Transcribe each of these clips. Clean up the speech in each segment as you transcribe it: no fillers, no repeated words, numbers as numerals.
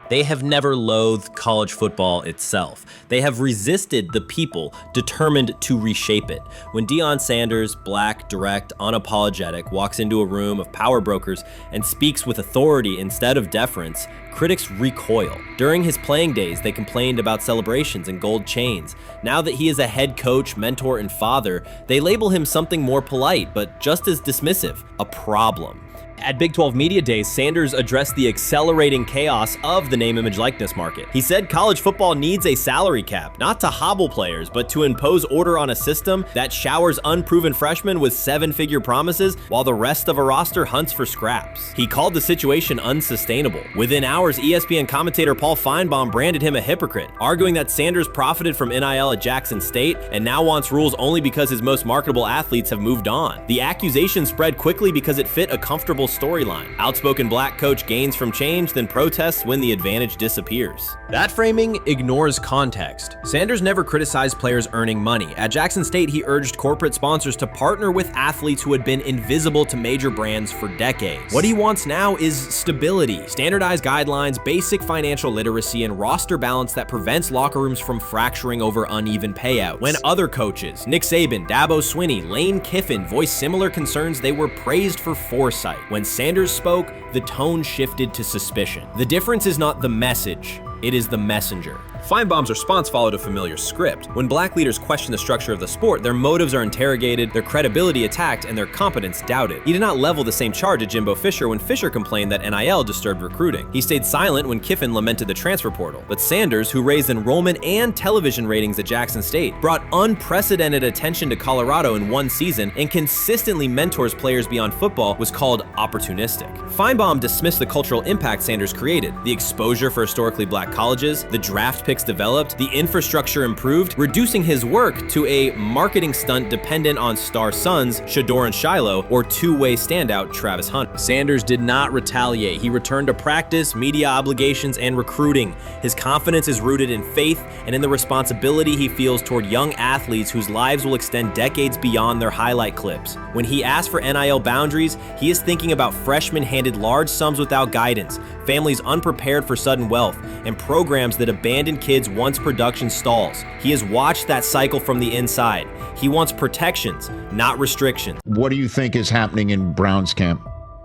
They have never loathed college football itself. They have resisted the people determined to reshape it. When Deion Sanders, black, direct, unapologetic, walks into a room of power brokers and speaks with authority instead of deference, critics recoil. During his playing days, they complained about celebrations and gold chains. Now that he is a head coach, mentor, and father, they label him something more polite, but just as dismissive, a problem. At Big 12 Media Days, Sanders addressed the accelerating chaos of the name, image, likeness market. He said college football needs a salary cap, not to hobble players, but to impose order on a system that showers unproven freshmen with seven-figure promises while the rest of a roster hunts for scraps. He called the situation unsustainable. Within hours, ESPN commentator Paul Feinbaum branded him a hypocrite, arguing that Sanders profited from NIL at Jackson State and now wants rules only because his most marketable athletes have moved on. The accusation spread quickly because it fit a comfortable storyline. Outspoken black coach gains from change, then protests when the advantage disappears. That framing ignores context. Sanders never criticized players earning money. At Jackson State, he urged corporate sponsors to partner with athletes who had been invisible to major brands for decades. What he wants now is stability, standardized guidelines, basic financial literacy, and roster balance that prevents locker rooms from fracturing over uneven payouts. When other coaches, Nick Saban, Dabo Swinney, Lane Kiffin, voiced similar concerns, they were praised for foresight. When Sanders spoke, the tone shifted to suspicion. The difference is not the message, it is the messenger. Feinbaum's response followed a familiar script. When black leaders question the structure of the sport, their motives are interrogated, their credibility attacked, and their competence doubted. He did not level the same charge at Jimbo Fisher when Fisher complained that NIL disturbed recruiting. He stayed silent when Kiffin lamented the transfer portal. But Sanders, who raised enrollment and television ratings at Jackson State, brought unprecedented attention to Colorado in one season and consistently mentors players beyond football, was called opportunistic. Feinbaum dismissed the cultural impact Sanders created. The exposure for historically black colleges, the draft pick developed, the infrastructure improved, reducing his work to a marketing stunt dependent on star sons Shedeur and Shiloh or two-way standout Travis Hunter. Sanders did not retaliate. He returned to practice, media obligations, and recruiting. His confidence is rooted in faith and in the responsibility he feels toward young athletes whose lives will extend decades beyond their highlight clips. When he asks for NIL boundaries, he is thinking about freshmen handed large sums without guidance, families unprepared for sudden wealth, and programs that abandon kids once production stalls. He has watched that cycle from the inside. He wants protections, not restrictions. What do you think is happening in Brown's camp?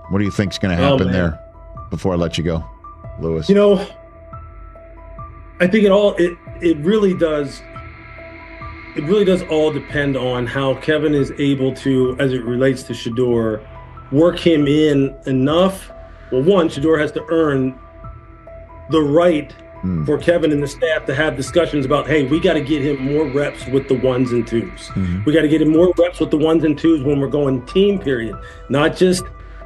What do you think is going to happen there before I let you go, Lewis? You know, I think it really does all depend on how Kevin is able to, as it relates to Shedeur, work him in enough. Well, one, Shedeur has to earn the right for Kevin and the staff to have discussions about, hey, we got to get him more reps with the ones and twos. We got to get him more reps with the ones and twos when we're going team period, not just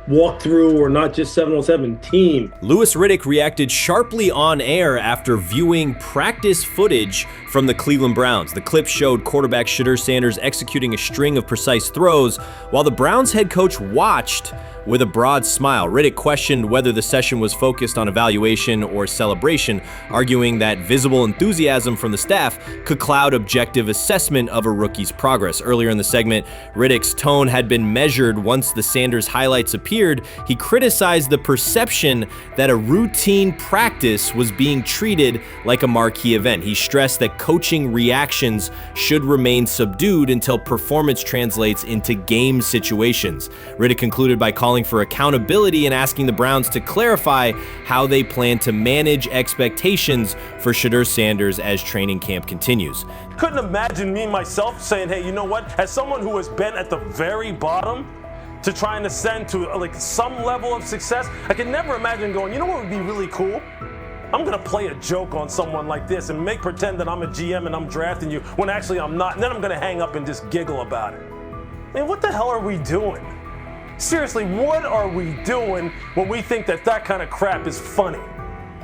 walk through or not just 7-on-7 team. Louis Riddick reacted sharply on air after viewing practice footage from the Cleveland Browns. The clip showed quarterback Shedeur Sanders executing a string of precise throws while the Browns head coach watched with a broad smile. Riddick questioned whether the session was focused on evaluation or celebration, arguing that visible enthusiasm from the staff could cloud objective assessment of a rookie's progress. Earlier in the segment, Riddick's tone had been measured once the Sanders highlights appeared. He criticized the perception that a routine practice was being treated like a marquee event. He stressed that coaching reactions should remain subdued until performance translates into game situations. Riddick concluded by calling for accountability and asking the Browns to clarify how they plan to manage expectations for Shedeur Sanders as training camp continues. Couldn't imagine me myself saying, hey, you know what, as someone who has been at the very bottom to try and ascend to like some level of success, I could never imagine going, you know what would be really cool? I'm gonna play a joke on someone like this and make pretend that I'm a GM and I'm drafting you when actually I'm not, and then I'm gonna hang up and just giggle about it. I mean, what the hell are we doing? Seriously, what are we doing when we think that that kind of crap is funny?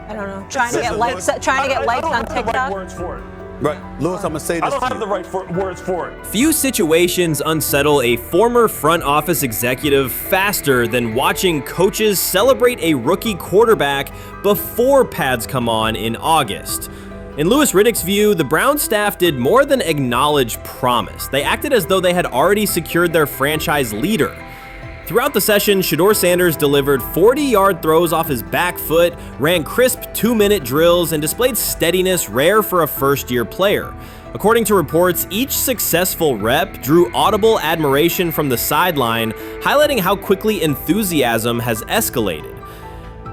I don't know. Trying to get likes on TikTok. I don't have the right words for it. Right, Lewis, I'm gonna say this. I don't have the right words for it. Few situations unsettle a former front office executive faster than watching coaches celebrate a rookie quarterback before pads come on in August. In Louis Riddick's view, the Browns staff did more than acknowledge promise. They acted as though they had already secured their franchise leader. Throughout the session, Shedeur Sanders delivered 40-yard throws off his back foot, ran crisp 2-minute drills, and displayed steadiness rare for a first-year player. According to reports, each successful rep drew audible admiration from the sideline, highlighting how quickly enthusiasm has escalated.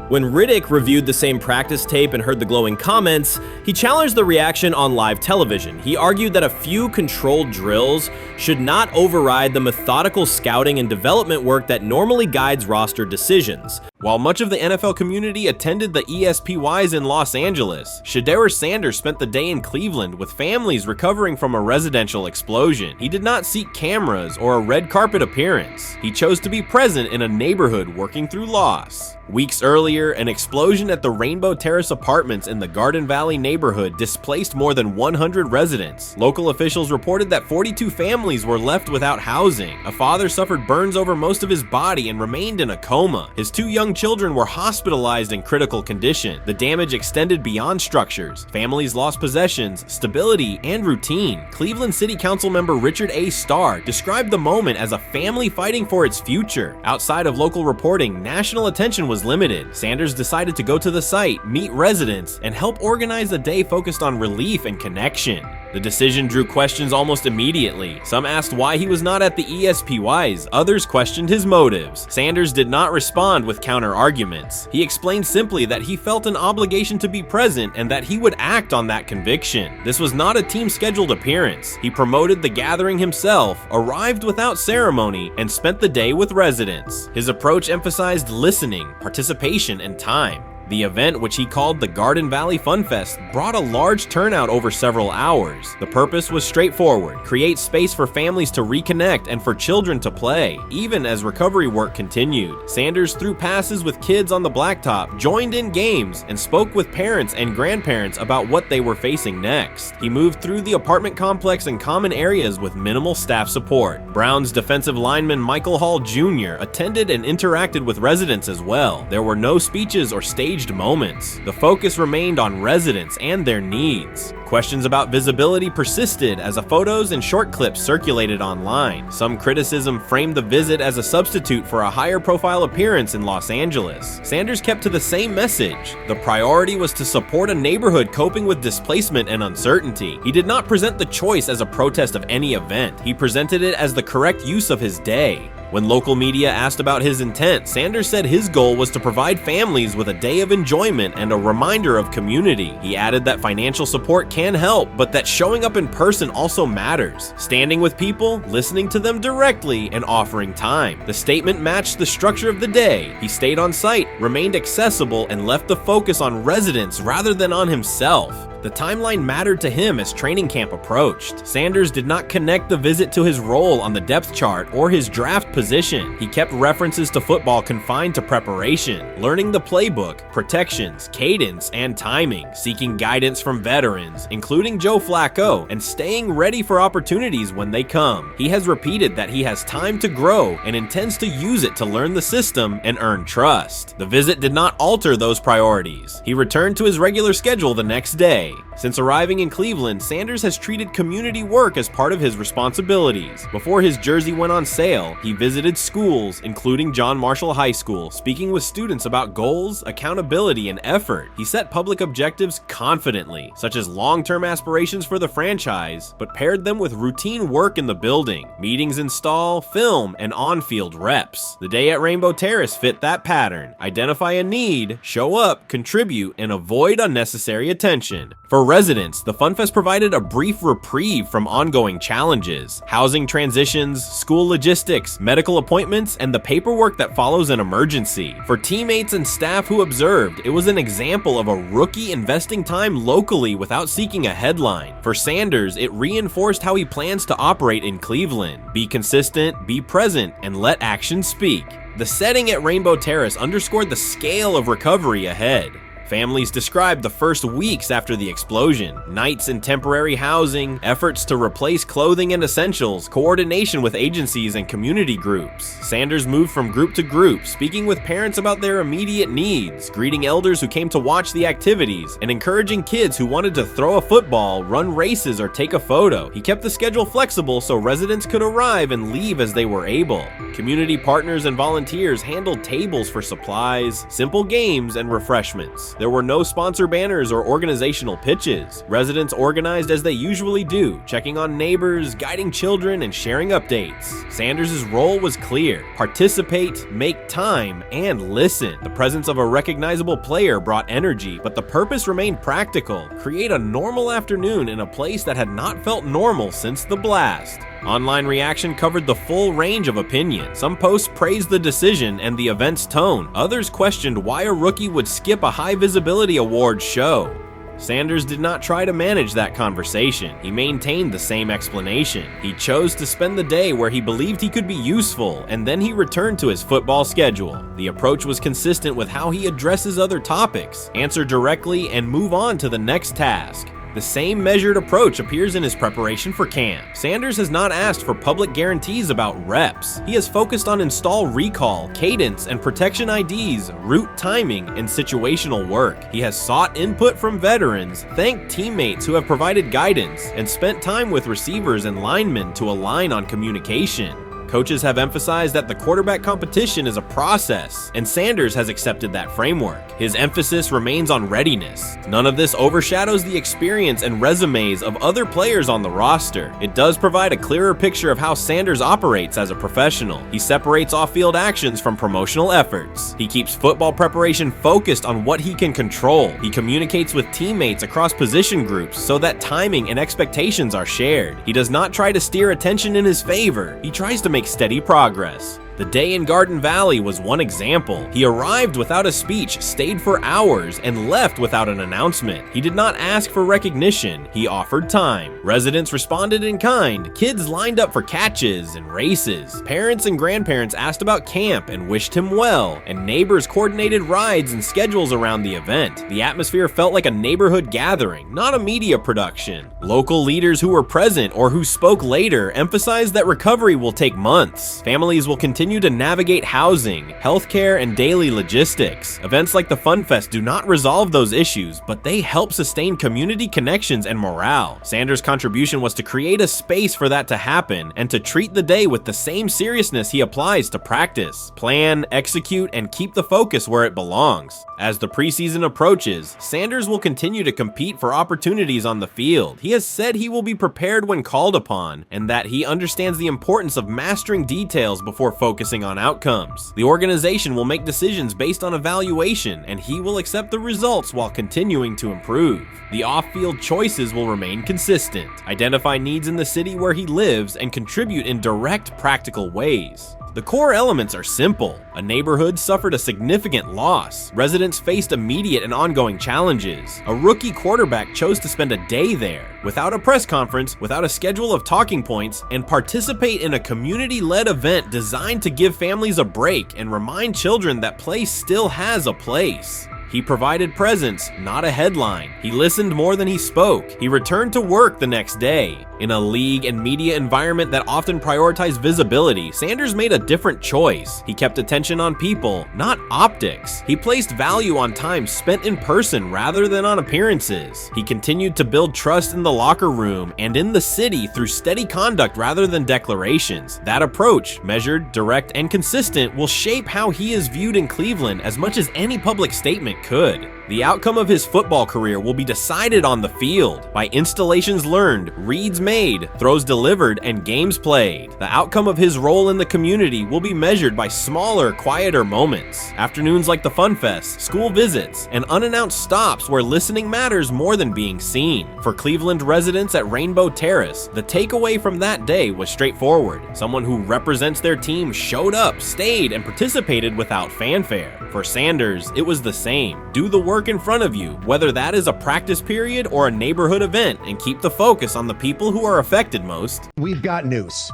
When Riddick reviewed the same practice tape and heard the glowing comments, he challenged the reaction on live television. He argued that a few controlled drills should not override the methodical scouting and development work that normally guides roster decisions. While much of the NFL community attended the SUES in Los Angeles, Shedeur Sanders spent the day in Cleveland with families recovering from a residential explosion. He did not seek cameras or a red carpet appearance. He chose to be present in a neighborhood working through loss. Weeks earlier, an explosion at the Rainbow Terrace apartments in the Garden Valley neighborhood displaced more than 100 residents. Local officials reported that 42 families were left without housing. A father suffered burns over most of his body and remained in a coma. His 2 young children were hospitalized in critical condition. The damage extended beyond structures. Families lost possessions, stability, and routine. Cleveland City Council member Richard A. Starr described the moment as a family fighting for its future. Outside of local reporting, national attention was limited. Sanders decided to go to the site, meet residents, and help organize a day focused on relief and connection. The decision drew questions almost immediately. Some asked why he was not at the SUES, others questioned his motives. Sanders did not respond with counter-arguments. He explained simply that he felt an obligation to be present and that he would act on that conviction. This was not a team-scheduled appearance. He promoted the gathering himself, arrived without ceremony, and spent the day with residents. His approach emphasized listening, participation, and time. The event, which he called the Garden Valley Fun Fest, brought a large turnout over several hours. The purpose was straightforward: create space for families to reconnect and for children to play, even as recovery work continued. Sanders threw passes with kids on the blacktop, joined in games, and spoke with parents and grandparents about what they were facing next. He moved through the apartment complex and common areas with minimal staff support. Browns defensive lineman Michael Hall Jr. attended and interacted with residents as well. There were no speeches or staged moments. The focus remained on residents and their needs. Questions about visibility persisted as photos and short clips circulated online. Some criticism framed the visit as a substitute for a higher profile appearance in Los Angeles. Sanders kept to the same message. The priority was to support a neighborhood coping with displacement and uncertainty. He did not present the choice as a protest of any event. He presented it as the correct use of his day. When local media asked about his intent, Sanders said his goal was to provide families with a day of enjoyment and a reminder of community. He added that financial support can help, but that showing up in person also matters. Standing with people, listening to them directly, and offering time. The statement matched the structure of the day. He stayed on site, remained accessible, and left the focus on residents rather than on himself. The timeline mattered to him as training camp approached. Sanders did not connect the visit to his role on the depth chart or his draft position. He kept references to football confined to preparation, learning the playbook, protections, cadence, and timing, seeking guidance from veterans, including Joe Flacco, and staying ready for opportunities when they come. He has repeated that he has time to grow and intends to use it to learn the system and earn trust. The visit did not alter those priorities. He returned to his regular schedule the next day. Since arriving in Cleveland, Sanders has treated community work as part of his responsibilities. Before his jersey went on sale, he visited schools, including John Marshall High School, speaking with students about goals, accountability, and effort. He set public objectives confidently, such as long-term aspirations for the franchise, but paired them with routine work in the building, meetings in stall, film, and on-field reps. The day at Rainbow Terrace fit that pattern. Identify a need, show up, contribute, and avoid unnecessary attention. For residents, the FunFest provided a brief reprieve from ongoing challenges: housing transitions, school logistics, medical appointments, and the paperwork that follows an emergency. For teammates and staff who observed, it was an example of a rookie investing time locally without seeking a headline. For Sanders, it reinforced how he plans to operate in Cleveland: be consistent, be present, and let actions speak. The setting at Rainbow Terrace underscored the scale of recovery ahead. Families described the first weeks after the explosion: nights in temporary housing, efforts to replace clothing and essentials, coordination with agencies and community groups. Sanders moved from group to group, speaking with parents about their immediate needs, greeting elders who came to watch the activities, and encouraging kids who wanted to throw a football, run races, or take a photo. He kept the schedule flexible so residents could arrive and leave as they were able. Community partners and volunteers handled tables for supplies, simple games, and refreshments. There were no sponsor banners or organizational pitches. Residents organized as they usually do, checking on neighbors, guiding children, and sharing updates. Sanders' role was clear: participate, make time, and listen. The presence of a recognizable player brought energy, but the purpose remained practical: create a normal afternoon in a place that had not felt normal since the blast. Online reaction covered the full range of opinion. Some posts praised the decision and the event's tone. Others questioned why a rookie would skip a high-visibility awards show. Sanders did not try to manage that conversation. He maintained the same explanation. He chose to spend the day where he believed he could be useful, and then he returned to his football schedule. The approach was consistent with how he addresses other topics: answer directly and move on to the next task. The same measured approach appears in his preparation for camp. Sanders has not asked for public guarantees about reps. He has focused on install recall, cadence, and protection IDs, route timing, and situational work. He has sought input from veterans, thanked teammates who have provided guidance, and spent time with receivers and linemen to align on communication. Coaches have emphasized that the quarterback competition is a process, and Sanders has accepted that framework. His emphasis remains on readiness. None of this overshadows the experience and resumes of other players on the roster. It does provide a clearer picture of how Sanders operates as a professional. He separates off-field actions from promotional efforts. He keeps football preparation focused on what he can control. He communicates with teammates across position groups so that timing and expectations are shared. He does not try to steer attention in his favor. He tries to make steady progress. The day in Garden Valley was one example. He arrived without a speech, stayed for hours, and left without an announcement. He did not ask for recognition. He offered time. Residents responded in kind. Kids lined up for catches and races. Parents and grandparents asked about camp and wished him well, and neighbors coordinated rides and schedules around the event. The atmosphere felt like a neighborhood gathering, not a media production. Local leaders who were present or who spoke later emphasized that recovery will take months. Families will continue to navigate housing, healthcare, and daily logistics. Events like the Fun Fest do not resolve those issues, but they help sustain community connections and morale. Sanders' contribution was to create a space for that to happen and to treat the day with the same seriousness he applies to practice: plan, execute, and keep the focus where it belongs. As the preseason approaches, Sanders will continue to compete for opportunities on the field. He has said he will be prepared when called upon, and that he understands the importance of mastering details before focusing on outcomes. The organization will make decisions based on evaluation, and he will accept the results while continuing to improve. The off-field choices will remain consistent: identify needs in the city where he lives and contribute in direct, practical ways. The core elements are simple. A neighborhood suffered a significant loss. Residents faced immediate and ongoing challenges. A rookie quarterback chose to spend a day there, without a press conference, without a schedule of talking points, and participate in a community-led event designed to give families a break and remind children that play still has a place. He provided presence, not a headline. He listened more than he spoke. He returned to work the next day. In a league and media environment that often prioritize visibility, Sanders made a different choice. He kept attention on people, not optics. He placed value on time spent in person rather than on appearances. He continued to build trust in the locker room and in the city through steady conduct rather than declarations. That approach, measured, direct, and consistent, will shape how he is viewed in Cleveland as much as any public statement could. The outcome of his football career will be decided on the field by installations learned, reads made, throws delivered, and games played. The outcome of his role in the community will be measured by smaller, quieter moments. Afternoons like the Fun Fest, school visits, and unannounced stops where listening matters more than being seen. For Cleveland residents at Rainbow Terrace, the takeaway from that day was straightforward. Someone who represents their team showed up, stayed, and participated without fanfare. For Sanders, it was the same. Do the work in front of you, whether that is a practice period or a neighborhood event, and keep the focus on the people who are affected most. We've got news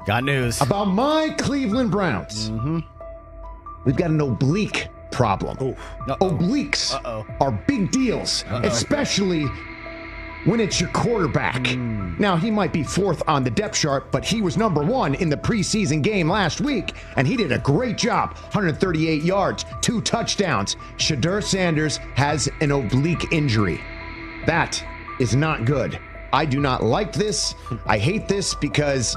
Got news. about my Cleveland Browns. We've got an oblique problem. Obliques are big deals, especially when it's your quarterback. Now, he might be 4th on the depth chart, but he was number 1 in the preseason game last week, and he did a great job. 138 yards, 2 touchdowns. Shedeur Sanders has an oblique injury. That is not good. I do not like this. I hate this because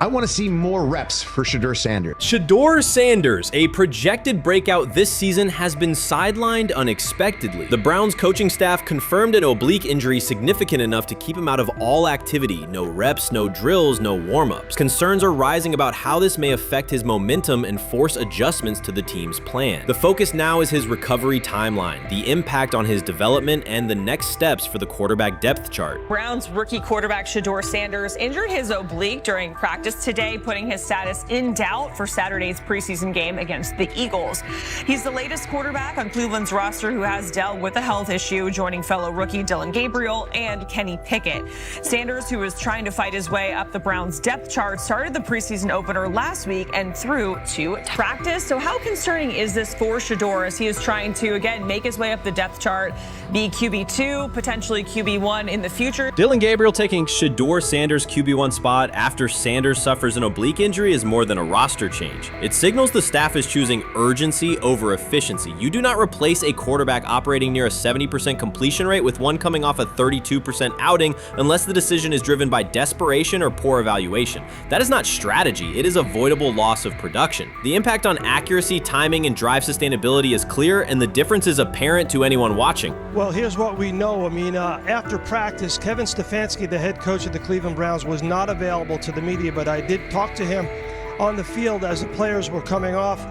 I want to see more reps for Shedeur Sanders. Shedeur Sanders, a projected breakout this season, has been sidelined unexpectedly. The Browns coaching staff confirmed an oblique injury significant enough to keep him out of all activity. No reps, no drills, no warm-ups. Concerns are rising about how this may affect his momentum and force adjustments to the team's plan. The focus now is his recovery timeline, the impact on his development, and the next steps for the quarterback depth chart. Browns rookie quarterback Shedeur Sanders injured his oblique during practice today, putting his status in doubt for Saturday's preseason game against the Eagles. He's the latest quarterback on Cleveland's roster who has dealt with a health issue, joining fellow rookie Dillon Gabriel and Kenny Pickett. Sanders, who is trying to fight his way up the Browns depth chart, started the preseason opener last week and threw to practice. So how concerning is this for Shedeur as he is trying to, again, make his way up the depth chart, be QB2, potentially QB1 in the future? Dillon Gabriel taking Shedeur Sanders' QB1 spot after Sanders suffers an oblique injury is more than a roster change. It signals the staff is choosing urgency over efficiency. You do not replace a quarterback operating near a 70% completion rate with one coming off a 32% outing unless the decision is driven by desperation or poor evaluation. That is not strategy, it is avoidable loss of production. The impact on accuracy, timing, and drive sustainability is clear, and the difference is apparent to anyone watching. Well, here's what we know. I mean, after practice, Kevin Stefanski, the head coach of the Cleveland Browns, was not available to the media, but I did talk to him on the field as the players were coming off,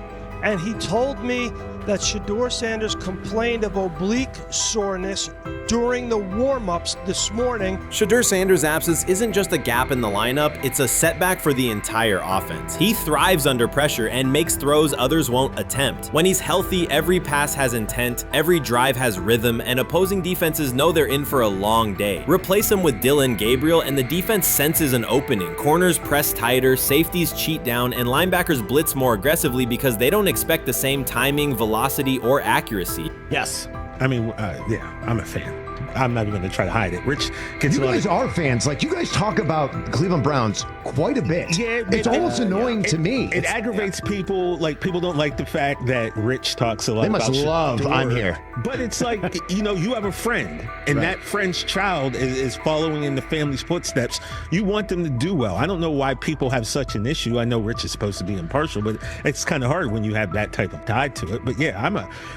and he told me that Shedeur Sanders complained of oblique soreness during the warm-ups this morning. Shedeur Sanders' absence isn't just a gap in the lineup, it's a setback for the entire offense. He thrives under pressure and makes throws others won't attempt. When he's healthy, every pass has intent, every drive has rhythm, and opposing defenses know they're in for a long day. Replace him with Dillon Gabriel and the defense senses an opening. Corners press tighter, safeties cheat down, and linebackers blitz more aggressively because they don't expect the same timing, velocity, or accuracy. Yes. I mean, yeah, I'm a fan. I'm not even going to try to hide it. Rich gets You guys are fans. Like, you guys talk about the Cleveland Browns quite a bit. Yeah, it's almost annoying to me. It aggravates people. Like, people don't like the fact that Rich talks a lot They about must love Shedeur. I'm here. But it's like, you have a friend, and that friend's child is following in the family's footsteps. You want them to do well. I don't know why people have such an issue. I know Rich is supposed to be impartial, but it's kind of hard when you have that type of tie to it. But yeah,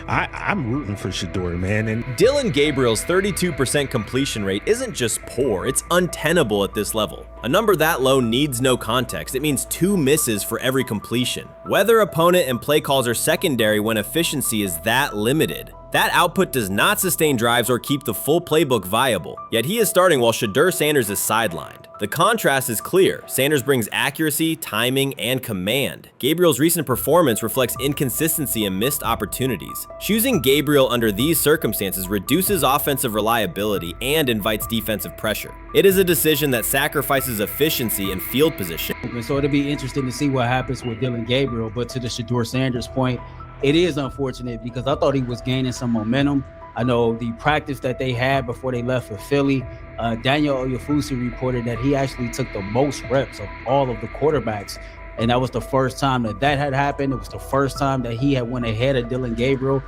I'm rooting for Shedeur, man. And Dillon Gabriel's 32% completion rate isn't just poor, it's untenable at this level. A number that low needs no context. It means 2 misses for every completion. Weather, opponent, and play calls are secondary when efficiency is that limited. That output does not sustain drives or keep the full playbook viable, yet he is starting while Shedeur Sanders is sidelined. The contrast is clear. Sanders brings accuracy, timing, and command. Gabriel's recent performance reflects inconsistency and missed opportunities. Choosing Gabriel under these circumstances reduces offensive reliability and invites defensive pressure. It is a decision that sacrifices efficiency and field position. So it'll be interesting to see what happens with Dillon Gabriel, but to the Shedeur Sanders point, it is unfortunate because I thought he was gaining some momentum. I know the practice that they had before they left for Philly, Daniel Oyefusi reported that he actually took the most reps of all of the quarterbacks. And that was the first time that had happened. It was the first time that he had went ahead of Dillon Gabriel,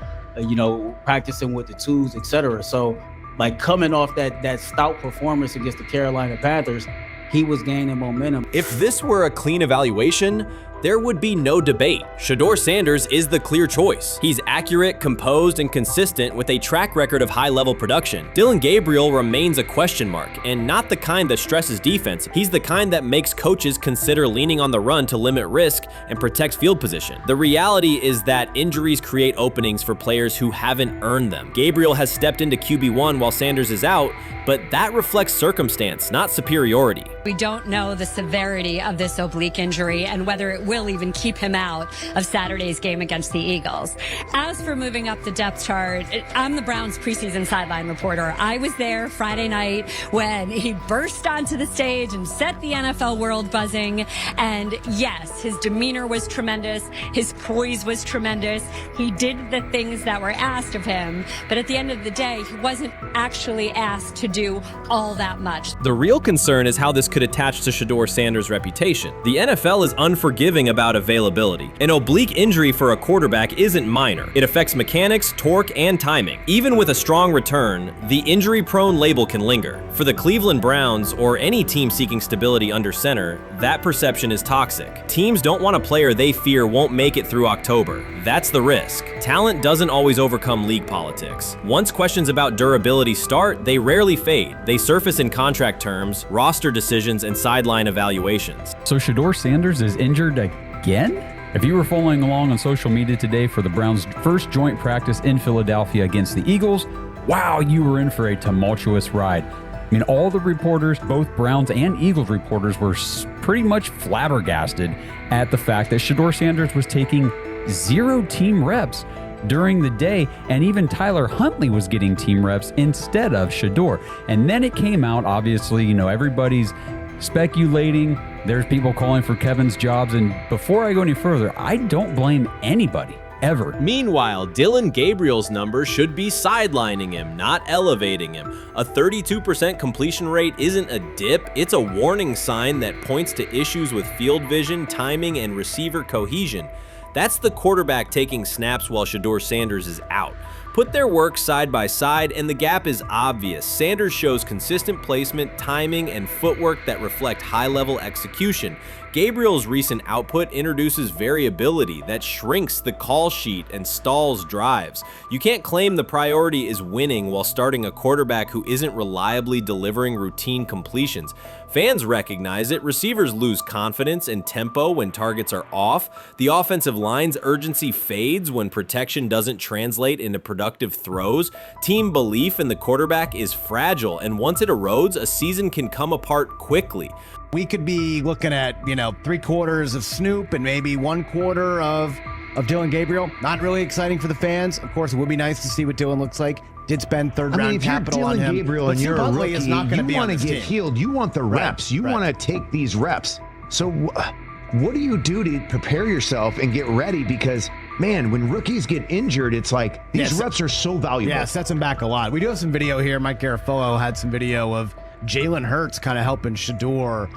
practicing with the twos, etc. So, like, coming off that stout performance against the Carolina Panthers, he was gaining momentum. If this were a clean evaluation, there would be no debate. Shedeur Sanders is the clear choice. He's accurate, composed, and consistent with a track record of high-level production. Dillon Gabriel remains a question mark, and not the kind that stresses defense. He's the kind that makes coaches consider leaning on the run to limit risk and protect field position. The reality is that injuries create openings for players who haven't earned them. Gabriel has stepped into QB1 while Sanders is out, but that reflects circumstance, not superiority. We don't know the severity of this oblique injury and whether it will even keep him out of Saturday's game against the Eagles. As for moving up the depth chart, I'm the Browns preseason sideline reporter. I was there Friday night when he burst onto the stage and set the NFL world buzzing. And yes, his demeanor was tremendous. His poise was tremendous. He did the things that were asked of him. But at the end of the day, he wasn't actually asked to do all that much. The real concern is how this could attach to Shedeur Sanders' reputation. The NFL is unforgiving about availability. An oblique injury for a quarterback isn't minor. It affects mechanics, torque, and timing. Even with a strong return, the injury-prone label can linger. For the Cleveland Browns, or any team seeking stability under center, that perception is toxic. Teams don't want a player they fear won't make it through October. That's the risk. Talent doesn't always overcome league politics. Once questions about durability start, they rarely fade. They surface in contract terms, roster decisions, and sideline evaluations. So Shedeur Sanders is injured again? If you were following along on social media today for the Browns' first joint practice in Philadelphia against the Eagles, wow, you were in for a tumultuous ride. I mean, all the reporters, both Browns and Eagles reporters, were pretty much flabbergasted at the fact that Shedeur Sanders was taking 0 team reps during the day, and even Tyler Huntley was getting team reps instead of Shedeur. And then it came out, obviously, everybody's speculating. There's people calling for Kevin's jobs. And before I go any further, I don't blame anybody. Ever. Meanwhile, Dillon Gabriel's numbers should be sidelining him, not elevating him. A 32% completion rate isn't a dip, it's a warning sign that points to issues with field vision, timing, and receiver cohesion. That's the quarterback taking snaps while Shedeur Sanders is out. Put their work side by side and the gap is obvious. Sanders shows consistent placement, timing, and footwork that reflect high-level execution. Gabriel's recent output introduces variability that shrinks the call sheet and stalls drives. You can't claim the priority is winning while starting a quarterback who isn't reliably delivering routine completions. Fans recognize it, receivers lose confidence and tempo when targets are off, the offensive line's urgency fades when protection doesn't translate into productive throws, team belief in the quarterback is fragile, and once it erodes, a season can come apart quickly. We could be looking at, 3/4 of Snoop and maybe 1/4 of Dillon Gabriel. Not really exciting for the fans. Of course, it would be nice to see what Dillon looks like. Did spend third-round capital on him. If you're Dillon Gabriel and you're a rookie, is not going to be you on want to this get team. healed. You want the reps. You want to take these reps. So what do you do to prepare yourself and get ready? Because, man, when rookies get injured, it's like these reps are so valuable. Yeah, sets them back a lot. We do have some video here. Mike Garafolo had some video of Jalen Hurts kind of helping Shedeur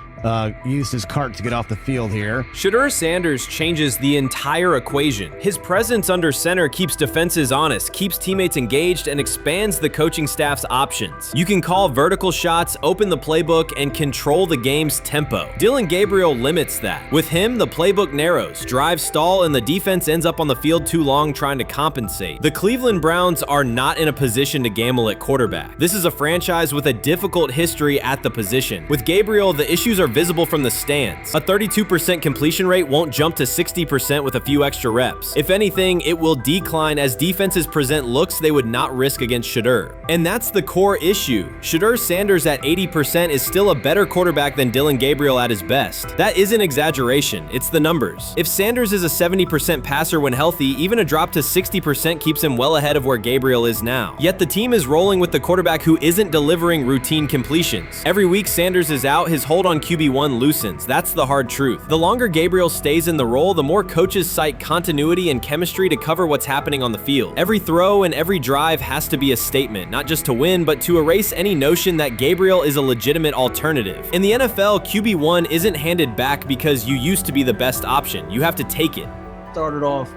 use his cart to get off the field here. Shedeur Sanders changes the entire equation. His presence under center keeps defenses honest, keeps teammates engaged, and expands the coaching staff's options. You can call vertical shots, open the playbook, and control the game's tempo. Dillon Gabriel limits that. With him, the playbook narrows, drives stall, and the defense ends up on the field too long trying to compensate. The Cleveland Browns are not in a position to gamble at quarterback. This is a franchise with a difficult history at the position. With Gabriel, the issues are visible from the stands. A 32% completion rate won't jump to 60% with a few extra reps. If anything, it will decline as defenses present looks they would not risk against Shedeur. And that's the core issue. Shedeur Sanders at 80% is still a better quarterback than Dillon Gabriel at his best. That isn't exaggeration, it's the numbers. If Sanders is a 70% passer when healthy, even a drop to 60% keeps him well ahead of where Gabriel is now. Yet the team is rolling with the quarterback who isn't delivering routine completions. Every week Sanders is out, his hold on QB1 loosens. That's the hard truth. The longer Gabriel stays in the role, the more coaches cite continuity and chemistry to cover what's happening on the field. Every throw and every drive has to be a statement, not just to win, but to erase any notion that Gabriel is a legitimate alternative. In the NFL, QB1 isn't handed back because you used to be the best option. You have to take it. Started off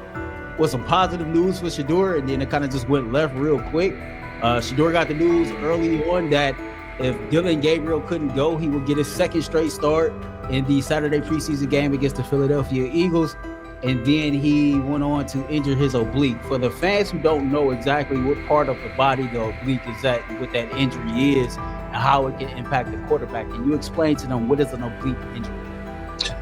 with some positive news for Shedeur, and then it kind of just went left real quick. Shedeur got the news early on that if Dillon Gabriel couldn't go, he would get his second straight start in the Saturday preseason game against the Philadelphia Eagles. And then he went on to injure his oblique. For the fans who don't know exactly what part of the body the oblique is at, and what that injury is, and how it can impact the quarterback, can you explain to them what is an oblique injury?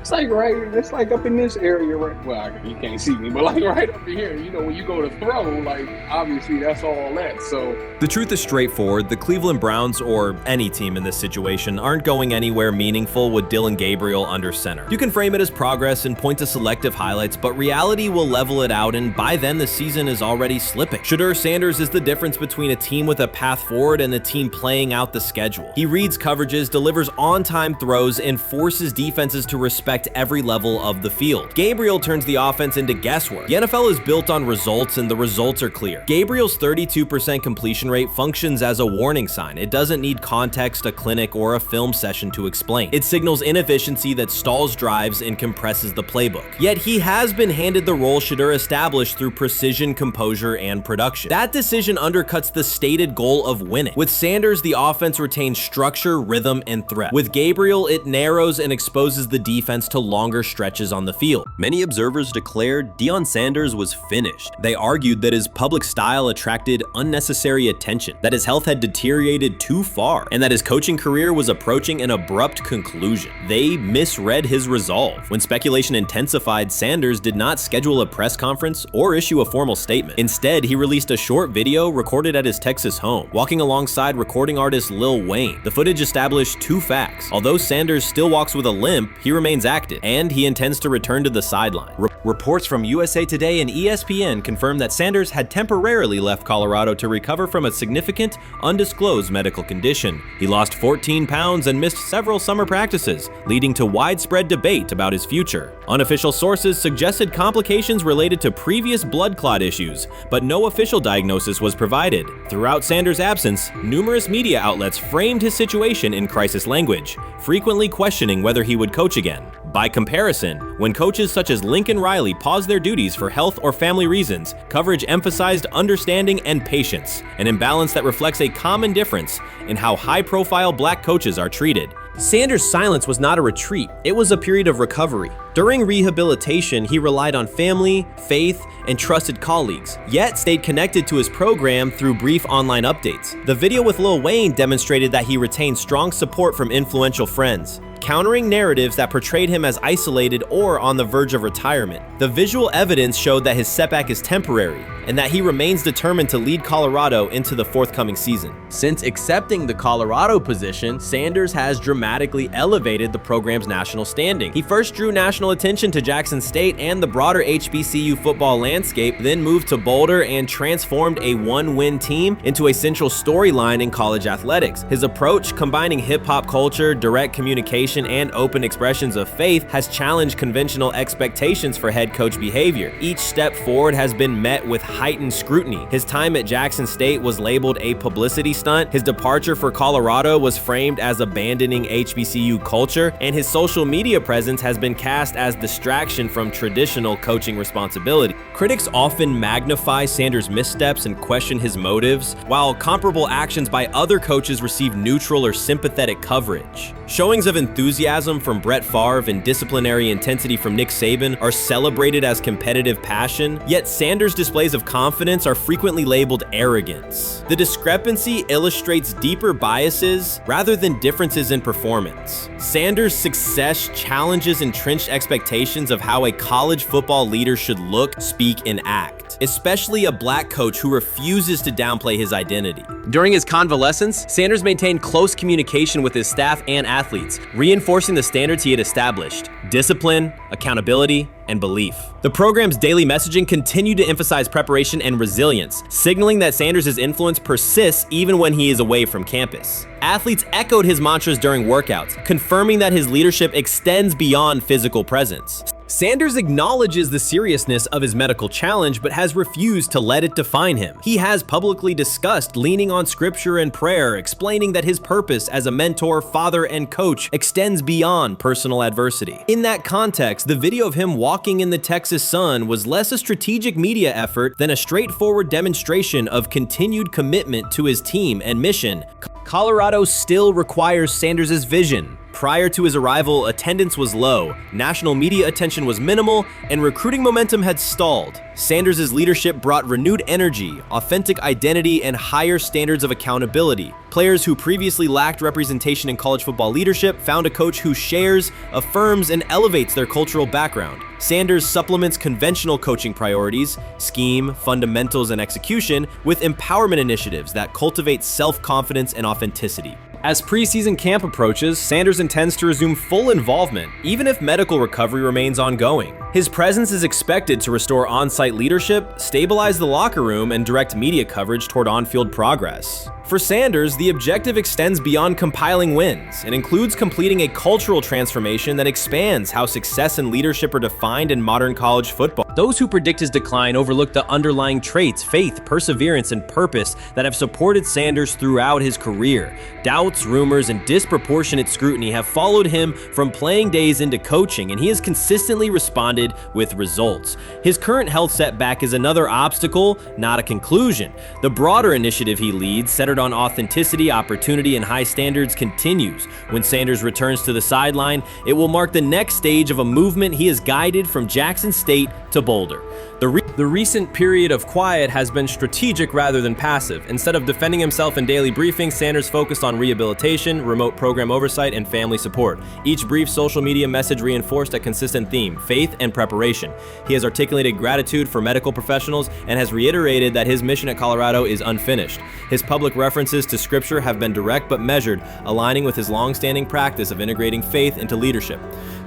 It's like up in this area, right? Well, you can't see me, but like right up in here, you know, when you go to throw, like obviously that's all that. So the truth is straightforward. The Cleveland Browns, or any team in this situation, aren't going anywhere meaningful with Dillon Gabriel under center. You can frame it as progress and point to selective highlights, but reality will level it out, and by then the season is already slipping. Shedeur Sanders is the difference between a team with a path forward and a team playing out the schedule. He reads coverages, delivers on-time throws, and forces defenses to respect every level of the field. Gabriel turns the offense into guesswork. The NFL is built on results, and the results are clear. Gabriel's 32% completion rate functions as a warning sign. It doesn't need context, a clinic, or a film session to explain. It signals inefficiency that stalls drives and compresses the playbook. Yet he has been handed the role Shedeur established through precision, composure, and production. That decision undercuts the stated goal of winning. With Sanders, the offense retains structure, rhythm, and threat. With Gabriel, it narrows and exposes the defense to longer stretches on the field. Many observers declared Deion Sanders was finished. They argued that his public style attracted unnecessary attention, that his health had deteriorated too far, and that his coaching career was approaching an abrupt conclusion. They misread his resolve. When speculation intensified, Sanders did not schedule a press conference or issue a formal statement. Instead, he released a short video recorded at his Texas home, walking alongside recording artist Lil Wayne. The footage established two facts. Although Sanders still walks with a limp, he remains active, and he intends to return to the sideline. Reports from USA Today and ESPN confirm that Sanders had temporarily left Colorado to recover from a significant, undisclosed medical condition. He lost 14 pounds and missed several summer practices, leading to widespread debate about his future. Unofficial sources suggested complications related to previous blood clot issues, but no official diagnosis was provided. Throughout Sanders' absence, numerous media outlets framed his situation in crisis language, frequently questioning whether he would coach again. By comparison, when coaches such as Lincoln Riley paused their duties for health or family reasons, coverage emphasized understanding and patience, an imbalance that reflects a common difference in how high-profile black coaches are treated. Sanders' silence was not a retreat, it was a period of recovery. During rehabilitation, he relied on family, faith, and trusted colleagues, yet stayed connected to his program through brief online updates. The video with Lil Wayne demonstrated that he retained strong support from influential friends, countering narratives that portrayed him as isolated or on the verge of retirement. The visual evidence showed that his setback is temporary, and that he remains determined to lead Colorado into the forthcoming season. Since accepting the Colorado position, Sanders has dramatically elevated the program's national standing. He first drew national attention to Jackson State and the broader HBCU football landscape, then moved to Boulder and transformed a one-win team into a central storyline in college athletics. His approach, combining hip-hop culture, direct communication, and open expressions of faith, has challenged conventional expectations for head coach behavior. Each step forward has been met with heightened scrutiny. His time at Jackson State was labeled a publicity stunt, his departure for Colorado was framed as abandoning HBCU culture, and his social media presence has been cast as distraction from traditional coaching responsibility. Critics often magnify Sanders' missteps and question his motives, while comparable actions by other coaches receive neutral or sympathetic coverage. Showings of enthusiasm from Brett Favre and disciplinary intensity from Nick Saban are celebrated as competitive passion, yet Sanders' displays of confidence are frequently labeled arrogance. The discrepancy illustrates deeper biases rather than differences in performance. Sanders' success challenges entrenched expectations of how a college football leader should look, speak, and act, especially a black coach who refuses to downplay his identity. During his convalescence, Sanders maintained close communication with his staff and athletes, reinforcing the standards he had established: discipline, accountability, and belief. The program's daily messaging continued to emphasize preparation and resilience, signaling that Sanders' influence persists even when he is away from campus. Athletes echoed his mantras during workouts, confirming that his leadership extends beyond physical presence. Sanders acknowledges the seriousness of his medical challenge, but has refused to let it define him. He has publicly discussed leaning on scripture and prayer, explaining that his purpose as a mentor, father, and coach extends beyond personal adversity. In that context, the video of him walking in the Texas sun was less a strategic media effort than a straightforward demonstration of continued commitment to his team and mission. Colorado still requires Sanders' vision, prior to his arrival, attendance was low, national media attention was minimal, and recruiting momentum had stalled. Sanders' leadership brought renewed energy, authentic identity, and higher standards of accountability. Players who previously lacked representation in college football leadership found a coach who shares, affirms, and elevates their cultural background. Sanders supplements conventional coaching priorities, scheme, fundamentals, and execution with empowerment initiatives that cultivate self-confidence and authenticity. As preseason camp approaches, Sanders intends to resume full involvement, even if medical recovery remains ongoing. His presence is expected to restore on-site leadership, stabilize the locker room, and direct media coverage toward on-field progress. For Sanders, the objective extends beyond compiling wins and includes completing a cultural transformation that expands how success and leadership are defined in modern college football. Those who predict his decline overlook the underlying traits, faith, perseverance, and purpose that have supported Sanders throughout his career. Doubts, rumors, and disproportionate scrutiny have followed him from playing days into coaching, and he has consistently responded with results. His current health setback is another obstacle, not a conclusion. The broader initiative he leads, centered on authenticity, opportunity, and high standards, continues. When Sanders returns to the sideline, it will mark the next stage of a movement he has guided from Jackson State to Boulder. The recent period of quiet has been strategic rather than passive. Instead of defending himself in daily briefings, Sanders focused on rehabilitation, remote program oversight, and family support. Each brief social media message reinforced a consistent theme: faith and preparation. He has articulated gratitude for medical professionals and has reiterated that his mission at Colorado is unfinished. His public references to scripture have been direct but measured, aligning with his long-standing practice of integrating faith into leadership.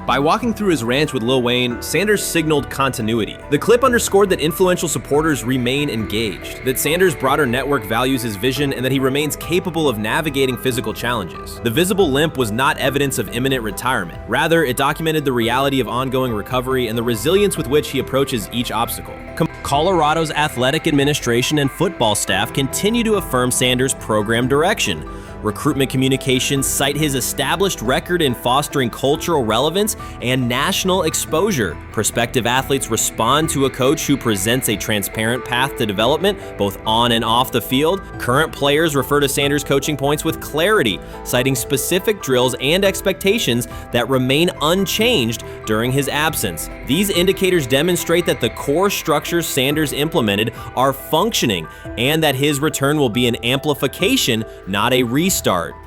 By walking through his ranch with Lil Wayne, Sanders signaled continuity. The clip underscored that influential supporters remain engaged, that Sanders' broader network values his vision, and that he remains capable of navigating physical challenges. The visible limp was not evidence of imminent retirement. Rather, it documented the reality of ongoing recovery and the resilience with which he approaches each obstacle. Colorado's athletic administration and football staff continue to affirm Sanders' program direction. Recruitment communications cite his established record in fostering cultural relevance and national exposure. Prospective athletes respond to a coach who presents a transparent path to development, both on and off the field. Current players refer to Sanders' coaching points with clarity, citing specific drills and expectations that remain unchanged during his absence. These indicators demonstrate that the core structures Sanders implemented are functioning and that his return will be an amplification, not a restart.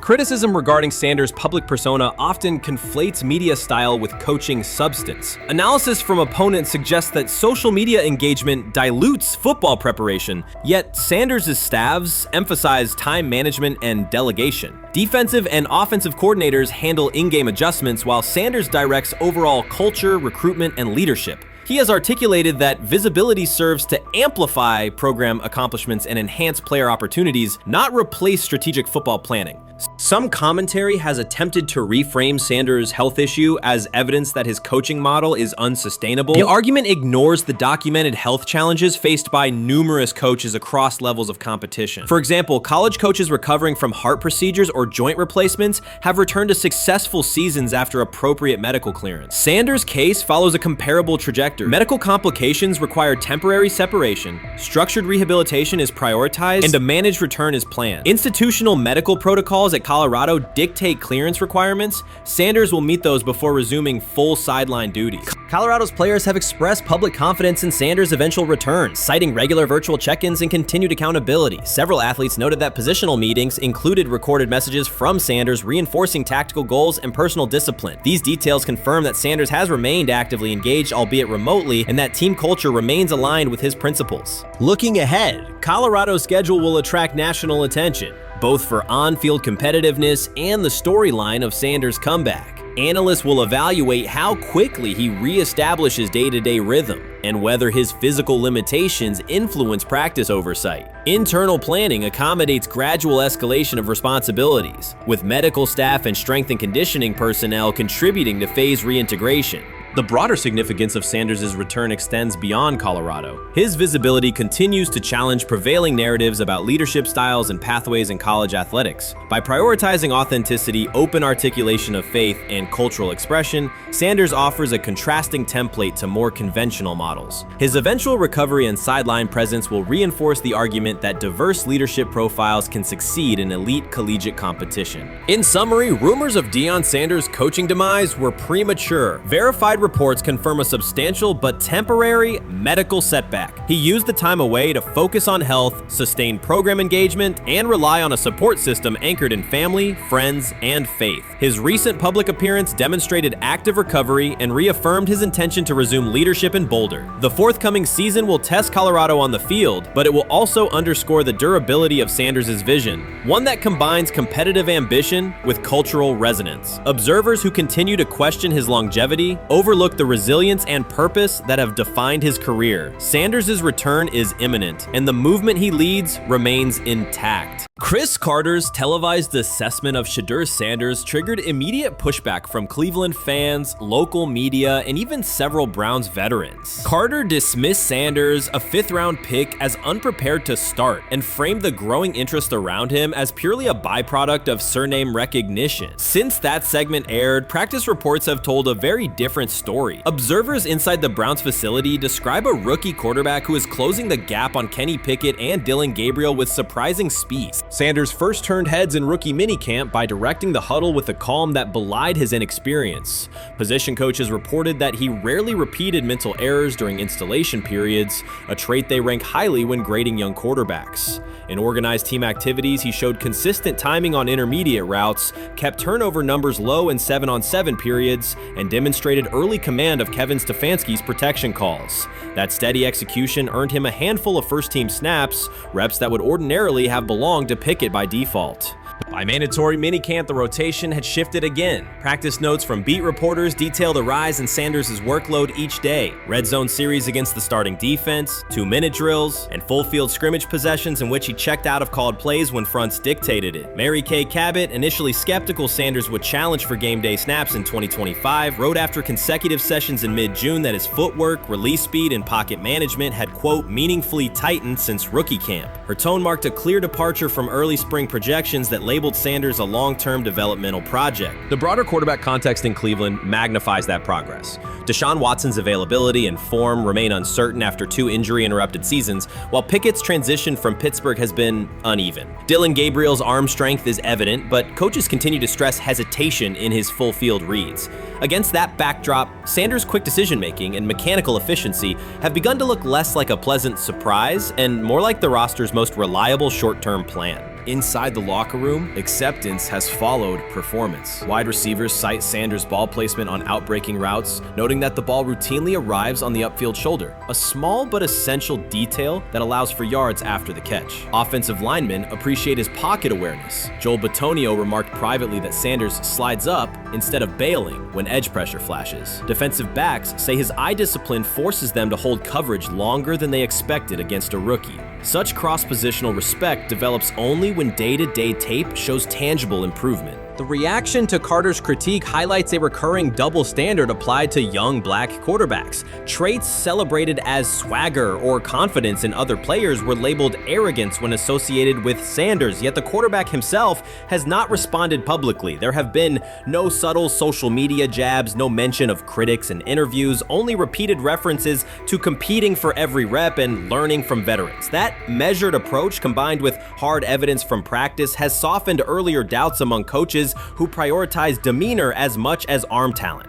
Criticism regarding Sanders' public persona often conflates media style with coaching substance. Analysis from opponents suggests that social media engagement dilutes football preparation, yet Sanders' staffs emphasize time management and delegation. Defensive and offensive coordinators handle in-game adjustments, while Sanders directs overall culture, recruitment, and leadership. He has articulated that visibility serves to amplify program accomplishments and enhance player opportunities, not replace strategic football planning. Some commentary has attempted to reframe Sanders' health issue as evidence that his coaching model is unsustainable. The argument ignores the documented health challenges faced by numerous coaches across levels of competition. For example, college coaches recovering from heart procedures or joint replacements have returned to successful seasons after appropriate medical clearance. Sanders' case follows a comparable trajectory. Medical complications require temporary separation, structured rehabilitation is prioritized, and a managed return is planned. Institutional medical protocols at Colorado dictate clearance requirements. Sanders will meet those before resuming full sideline duties. Colorado's players have expressed public confidence in Sanders' eventual return, citing regular virtual check-ins and continued accountability. Several athletes noted that positional meetings included recorded messages from Sanders reinforcing tactical goals and personal discipline. These details confirm that Sanders has remained actively engaged, albeit remotely, and that team culture remains aligned with his principles. Looking ahead, Colorado's schedule will attract national attention, both for on-field competitiveness and the storyline of Sanders' comeback. Analysts will evaluate how quickly he reestablishes day-to-day rhythm and whether his physical limitations influence practice oversight. Internal planning accommodates gradual escalation of responsibilities, with medical staff and strength and conditioning personnel contributing to phase reintegration. The broader significance of Sanders' return extends beyond Colorado. His visibility continues to challenge prevailing narratives about leadership styles and pathways in college athletics. By prioritizing authenticity, open articulation of faith, and cultural expression, Sanders offers a contrasting template to more conventional models. His eventual recovery and sideline presence will reinforce the argument that diverse leadership profiles can succeed in elite collegiate competition. In summary, rumors of Deion Sanders' coaching demise were premature. Verified reports confirm a substantial but temporary medical setback. He used the time away to focus on health, sustain program engagement, and rely on a support system anchored in family, friends, and faith. His recent public appearance demonstrated active recovery and reaffirmed his intention to resume leadership in Boulder. The forthcoming season will test Colorado on the field, but it will also underscore the durability of Sanders' vision, one that combines competitive ambition with cultural resonance. Observers who continue to question his longevity overlook the resilience and purpose that have defined his career. Sanders' return is imminent, and the movement he leads remains intact. Chris Carter's televised assessment of Shedeur Sanders triggered immediate pushback from Cleveland fans, local media, and even several Browns veterans. Carter dismissed Sanders, a fifth-round pick, as unprepared to start, and framed the growing interest around him as purely a byproduct of surname recognition. Since that segment aired, practice reports have told a very different story. Observers inside the Browns facility describe a rookie quarterback who is closing the gap on Kenny Pickett and Dillon Gabriel with surprising speed. Sanders first turned heads in rookie minicamp by directing the huddle with a calm that belied his inexperience. Position coaches reported that he rarely repeated mental errors during installation periods, a trait they rank highly when grading young quarterbacks. In organized team activities, he showed consistent timing on intermediate routes, kept turnover numbers low in 7-on-7 periods, and demonstrated early command of Kevin Stefanski's protection calls. That steady execution earned him a handful of first-team snaps, reps that would ordinarily have belonged to Pickett by default. By mandatory minicamp, the rotation had shifted again. Practice notes from beat reporters detail the rise in Sanders' workload each day. Red zone series against the starting defense, 2-minute drills, and full field scrimmage possessions in which he checked out of called plays when fronts dictated it. Mary Kay Cabot, initially skeptical Sanders would challenge for game day snaps in 2025, wrote after consecutive sessions in mid-June that his footwork, release speed, and pocket management had, quote, meaningfully tightened since rookie camp. Her tone marked a clear departure from early spring projections that labeled Sanders a long-term developmental project. The broader quarterback context in Cleveland magnifies that progress. Deshaun Watson's availability and form remain uncertain after 2 injury-interrupted seasons, while Pickett's transition from Pittsburgh has been uneven. Dillon Gabriel's arm strength is evident, but coaches continue to stress hesitation in his full-field reads. Against that backdrop, Sanders' quick decision-making and mechanical efficiency have begun to look less like a pleasant surprise and more like the roster's most reliable short-term plan. Inside the locker room, acceptance has followed performance. Wide receivers cite Sanders' ball placement on outbreaking routes, noting that the ball routinely arrives on the upfield shoulder, a small but essential detail that allows for yards after the catch. Offensive linemen appreciate his pocket awareness. Joel Bitonio remarked privately that Sanders slides up instead of bailing when edge pressure flashes. Defensive backs say his eye discipline forces them to hold coverage longer than they expected against a rookie. Such cross-positional respect develops only when day-to-day tape shows tangible improvement. The reaction to Carter's critique highlights a recurring double standard applied to young black quarterbacks. Traits celebrated as swagger or confidence in other players were labeled arrogance when associated with Sanders, yet the quarterback himself has not responded publicly. There have been no subtle social media jabs, no mention of critics and interviews, only repeated references to competing for every rep and learning from veterans. That measured approach, combined with hard evidence from practice, has softened earlier doubts among coaches who prioritize demeanor as much as arm talent.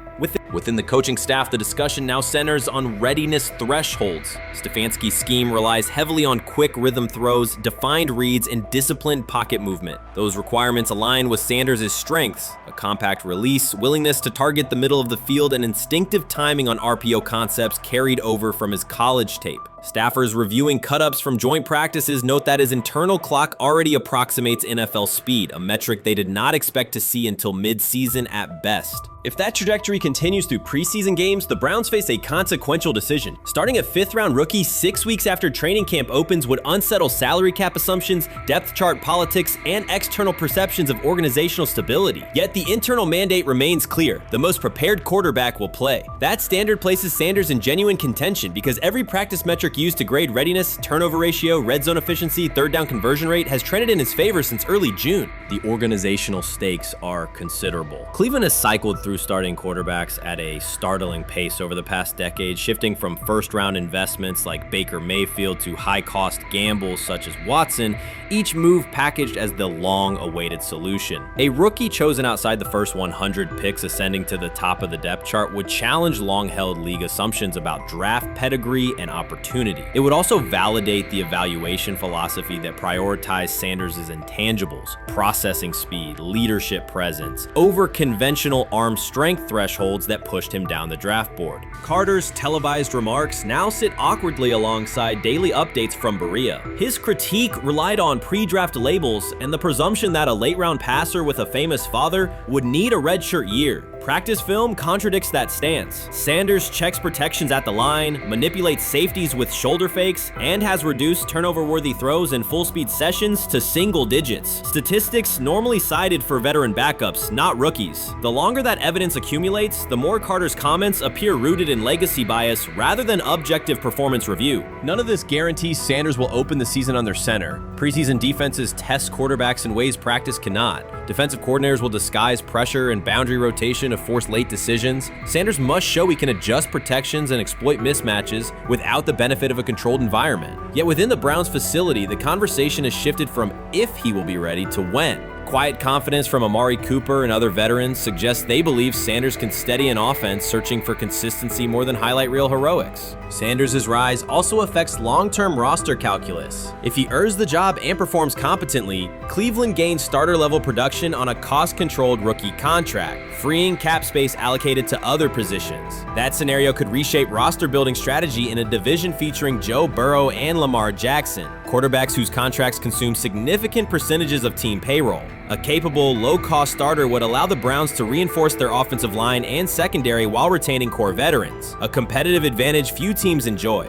Within the coaching staff, the discussion now centers on readiness thresholds. Stefanski's scheme relies heavily on quick rhythm throws, defined reads, and disciplined pocket movement. Those requirements align with Sanders' strengths: a compact release, willingness to target the middle of the field, and instinctive timing on RPO concepts carried over from his college tape. Staffers reviewing cut-ups from joint practices note that his internal clock already approximates NFL speed, a metric they did not expect to see until mid-season at best. If that trajectory continues, continues through preseason games, the Browns face a consequential decision. Starting a 5th-round rookie 6 weeks after training camp opens would unsettle salary cap assumptions, depth chart politics, and external perceptions of organizational stability. Yet the internal mandate remains clear. The most prepared quarterback will play. That standard places Sanders in genuine contention because every practice metric used to grade readiness, turnover ratio, red zone efficiency, third down conversion rate has trended in his favor since early June. The organizational stakes are considerable. Cleveland has cycled through starting quarterbacks at a startling pace over the past decade, shifting from first-round investments like Baker Mayfield to high-cost gambles such as Watson, each move packaged as the long-awaited solution. A rookie chosen outside the first 100 picks ascending to the top of the depth chart would challenge long-held league assumptions about draft pedigree and opportunity. It would also validate the evaluation philosophy that prioritized Sanders' intangibles, processing speed, leadership presence, over conventional arm strength thresholds that pushed him down the draft board. Carter's televised remarks now sit awkwardly alongside daily updates from Berea. His critique relied on pre-draft labels and the presumption that a late-round passer with a famous father would need a redshirt year. Practice film contradicts that stance. Sanders checks protections at the line, manipulates safeties with shoulder fakes, and has reduced turnover-worthy throws and full-speed sessions to single digits. Statistics normally cited for veteran backups, not rookies. The longer that evidence accumulates, the more Carter's comments appear rooted in legacy bias rather than objective performance review. None of this guarantees Sanders will open the season under center. Preseason defenses test quarterbacks in ways practice cannot. Defensive coordinators will disguise pressure and boundary rotation to force late decisions. Sanders must show he can adjust protections and exploit mismatches without the benefit of a controlled environment. Yet within the Browns facility, the conversation has shifted from if he will be ready to when. Quiet confidence from Amari Cooper and other veterans suggests they believe Sanders can steady an offense searching for consistency more than highlight reel heroics. Sanders' rise also affects long-term roster calculus. If he earns the job and performs competently, Cleveland gains starter-level production on a cost-controlled rookie contract, freeing cap space allocated to other positions. That scenario could reshape roster-building strategy in a division featuring Joe Burrow and Lamar Jackson, quarterbacks whose contracts consume significant percentages of team payroll. A capable, low-cost starter would allow the Browns to reinforce their offensive line and secondary while retaining core veterans, a competitive advantage few teams enjoy.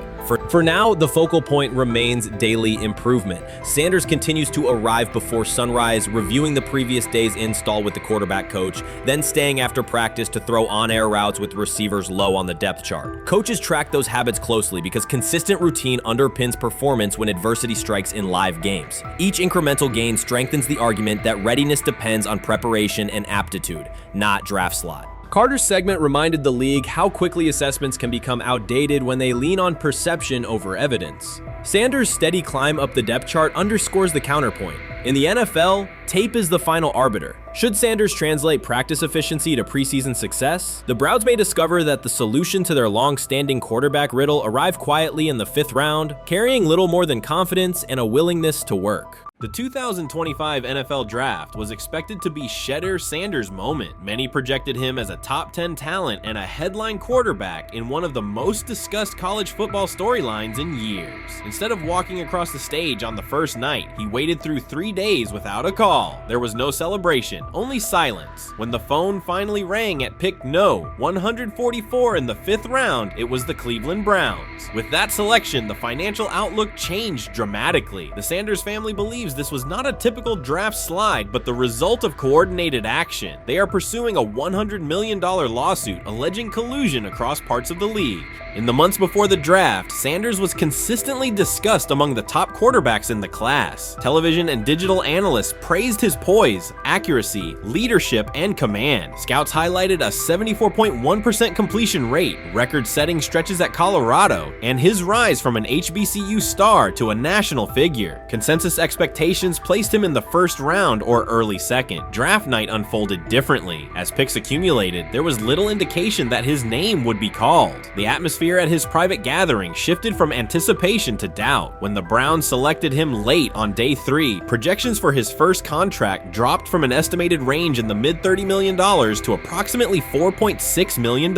For now, the focal point remains daily improvement. Sanders continues to arrive before sunrise, reviewing the previous day's install with the quarterback coach, then staying after practice to throw on-air routes with receivers low on the depth chart. Coaches track those habits closely because consistent routine underpins performance when adversity strikes in live games. Each incremental gain strengthens the argument that readiness depends on preparation and aptitude, not draft slot. Carter's segment reminded the league how quickly assessments can become outdated when they lean on perception over evidence. Sanders' steady climb up the depth chart underscores the counterpoint. In the NFL, tape is the final arbiter. Should Sanders translate practice efficiency to preseason success, the Browns may discover that the solution to their long-standing quarterback riddle arrived quietly in the 5th round, carrying little more than confidence and a willingness to work. The 2025 NFL Draft was expected to be Shedeur Sanders' moment. Many projected him as a top 10 talent and a headline quarterback in one of the most discussed college football storylines in years. Instead of walking across the stage on the first night, he waited through 3 days without a call. There was no celebration, only silence. When the phone finally rang at pick no. 144 in the 5th round, it was the Cleveland Browns. With that selection, the financial outlook changed dramatically. The Sanders family believes this was not a typical draft slide, but the result of coordinated action. They are pursuing a $100 million lawsuit alleging collusion across parts of the league. In the months before the draft, Sanders was consistently discussed among the top quarterbacks in the class. Television and digital analysts praised his poise, accuracy, leadership, and command. Scouts highlighted a 74.1% completion rate, record-setting stretches at Colorado, and his rise from an HBCU star to a national figure. Consensus expectations placed him in the 1st round or early 2nd. Draft night unfolded differently. As picks accumulated, there was little indication that his name would be called. The atmosphere at his private gathering shifted from anticipation to doubt. When the Browns selected him late on day 3, projections for his first contract dropped from an estimated range in the mid-$30 million to approximately $4.6 million,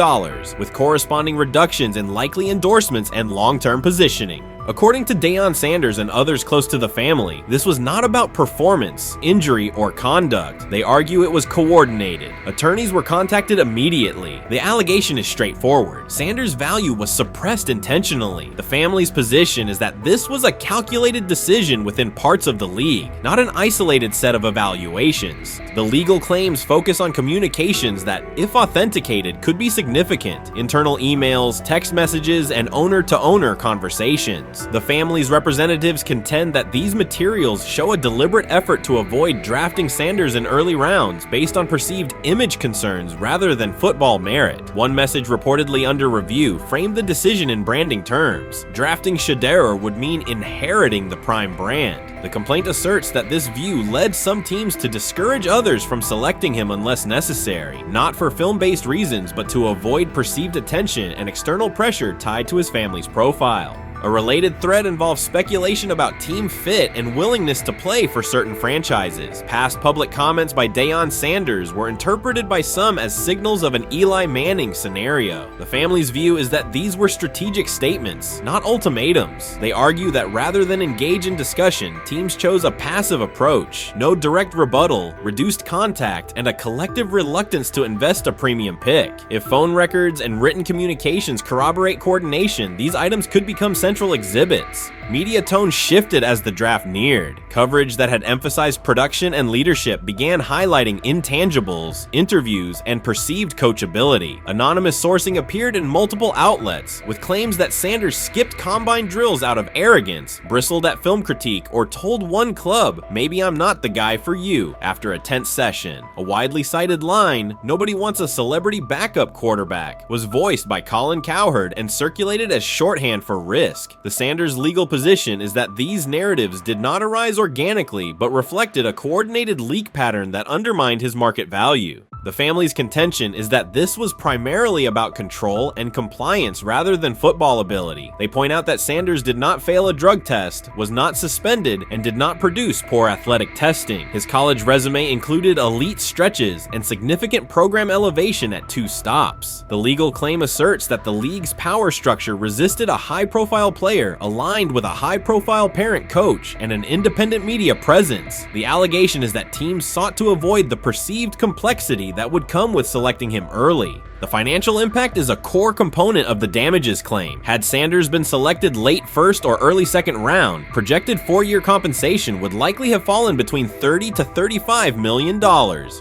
with corresponding reductions in likely endorsements and long-term positioning. According to Deion Sanders and others close to the family, this was not about performance, injury, or conduct. They argue it was coordinated. Attorneys were contacted immediately. The allegation is straightforward. Sanders' value was suppressed intentionally. The family's position is that this was a calculated decision within parts of the league, not an isolated set of evaluations. The legal claims focus on communications that, if authenticated, could be significant: internal emails, text messages, and owner-to-owner conversations. The family's representatives contend that these materials show a deliberate effort to avoid drafting Sanders in early rounds based on perceived image concerns rather than football merit. One message reportedly under review framed the decision in branding terms. Drafting Shedeur would mean inheriting the Prime brand. The complaint asserts that this view led some teams to discourage others from selecting him unless necessary, not for film-based reasons, but to avoid perceived attention and external pressure tied to his family's profile. A related thread involves speculation about team fit and willingness to play for certain franchises. Past public comments by Deion Sanders were interpreted by some as signals of an Eli Manning scenario. The family's view is that these were strategic statements, not ultimatums. They argue that rather than engage in discussion, teams chose a passive approach, no direct rebuttal, reduced contact, and a collective reluctance to invest a premium pick. If phone records and written communications corroborate coordination, these items could become central exhibits. Media tone shifted as the draft neared. Coverage that had emphasized production and leadership began highlighting intangibles, interviews, and perceived coachability. Anonymous sourcing appeared in multiple outlets, with claims that Sanders skipped combine drills out of arrogance, bristled at film critique, or told one club, "Maybe I'm not the guy for you," after a tense session. A widely cited line, "Nobody wants a celebrity backup quarterback," was voiced by Colin Cowherd and circulated as shorthand for risk. The Sanders legal position is that these narratives did not arise organically, but reflected a coordinated leak pattern that undermined his market value. The family's contention is that this was primarily about control and compliance rather than football ability. They point out that Sanders did not fail a drug test, was not suspended, and did not produce poor athletic testing. His college resume included elite stretches and significant program elevation at 2 stops. The legal claim asserts that the league's power structure resisted a high-profile player aligned with a high-profile parent coach and an independent media presence. The allegation is that teams sought to avoid the perceived complexity that would come with selecting him early. The financial impact is a core component of the damages claim. Had Sanders been selected late first or early second round, projected 4-year compensation would likely have fallen between $30 to $35 million,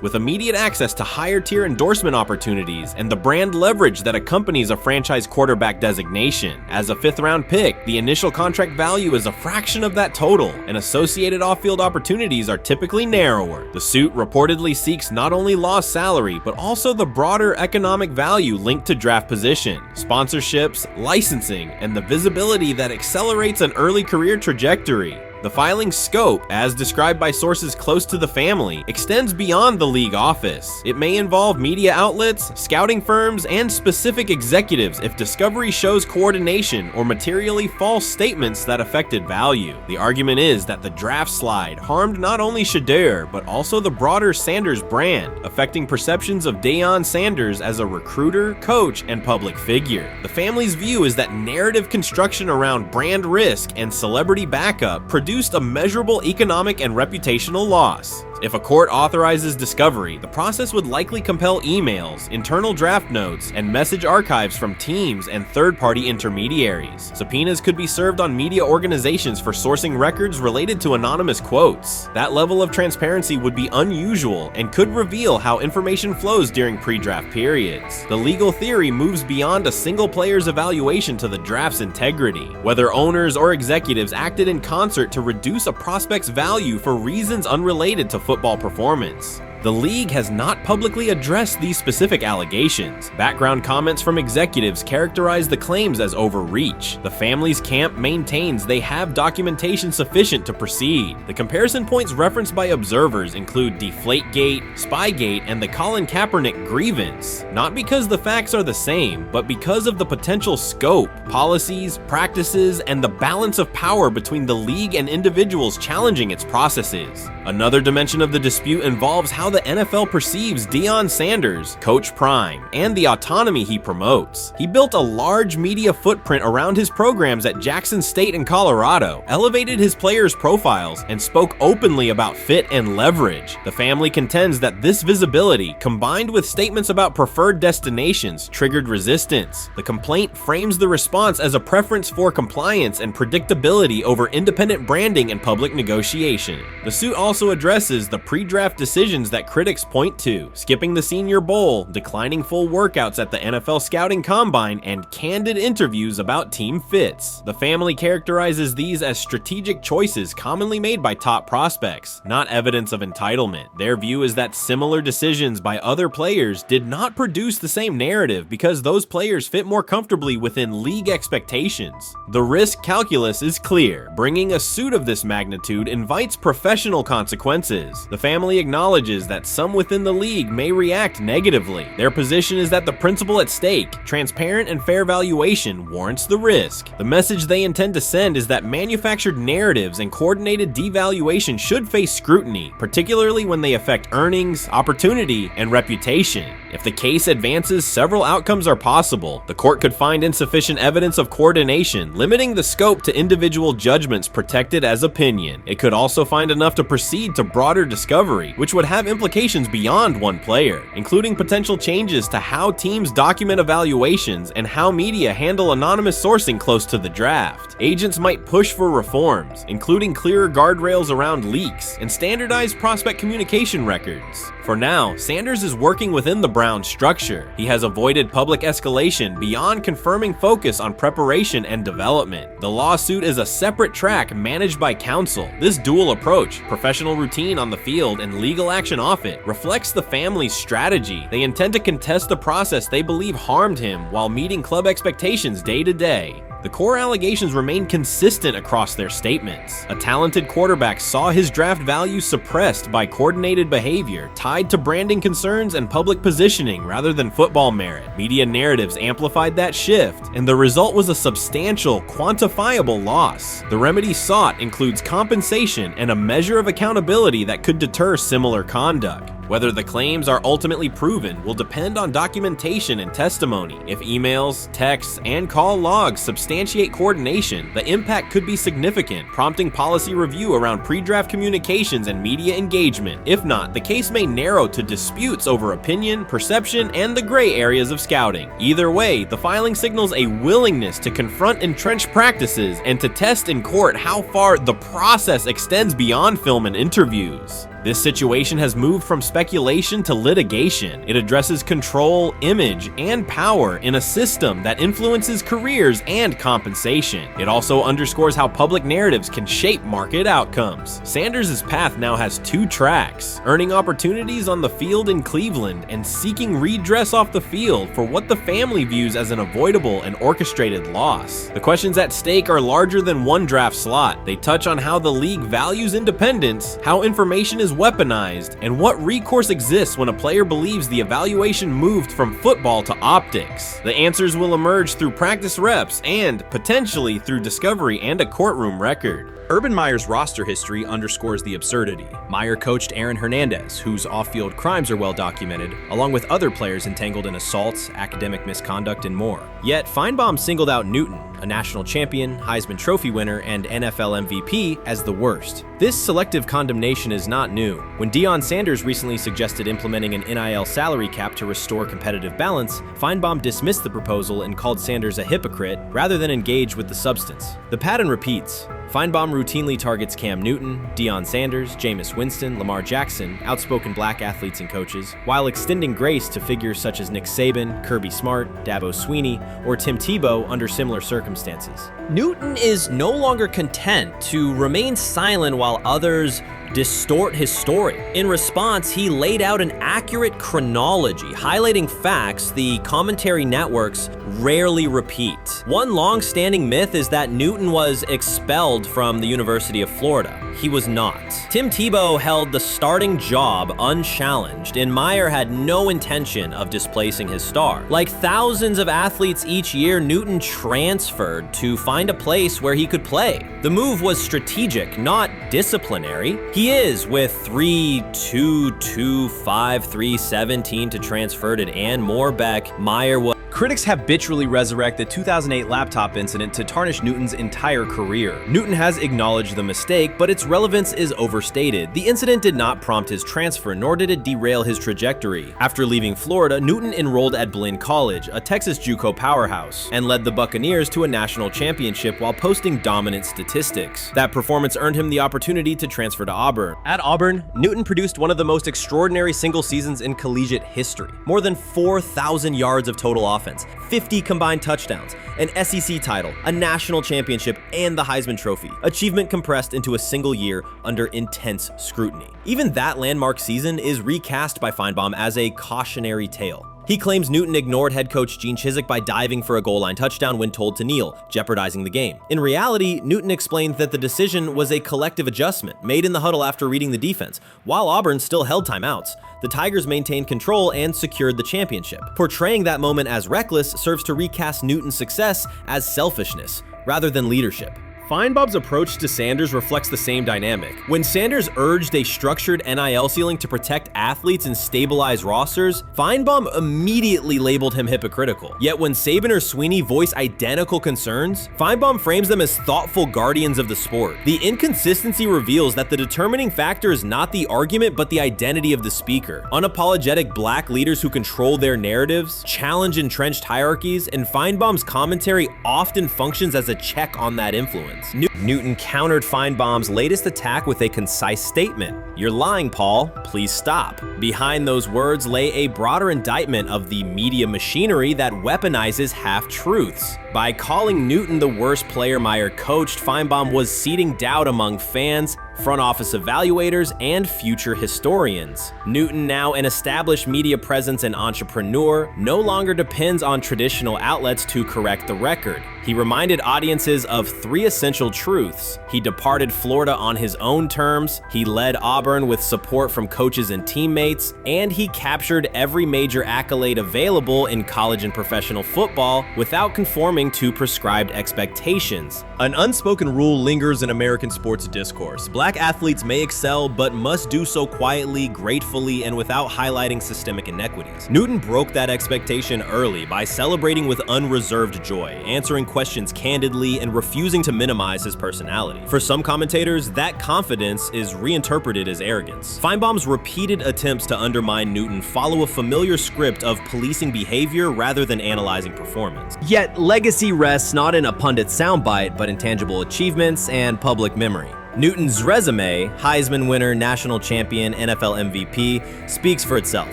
with immediate access to higher tier endorsement opportunities and the brand leverage that accompanies a franchise quarterback designation. As a 5th round pick, the initial contract value is a fraction of that total, and associated off-field opportunities are typically narrower. The suit reportedly seeks not only lost salary, but also the broader economic value linked to draft position, sponsorships, licensing, and the visibility that accelerates an early career trajectory. The filing's scope, as described by sources close to the family, extends beyond the league office. It may involve media outlets, scouting firms, and specific executives if discovery shows coordination or materially false statements that affected value. The argument is that the draft slide harmed not only Shedeur, but also the broader Sanders brand, affecting perceptions of Deion Sanders as a recruiter, coach, and public figure. The family's view is that narrative construction around brand risk and celebrity backup produced a measurable economic and reputational loss. If a court authorizes discovery, the process would likely compel emails, internal draft notes, and message archives from teams and third-party intermediaries. Subpoenas could be served on media organizations for sourcing records related to anonymous quotes. That level of transparency would be unusual and could reveal how information flows during pre-draft periods. The legal theory moves beyond a single player's evaluation to the draft's integrity, whether owners or executives acted in concert to reduce a prospect's value for reasons unrelated to football performance. The league has not publicly addressed these specific allegations. Background comments from executives characterize the claims as overreach. The family's camp maintains they have documentation sufficient to proceed. The comparison points referenced by observers include Deflategate, Spygate, and the Colin Kaepernick grievance, not because the facts are the same, but because of the potential scope, policies, practices, and the balance of power between the league and individuals challenging its processes. Another dimension of the dispute involves how how the NFL perceives Deion Sanders, Coach Prime, and the autonomy he promotes. He built a large media footprint around his programs at Jackson State and Colorado, elevated his players' profiles, and spoke openly about fit and leverage. The family contends that this visibility, combined with statements about preferred destinations, triggered resistance. The complaint frames the response as a preference for compliance and predictability over independent branding and public negotiation. The suit also addresses the pre-draft decisions that critics point to, skipping the Senior Bowl, declining full workouts at the NFL Scouting Combine, and candid interviews about team fits. The family characterizes these as strategic choices commonly made by top prospects, not evidence of entitlement. Their view is that similar decisions by other players did not produce the same narrative because those players fit more comfortably within league expectations. The risk calculus is clear. Bringing a suit of this magnitude invites professional consequences. The family acknowledges that some within the league may react negatively. Their position is that the principle at stake, transparent and fair valuation, warrants the risk. The message they intend to send is that manufactured narratives and coordinated devaluation should face scrutiny, particularly when they affect earnings, opportunity, and reputation. If the case advances, several outcomes are possible. The court could find insufficient evidence of coordination, limiting the scope to individual judgments protected as opinion. It could also find enough to proceed to broader discovery, which would have implications beyond one player, including potential changes to how teams document evaluations and how media handle anonymous sourcing close to the draft. Agents might push for reforms, including clearer guardrails around leaks and standardized prospect communication records. For now, Sanders is working within the Browns structure. He has avoided public escalation beyond confirming focus on preparation and development. The lawsuit is a separate track managed by counsel. This dual approach, professional routine on the field and legal action off it, reflects the family's strategy. They intend to contest the process they believe harmed him while meeting club expectations day to day. The core allegations remain consistent across their statements. A talented quarterback saw his draft value suppressed by coordinated behavior tied to branding concerns and public positioning rather than football merit. Media narratives amplified that shift, and the result was a substantial, quantifiable loss. The remedy sought includes compensation and a measure of accountability that could deter similar conduct. Whether the claims are ultimately proven will depend on documentation and testimony. If emails, texts, and call logs substantiate coordination, the impact could be significant, prompting policy review around pre-draft communications and media engagement. If not, the case may narrow to disputes over opinion, perception, and the gray areas of scouting. Either way, the filing signals a willingness to confront entrenched practices and to test in court how far the process extends beyond film and interviews. This situation has moved from speculation to litigation. It addresses control, image, and power in a system that influences careers and compensation. It also underscores how public narratives can shape market outcomes. Sanders' path now has two tracks: earning opportunities on the field in Cleveland and seeking redress off the field for what the family views as an avoidable and orchestrated loss. The questions at stake are larger than one draft slot. They touch on how the league values independence, how information is weaponized, and what recourse exists when a player believes the evaluation moved from football to optics. The answers will emerge through practice reps and, potentially, through discovery and a courtroom record. Urban Meyer's roster history underscores the absurdity. Meyer coached Aaron Hernandez, whose off-field crimes are well documented, along with other players entangled in assaults, academic misconduct, and more. Yet, Feinbaum singled out Newton, a national champion, Heisman Trophy winner, and NFL MVP, as the worst. This selective condemnation is not new. When Deion Sanders recently suggested implementing an NIL salary cap to restore competitive balance, Feinbaum dismissed the proposal and called Sanders a hypocrite rather than engage with the substance. The pattern repeats. Feinbaum routinely targets Cam Newton, Deion Sanders, Jameis Winston, Lamar Jackson, outspoken black athletes and coaches, while extending grace to figures such as Nick Saban, Kirby Smart, Dabo Swinney, or Tim Tebow under similar circumstances. Newton is no longer content to remain silent while others distort his story. In response, he laid out an accurate chronology, highlighting facts the commentary networks rarely repeat. One long-standing myth is that Newton was expelled from the University of Florida. He was not. Tim Tebow held the starting job unchallenged, and Meyer had no intention of displacing his star. Like thousands of athletes each year, Newton transferred to find a place where he could play. The move was strategic, not disciplinary. He is, with 3-2-2-5-3-17 to transferred and more back. Meyer was. Critics habitually resurrect the 2008 laptop incident to tarnish Newton's entire career. Newton has acknowledged the mistake, but its relevance is overstated. The incident did not prompt his transfer, nor did it derail his trajectory. After leaving Florida, Newton enrolled at Blinn College, a Texas JUCO powerhouse, and led the Buccaneers to a national championship while posting dominant statistics. That performance earned him the opportunity to transfer to Auburn. At Auburn, Newton produced one of the most extraordinary single seasons in collegiate history. More than 4,000 yards of total offense, 50 combined touchdowns, an SEC title, a national championship, and the Heisman Trophy. Achievement compressed into a single year under intense scrutiny. Even that landmark season is recast by Feinbaum as a cautionary tale. He claims Newton ignored head coach Gene Chizik by diving for a goal line touchdown when told to kneel, jeopardizing the game. In reality, Newton explained that the decision was a collective adjustment made in the huddle after reading the defense. While Auburn still held timeouts, the Tigers maintained control and secured the championship. Portraying that moment as reckless serves to recast Newton's success as selfishness rather than leadership. Feinbaum's approach to Sanders reflects the same dynamic. When Sanders urged a structured NIL ceiling to protect athletes and stabilize rosters, Feinbaum immediately labeled him hypocritical. Yet when Saban or Sweeney voice identical concerns, Feinbaum frames them as thoughtful guardians of the sport. The inconsistency reveals that the determining factor is not the argument but the identity of the speaker. Unapologetic black leaders who control their narratives, challenge entrenched hierarchies, and Feinbaum's commentary often functions as a check on that influence. Newton countered Feinbaum's latest attack with a concise statement. "You're lying, Paul. Please stop." Behind those words lay a broader indictment of the media machinery that weaponizes half-truths. By calling Newton the worst player Meyer coached, Feinbaum was seeding doubt among fans, front office evaluators, and future historians. Newton, now an established media presence and entrepreneur, no longer depends on traditional outlets to correct the record. He reminded audiences of three essential truths. He departed Florida on his own terms, he led Auburn with support from coaches and teammates, and he captured every major accolade available in college and professional football without conforming to prescribed expectations. An unspoken rule lingers in American sports discourse. Black athletes may excel, but must do so quietly, gratefully, and without highlighting systemic inequities. Newton broke that expectation early by celebrating with unreserved joy, answering questions candidly, and refusing to minimize his personality. For some commentators, that confidence is reinterpreted as arrogance. Feinbaum's repeated attempts to undermine Newton follow a familiar script of policing behavior rather than analyzing performance. Yet, legacy rests not in a pundit soundbite, but in tangible achievements and public memory. Newton's resume, Heisman winner, national champion, NFL MVP, speaks for itself.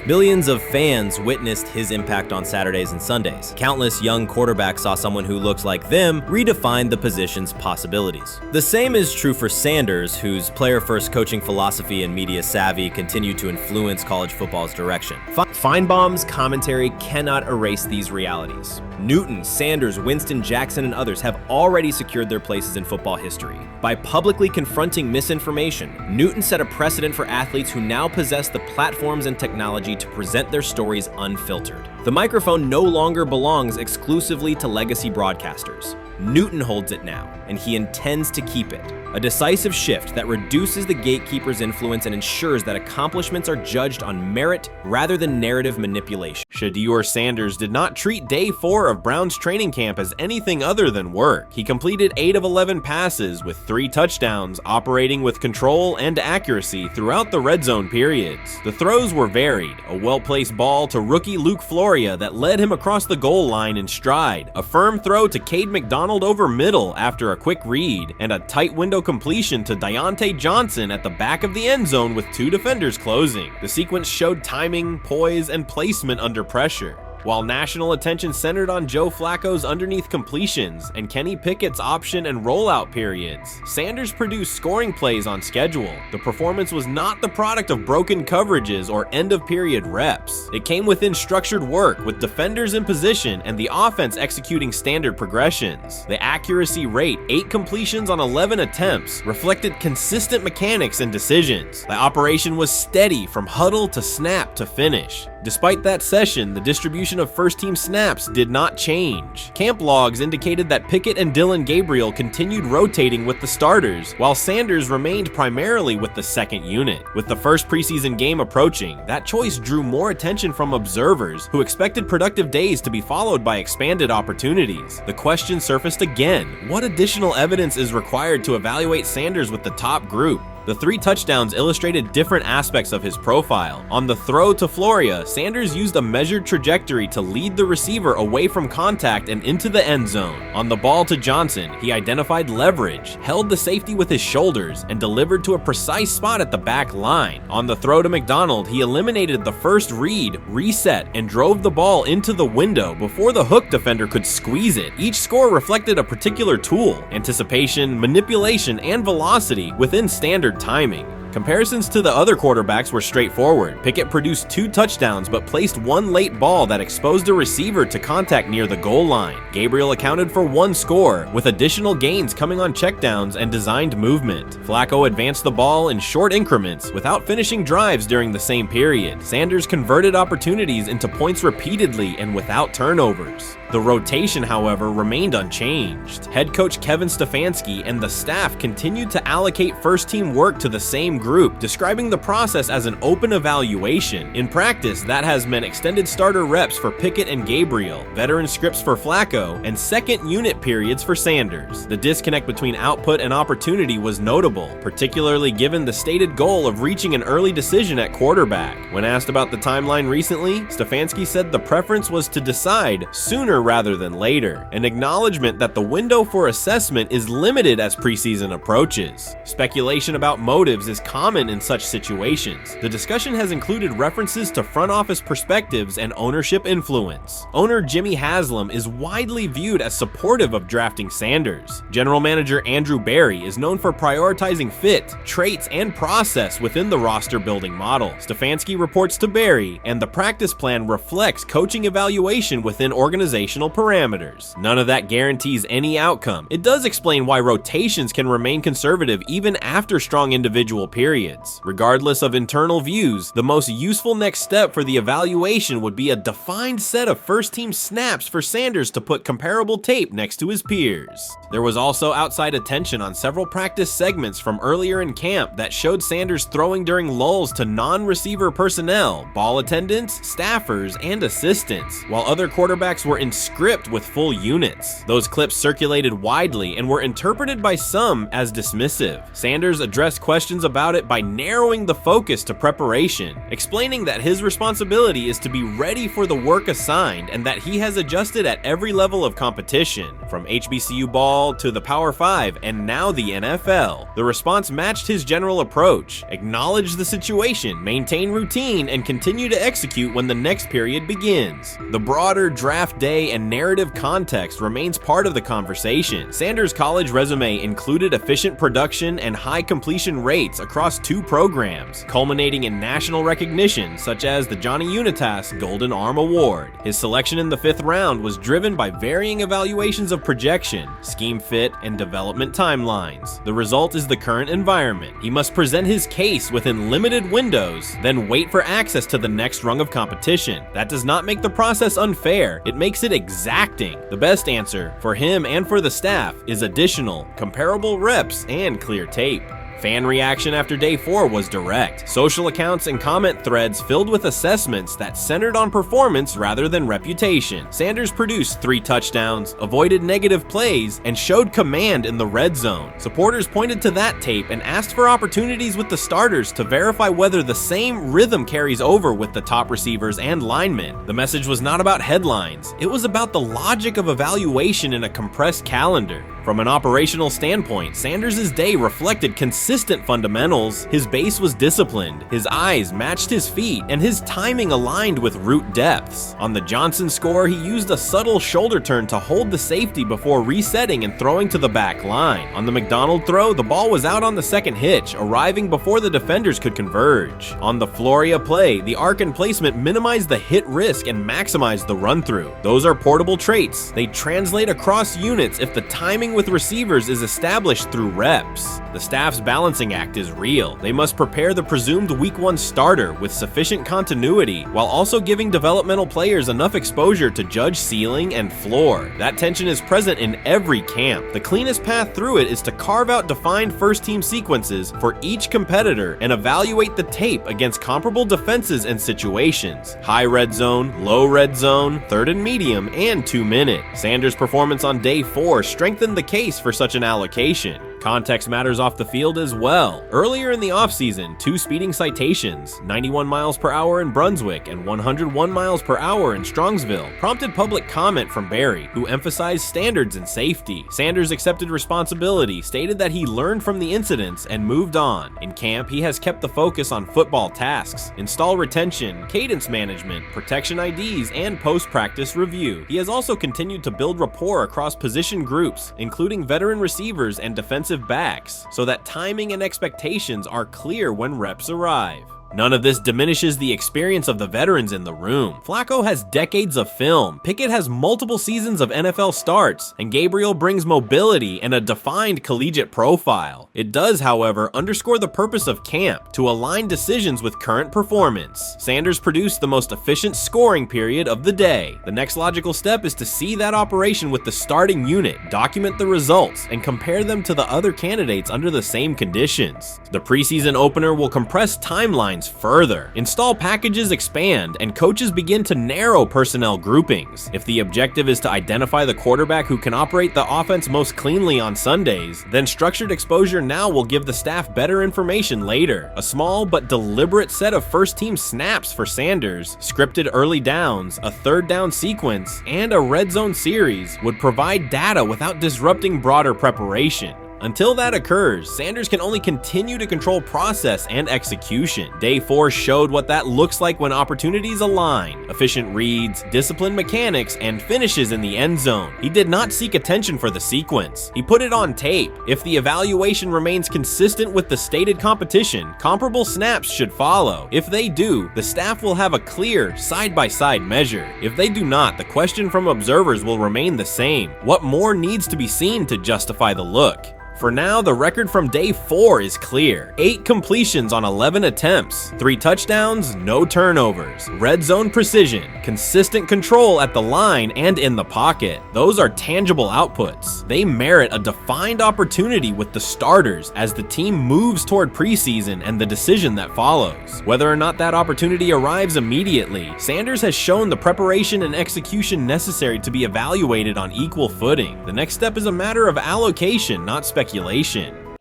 Millions of fans witnessed his impact on Saturdays and Sundays. Countless young quarterbacks saw someone who looked like them redefine the position's possibilities. The same is true for Sanders, whose player-first coaching philosophy and media savvy continue to influence college football's direction. Feinbaum's commentary cannot erase these realities. Newton, Sanders, Winston, Jackson, and others have already secured their places in football history. By publicly confronting misinformation, Newton set a precedent for athletes who now possess the platforms and technology to present their stories unfiltered. The microphone no longer belongs exclusively to legacy broadcasters. Newton holds it now, and he intends to keep it. A decisive shift that reduces the gatekeeper's influence and ensures that accomplishments are judged on merit rather than narrative manipulation. Shedeur Sanders did not treat day 4 of Brown's training camp as anything other than work. He completed 8 of 11 passes with 3 touchdowns, operating with control and accuracy throughout the red zone periods. The throws were varied, a well-placed ball to rookie Luke Floria that led him across the goal line in stride, a firm throw to Cade McDonald over middle after a quick read, and a tight window completion to Deontay Johnson at the back of the end zone with 2 defenders closing. The sequence showed timing, poise, and placement under pressure. While national attention centered on Joe Flacco's underneath completions and Kenny Pickett's option and rollout periods, Sanders produced scoring plays on schedule. The performance was not the product of broken coverages or end-of-period reps. It came within structured work, with defenders in position and the offense executing standard progressions. The accuracy rate, 8 completions on 11 attempts, reflected consistent mechanics and decisions. The operation was steady from huddle to snap to finish. Despite that session, the distribution proportion of first-team snaps did not change. Camp logs indicated that Pickett and Dillon Gabriel continued rotating with the starters, while Sanders remained primarily with the second unit. With the first preseason game approaching, that choice drew more attention from observers who expected productive days to be followed by expanded opportunities. The question surfaced again: what additional evidence is required to evaluate Sanders with the top group? The 3 touchdowns illustrated different aspects of his profile. On the throw to Floria, Sanders used a measured trajectory to lead the receiver away from contact and into the end zone. On the ball to Johnson, he identified leverage, held the safety with his shoulders, and delivered to a precise spot at the back line. On the throw to McDonald, he eliminated the first read, reset, and drove the ball into the window before the hook defender could squeeze it. Each score reflected a particular tool: anticipation, manipulation, and velocity within standard timing. Comparisons to the other quarterbacks were straightforward. Pickett produced 2 touchdowns but placed 1 late ball that exposed a receiver to contact near the goal line. Gabriel accounted for 1 score, with additional gains coming on checkdowns and designed movement. Flacco advanced the ball in short increments without finishing drives during the same period. Sanders converted opportunities into points repeatedly and without turnovers. The rotation, however, remained unchanged. Head coach Kevin Stefanski and the staff continued to allocate first-team work to the same group, describing the process as an open evaluation. In practice, that has meant extended starter reps for Pickett and Gabriel, veteran scripts for Flacco, and second unit periods for Sanders. The disconnect between output and opportunity was notable, particularly given the stated goal of reaching an early decision at quarterback. When asked about the timeline recently, Stefanski said the preference was to decide sooner rather than later, an acknowledgement that the window for assessment is limited as preseason approaches. Speculation about motives is common in such situations. The discussion has included references to front office perspectives and ownership influence. Owner Jimmy Haslam is widely viewed as supportive of drafting Sanders. General manager Andrew Berry is known for prioritizing fit, traits, and process within the roster building model. Stefanski reports to Berry, and the practice plan reflects coaching evaluation within organizational parameters. None of that guarantees any outcome. It does explain why rotations can remain conservative even after strong individual periods. Regardless of internal views, the most useful next step for the evaluation would be a defined set of first-team snaps for Sanders to put comparable tape next to his peers. There was also outside attention on several practice segments from earlier in camp that showed Sanders throwing during lulls to non-receiver personnel, ball attendants, staffers, and assistants, while other quarterbacks were in script with full units. Those clips circulated widely and were interpreted by some as dismissive. Sanders addressed questions about it by narrowing the focus to preparation, explaining that his responsibility is to be ready for the work assigned and that he has adjusted at every level of competition, from HBCU ball to the Power 5 and now the NFL. The response matched his general approach: acknowledge the situation, maintain routine, and continue to execute when the next period begins. The broader draft day and narrative context remains part of the conversation. Sanders' college resume included efficient production and high completion rates across 2 programs, culminating in national recognition such as the Johnny Unitas Golden Arm Award. His selection in the 5th round was driven by varying evaluations of projection, scheme fit, and development timelines. The result is the current environment. He must present his case within limited windows, then wait for access to the next rung of competition. That does not make the process unfair, it makes it exacting. The best answer, for him and for the staff, is additional, comparable reps and clear tape. Fan reaction after day 4 was direct. Social accounts and comment threads filled with assessments that centered on performance rather than reputation. Sanders produced 3 touchdowns, avoided negative plays, and showed command in the red zone. Supporters pointed to that tape and asked for opportunities with the starters to verify whether the same rhythm carries over with the top receivers and linemen. The message was not about headlines. It was about the logic of evaluation in a compressed calendar. From an operational standpoint, Sanders' day reflected consistent fundamentals. His base was disciplined, his eyes matched his feet, and his timing aligned with route depths. On the Johnson score, he used a subtle shoulder turn to hold the safety before resetting and throwing to the back line. On the McDonald throw, the ball was out on the second hitch, arriving before the defenders could converge. On the Floria play, the arc and placement minimized the hit risk and maximized the run-through. Those are portable traits. They translate across units if the timing with receivers is established through reps. The staff's balance balancing act is real. They must prepare the presumed Week 1 starter with sufficient continuity, while also giving developmental players enough exposure to judge ceiling and floor. That tension is present in every camp. The cleanest path through it is to carve out defined first-team sequences for each competitor and evaluate the tape against comparable defenses and situations. High red zone, low red zone, third and medium, and 2-minute. Sanders' performance on day 4 strengthened the case for such an allocation. Context matters off the field as well. Earlier in the offseason, 2 speeding citations, 91 miles per hour in Brunswick and 101 miles per hour in Strongsville, prompted public comment from Barry, who emphasized standards and safety. Sanders accepted responsibility, stated that he learned from the incidents and moved on. In camp, he has kept the focus on football tasks, install retention, cadence management, protection IDs, and post-practice review. He has also continued to build rapport across position groups, including veteran receivers and defensive backs, so that timing and expectations are clear when reps arrive. None of this diminishes the experience of the veterans in the room. Flacco has decades of film, Pickett has multiple seasons of NFL starts, and Gabriel brings mobility and a defined collegiate profile. It does, however, underscore the purpose of camp, to align decisions with current performance. Sanders produced the most efficient scoring period of the day. The next logical step is to see that operation with the starting unit, document the results, and compare them to the other candidates under the same conditions. The preseason opener will compress timelines further. Install packages expand, and coaches begin to narrow personnel groupings. If the objective is to identify the quarterback who can operate the offense most cleanly on Sundays, then structured exposure now will give the staff better information later. A small but deliberate set of first-team snaps for Sanders, scripted early downs, a third down sequence, and a red zone series would provide data without disrupting broader preparation. Until that occurs, Sanders can only continue to control process and execution. Day 4 showed what that looks like when opportunities align. Efficient reads, disciplined mechanics, and finishes in the end zone. He did not seek attention for the sequence. He put it on tape. If the evaluation remains consistent with the stated competition, comparable snaps should follow. If they do, the staff will have a clear, side-by-side measure. If they do not, the question from observers will remain the same. What more needs to be seen to justify the look? For now, the record from day 4 is clear. 8 completions on 11 attempts, 3 touchdowns, no turnovers, red zone precision, consistent control at the line and in the pocket. Those are tangible outputs. They merit a defined opportunity with the starters as the team moves toward preseason and the decision that follows. Whether or not that opportunity arrives immediately, Sanders has shown the preparation and execution necessary to be evaluated on equal footing. The next step is a matter of allocation, not speculation.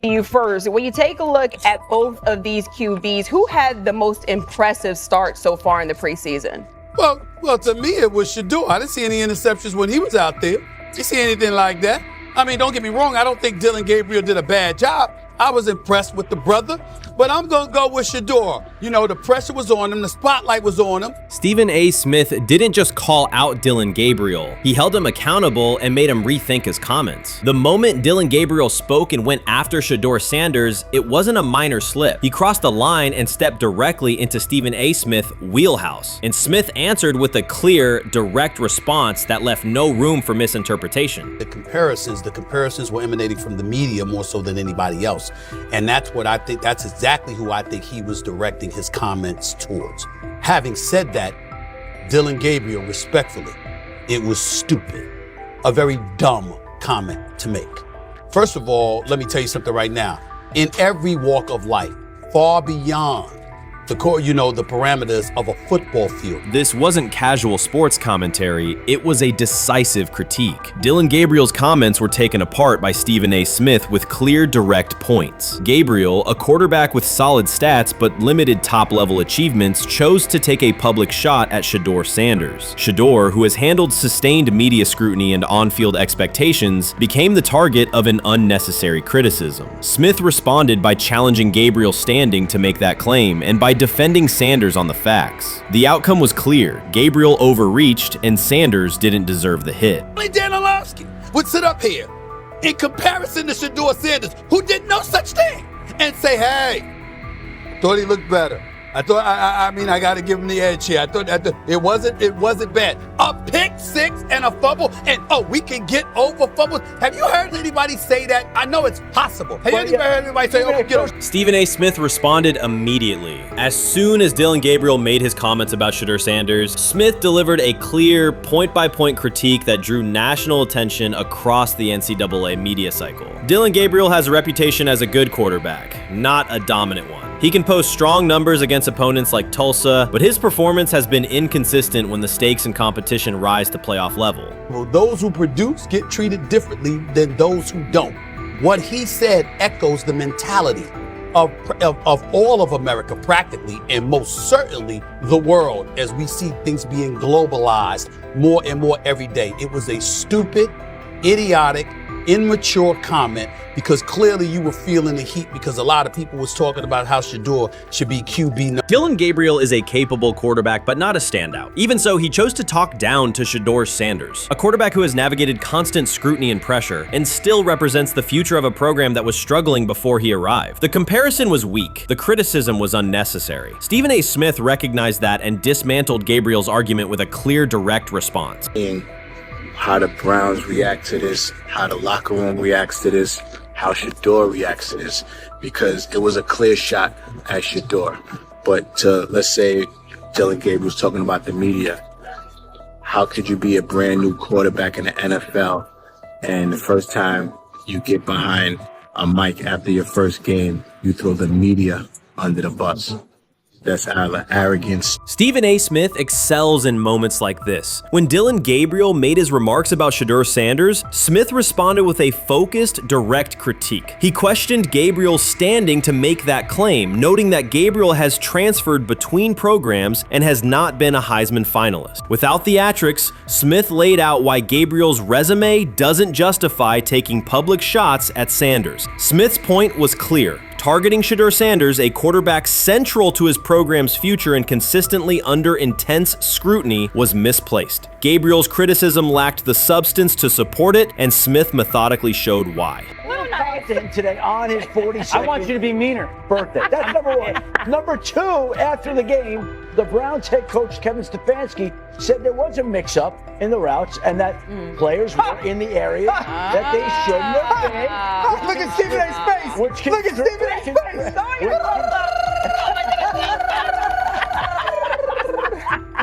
You first, when you take a look at both of these QBs, who had the most impressive start so far in the preseason? Well, to me, it was Shedeur. I didn't see any interceptions when he was out there. Did you see anything like that? I mean, don't get me wrong. I don't think Dillon Gabriel did a bad job. I was impressed with the brother, but I'm going to go with Shedeur. You know, the pressure was on him. The spotlight was on him. Stephen A. Smith didn't just call out Dillon Gabriel. He held him accountable and made him rethink his comments. The moment Dillon Gabriel spoke and went after Shedeur Sanders, it wasn't a minor slip. He crossed the line and stepped directly into Stephen A. Smith's wheelhouse. And Smith answered with a clear, direct response that left no room for misinterpretation. The comparisons were emanating from the media more so than anybody else. And that's what I think, that's exactly who I think he was directing his comments towards. Having said that, Dillon Gabriel, respectfully, it was stupid. A very dumb comment to make. First of all, let me tell you something right now. In every walk of life, far beyond the parameters of a football field. This wasn't casual sports commentary, it was a decisive critique. Dillon Gabriel's comments were taken apart by Stephen A. Smith with clear, direct points. Gabriel, a quarterback with solid stats but limited top-level achievements, chose to take a public shot at Shedeur Sanders. Shedeur, who has handled sustained media scrutiny and on-field expectations, became the target of an unnecessary criticism. Smith responded by challenging Gabriel's standing to make that claim, and by defending Sanders on the facts. The outcome was clear. Gabriel overreached, and Sanders didn't deserve the hit. Dan Orlovsky would sit up here in comparison to Shedeur Sanders, who did no such thing, and say, hey, thought he looked better. I mean, I got to give him the edge here. I thought it wasn't bad. A pick six and a fumble, and we can get over fumbles. Have you heard anybody say that? I know it's possible. Have you ever heard anybody say, we get over? Stephen A. Smith responded immediately. As soon as Dillon Gabriel made his comments about Shedeur Sanders, Smith delivered a clear, point-by-point critique that drew national attention across the NCAA media cycle. Dillon Gabriel has a reputation as a good quarterback, not a dominant one. He can post strong numbers against opponents like Tulsa, but his performance has been inconsistent when the stakes and competition rise to playoff level. Well, those who produce get treated differently than those who don't. What he said echoes the mentality of all of America practically, and most certainly the world, as we see things being globalized more and more every day. It was a stupid, idiotic, immature comment, because clearly you were feeling the heat because a lot of people was talking about how Shedeur should be QB. Dillon Gabriel is a capable quarterback, but not a standout. Even so, he chose to talk down to Shedeur Sanders, a quarterback who has navigated constant scrutiny and pressure and still represents the future of a program that was struggling before he arrived. The comparison was weak. The criticism was unnecessary. Stephen A. Smith recognized that and dismantled Gabriel's argument with a clear, direct response. How the Browns react to this, how the locker room reacts to this, how Shedeur reacts to this, because it was a clear shot at Shedeur. But let's say Dillon Gabriel's talking about the media. How could you be a brand new quarterback in the NFL and the first time you get behind a mic after your first game, you throw the media under the bus? That's arrogance. Stephen A. Smith excels in moments like this. When Dillon Gabriel made his remarks about Shedeur Sanders, Smith responded with a focused, direct critique. He questioned Gabriel's standing to make that claim, noting that Gabriel has transferred between programs and has not been a Heisman finalist. Without theatrics, Smith laid out why Gabriel's resume doesn't justify taking public shots at Sanders. Smith's point was clear. Targeting Shedeur Sanders, a quarterback central to his program's future and consistently under intense scrutiny, was misplaced. Gabriel's criticism lacked the substance to support it, and Smith methodically showed why. Content today on his 42nd I want you to be meaner birthday. That's number one. Number two, after the game, the Browns head coach Kevin Stefanski said there was a mix-up in the routes and that players were in the area that they shouldn't have been. Look at Stephen A's face. Look at Stephen A's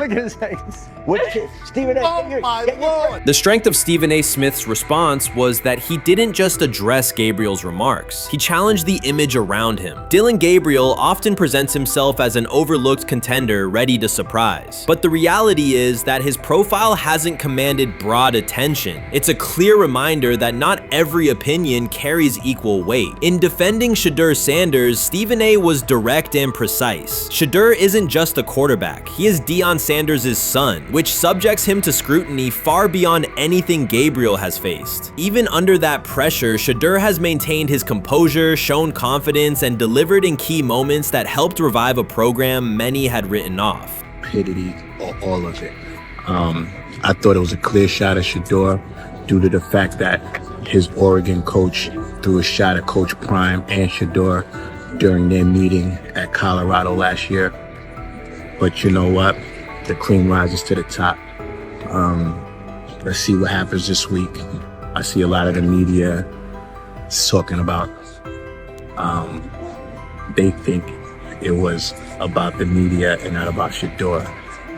Look at his face. Stephen A. Oh my Lord. The strength of Stephen A. Smith's response was that he didn't just address Gabriel's remarks. He challenged the image around him. Dillon Gabriel often presents himself as an overlooked contender ready to surprise. But the reality is that his profile hasn't commanded broad attention. It's a clear reminder that not every opinion carries equal weight. In defending Shedeur Sanders, Stephen A. was direct and precise. Shedeur isn't just a quarterback. He is Deion Sanders' son, which subjects him to scrutiny far beyond anything Gabriel has faced. Even under that pressure, Shedeur has maintained his composure, shown confidence, and delivered in key moments that helped revive a program many had written off. Stupidity, all of it. I thought it was a clear shot at Shedeur due to the fact that his Oregon coach threw a shot at Coach Prime and Shedeur during their meeting at Colorado last year. But you know what? The cream rises to the top. Let's see what happens this week. I see a lot of the media talking about they think it was about the media and not about Shedeur.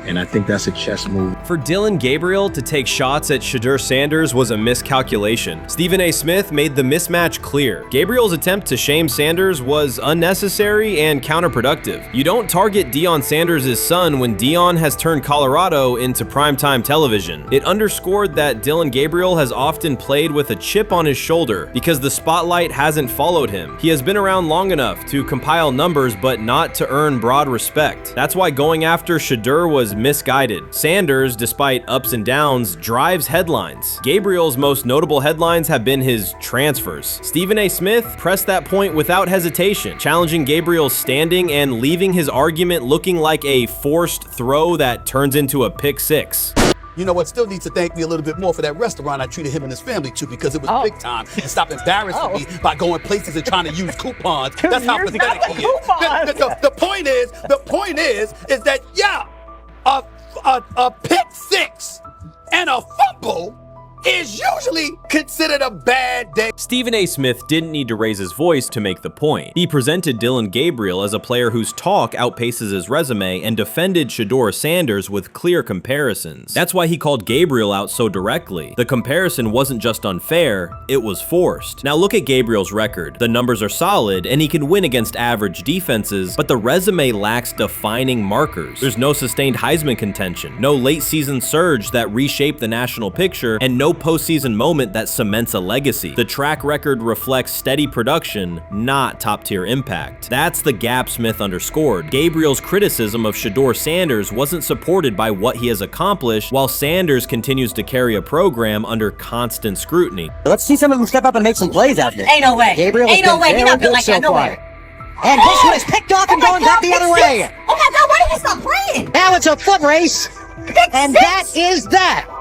And I think that's a chess move. For Dillon Gabriel to take shots at Shedeur Sanders was a miscalculation. Stephen A. Smith made the mismatch clear. Gabriel's attempt to shame Sanders was unnecessary and counterproductive. You don't target Deion Sanders' son when Deion has turned Colorado into primetime television. It underscored that Dillon Gabriel has often played with a chip on his shoulder because the spotlight hasn't followed him. He has been around long enough to compile numbers but not to earn broad respect. That's why going after Shedeur was misguided. Sanders, despite ups and downs, drives headlines. Gabriel's most notable headlines have been his transfers. Stephen A. Smith pressed that point without hesitation, challenging Gabriel's standing and leaving his argument looking like a forced throw that turns into a pick six. you know what, still needs to thank me a little bit more for that restaurant I treated him and his family to, because it was big time, and stop embarrassing me by going places and trying to use coupons. That's how pathetic he is. The point is that, yeah, a pick six and a fumble is usually considered a bad day. Stephen A. Smith didn't need to raise his voice to make the point. He presented Dillon Gabriel as a player whose talk outpaces his resume and defended Shedeur Sanders with clear comparisons. That's why he called Gabriel out so directly. The comparison wasn't just unfair, it was forced. Now look at Gabriel's record. The numbers are solid and he can win against average defenses, but the resume lacks defining markers. There's no sustained Heisman contention, no late season surge that reshaped the national picture, and no postseason moment that cements a legacy. The track record reflects steady production, not top-tier impact. That's the gap Smith underscored. Gabriel's criticism of Shedeur Sanders wasn't supported by what he has accomplished, while Sanders continues to carry a program under constant scrutiny. Let's see some of them step up and make some plays out there. Ain't no way. Gabriel Ain't no way. He's not built like that. No way. And this one is picked off and going back the other way. Oh my God, why did he stop playing? Now it's a foot race. And that is that.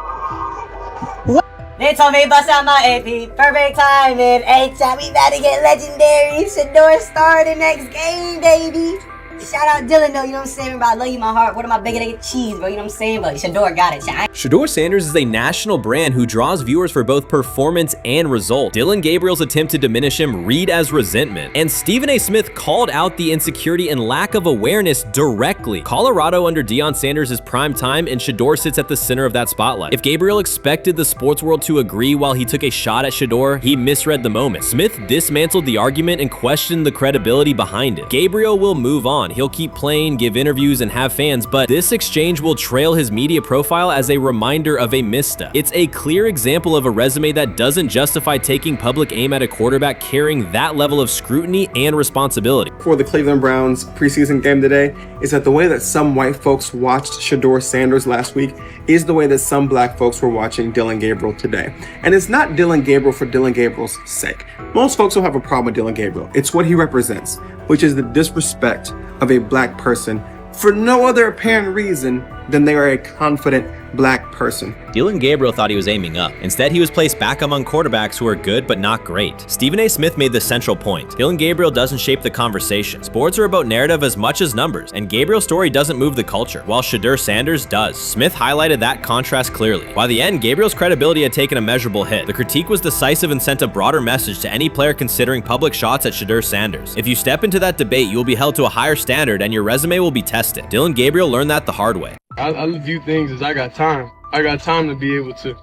They told me bust out my AP, perfect timing. H-time, we about to get legendary. Shedeur started the next game, baby. Shout out Dillon though, you know what I'm saying? Bro, I love you, my heart. What am I bigger than cheese, bro? You know what I'm saying? But Shedeur got it. Shedeur Sanders is a national brand who draws viewers for both performance and result. Dillon Gabriel's attempt to diminish him read as resentment. And Stephen A. Smith called out the insecurity and lack of awareness directly. Colorado under Deion Sanders is prime time, and Shedeur sits at the center of that spotlight. If Gabriel expected the sports world to agree while he took a shot at Shedeur, he misread the moment. Smith dismantled the argument and questioned the credibility behind it. Gabriel will move on. He'll keep playing, give interviews, and have fans, but this exchange will trail his media profile as a reminder of a misstep. It's a clear example of a resume that doesn't justify taking public aim at a quarterback carrying that level of scrutiny and responsibility. For the Cleveland Browns preseason game today is that the way that some white folks watched Shedeur Sanders last week is the way that some black folks were watching Dillon Gabriel today. And it's not Dillon Gabriel for Dillon Gabriel's sake. Most folks don't have a problem with Dillon Gabriel. It's what he represents, which is the disrespect of a black person for no other apparent reason than they are a confident black person. Dillon Gabriel thought he was aiming up. Instead, he was placed back among quarterbacks who are good but not great. Stephen A. Smith made the central point. Dillon Gabriel doesn't shape the conversation. Sports are about narrative as much as numbers, and Gabriel's story doesn't move the culture, while Shedeur Sanders does. Smith highlighted that contrast clearly. By the end, Gabriel's credibility had taken a measurable hit. The critique was decisive and sent a broader message to any player considering public shots at Shedeur Sanders. If you step into that debate, you will be held to a higher standard and your resume will be tested. Dillon Gabriel learned that the hard way. I view things as I got time. I got time to be able to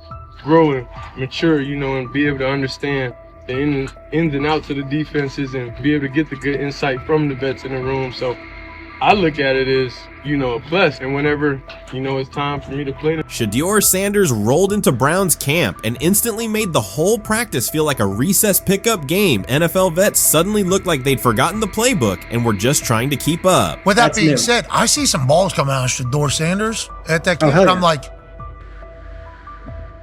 grow and mature, you know, and be able to understand the ins and outs of the defenses and be able to get the good insight from the vets in the room. So I look at it as, you know, a plus. And whenever, you know, it's time for me to play. Shedeur Sanders rolled into Browns camp and instantly made the whole practice feel like a recess pickup game. NFL vets suddenly looked like they'd forgotten the playbook and were just trying to keep up. With that being said, I see some balls coming out of Shedeur Sanders at that camp, and I'm like,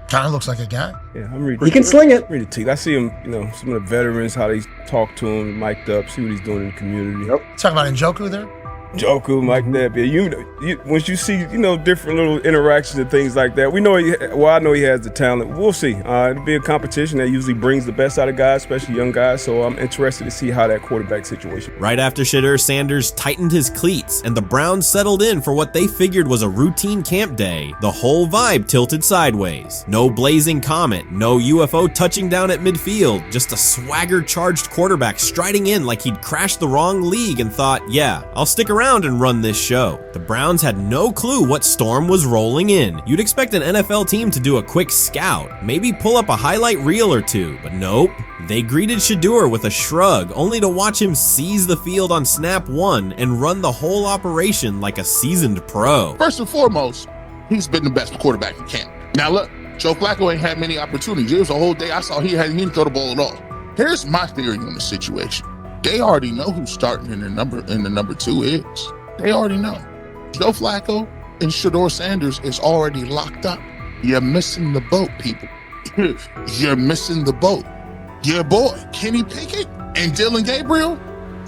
kind of looks like a guy. Yeah, I'm ready. He can sling it. Ready to teach. I see him, you know, some of the veterans, how they talk to him, mic'd up, see what he's doing in the community. Talking about Njoku there? Joku, Mike that, but you once you see, you know, different little interactions and things like that, we know I know he has the talent. We'll see. It'll be a competition that usually brings the best out of guys, especially young guys. So I'm interested to see how that quarterback situation. Right after Shedeur Sanders tightened his cleats and the Browns settled in for what they figured was a routine camp day, the whole vibe tilted sideways. No blazing comet, no UFO touching down at midfield, just a swagger-charged quarterback striding in like he'd crashed the wrong league and thought, yeah, I'll stick around and run this show. The Browns had no clue what storm was rolling in. You'd expect an NFL team to do a quick scout, maybe pull up a highlight reel or two, but nope. They greeted Shedeur with a shrug, only to watch him seize the field on snap one and run the whole operation like a seasoned pro. First and foremost, he's been the best quarterback in camp. Now look, Joe Flacco ain't had many opportunities. There was a whole day I saw he didn't throw the ball at all. Here's my theory on the situation. They already know who's starting in the number 2 is. They already know. Joe Flacco and Shedeur Sanders is already locked up. You're missing the boat, people. You're missing the boat. Your boy, Kenny Pickett and Dillon Gabriel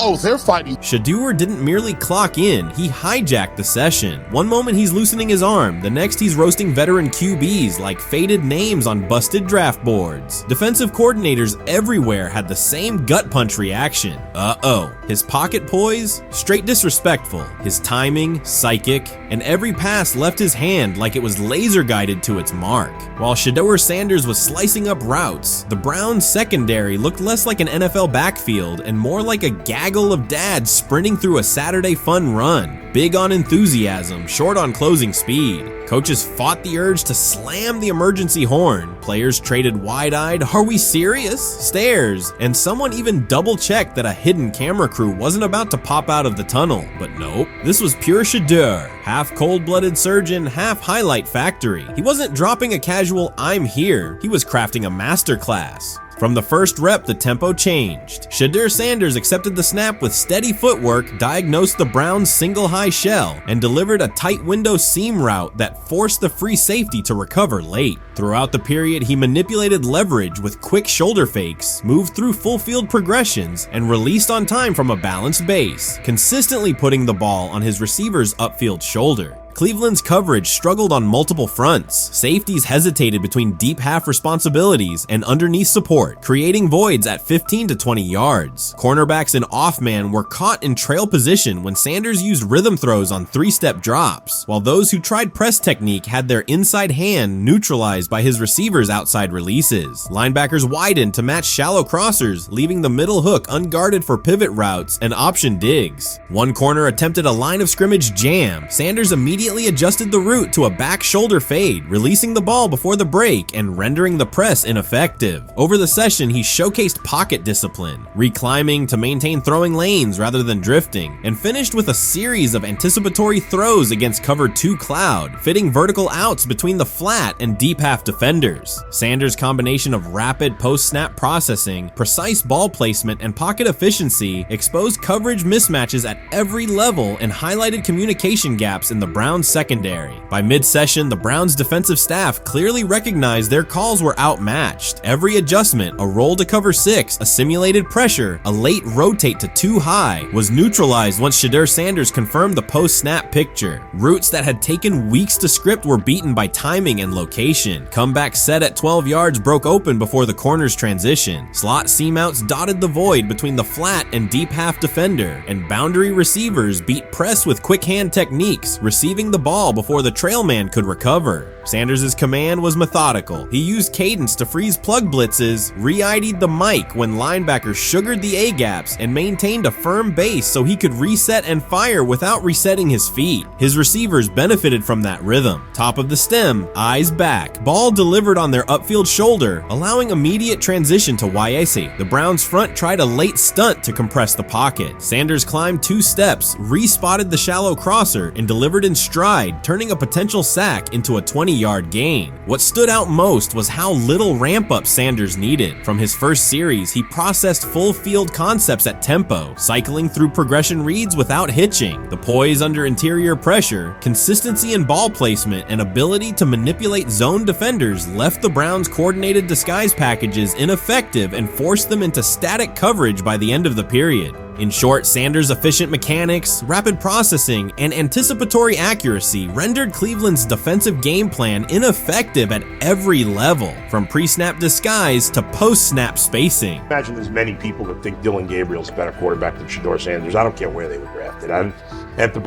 Oh, they're fighting. Shedeur didn't merely clock in, he hijacked the session. One moment he's loosening his arm, the next he's roasting veteran QBs like faded names on busted draft boards. Defensive coordinators everywhere had the same gut punch reaction. Uh-oh. His pocket poise? Straight disrespectful. His timing? Psychic. And every pass left his hand like it was laser guided to its mark. While Shedeur Sanders was slicing up routes, the Browns secondary looked less like an NFL backfield and more like a gaggle of dads sprinting through a Saturday fun run. Big on enthusiasm, short on closing speed. Coaches fought the urge to slam the emergency horn. Players traded wide-eyed, "Are we serious?" stares, and someone even double-checked that a hidden camera crew wasn't about to pop out of the tunnel. But nope, this was pure Shedeur. Half cold-blooded surgeon, half highlight factory. He wasn't dropping a casual "I'm here," he was crafting a masterclass. From the first rep, the tempo changed. Shedeur Sanders accepted the snap with steady footwork, diagnosed the Browns' single high shell, and delivered a tight window seam route that forced the free safety to recover late. Throughout the period, he manipulated leverage with quick shoulder fakes, moved through full field progressions, and released on time from a balanced base, consistently putting the ball on his receiver's upfield shoulder. Cleveland's coverage struggled on multiple fronts. Safeties hesitated between deep half responsibilities and underneath support, creating voids at 15 to 20 yards. Cornerbacks and off-man were caught in trail position when Sanders used rhythm throws on three-step drops, while those who tried press technique had their inside hand neutralized by his receivers' outside releases. Linebackers widened to match shallow crossers, leaving the middle hook unguarded for pivot routes and option digs. One corner attempted a line of scrimmage jam. Sanders immediately adjusted the route to a back shoulder fade, releasing the ball before the break and rendering the press ineffective. Over the session, he showcased pocket discipline, reclimbing to maintain throwing lanes rather than drifting, and finished with a series of anticipatory throws against cover 2 cloud, fitting vertical outs between the flat and deep half defenders. Sanders' combination of rapid post-snap processing, precise ball placement, and pocket efficiency exposed coverage mismatches at every level and highlighted communication gaps in the Browns secondary. By mid-session, the Browns defensive staff clearly recognized their calls were outmatched. Every adjustment, a roll to cover 6, a simulated pressure, a late rotate to 2 high, was neutralized once Shedeur Sanders confirmed the post-snap picture. Routes that had taken weeks to script were beaten by timing and location. Comeback set at 12 yards broke open before the corner's transition. Slot seam-outs dotted the void between the flat and deep half defender, and boundary receivers beat press with quick hand techniques, receiving the ball before the trail man could recover. Sanders' command was methodical. He used cadence to freeze plug blitzes, re-ID'd the mic when linebackers sugared the A-gaps, and maintained a firm base so he could reset and fire without resetting his feet. His receivers benefited from that rhythm. Top of the stem, eyes back, ball delivered on their upfield shoulder, allowing immediate transition to YAC. The Browns front tried a late stunt to compress the pocket. Sanders climbed 2 steps, re-spotted the shallow crosser, and delivered in stride, turning a potential sack into a 20-yard gain. What stood out most was how little ramp-up Sanders needed. From his first series, he processed full field concepts at tempo, cycling through progression reads without hitching. The poise under interior pressure, consistency in ball placement, and ability to manipulate zone defenders left the Browns' coordinated disguise packages ineffective and forced them into static coverage by the end of the period. In short, Sanders' efficient mechanics, rapid processing, and anticipatory accuracy rendered Cleveland's defensive game plan ineffective at every level, from pre-snap disguise to post-snap spacing. Imagine there's many people that think Dylan Gabriel's a better quarterback than Shedeur Sanders. I don't care where they were drafted. And if the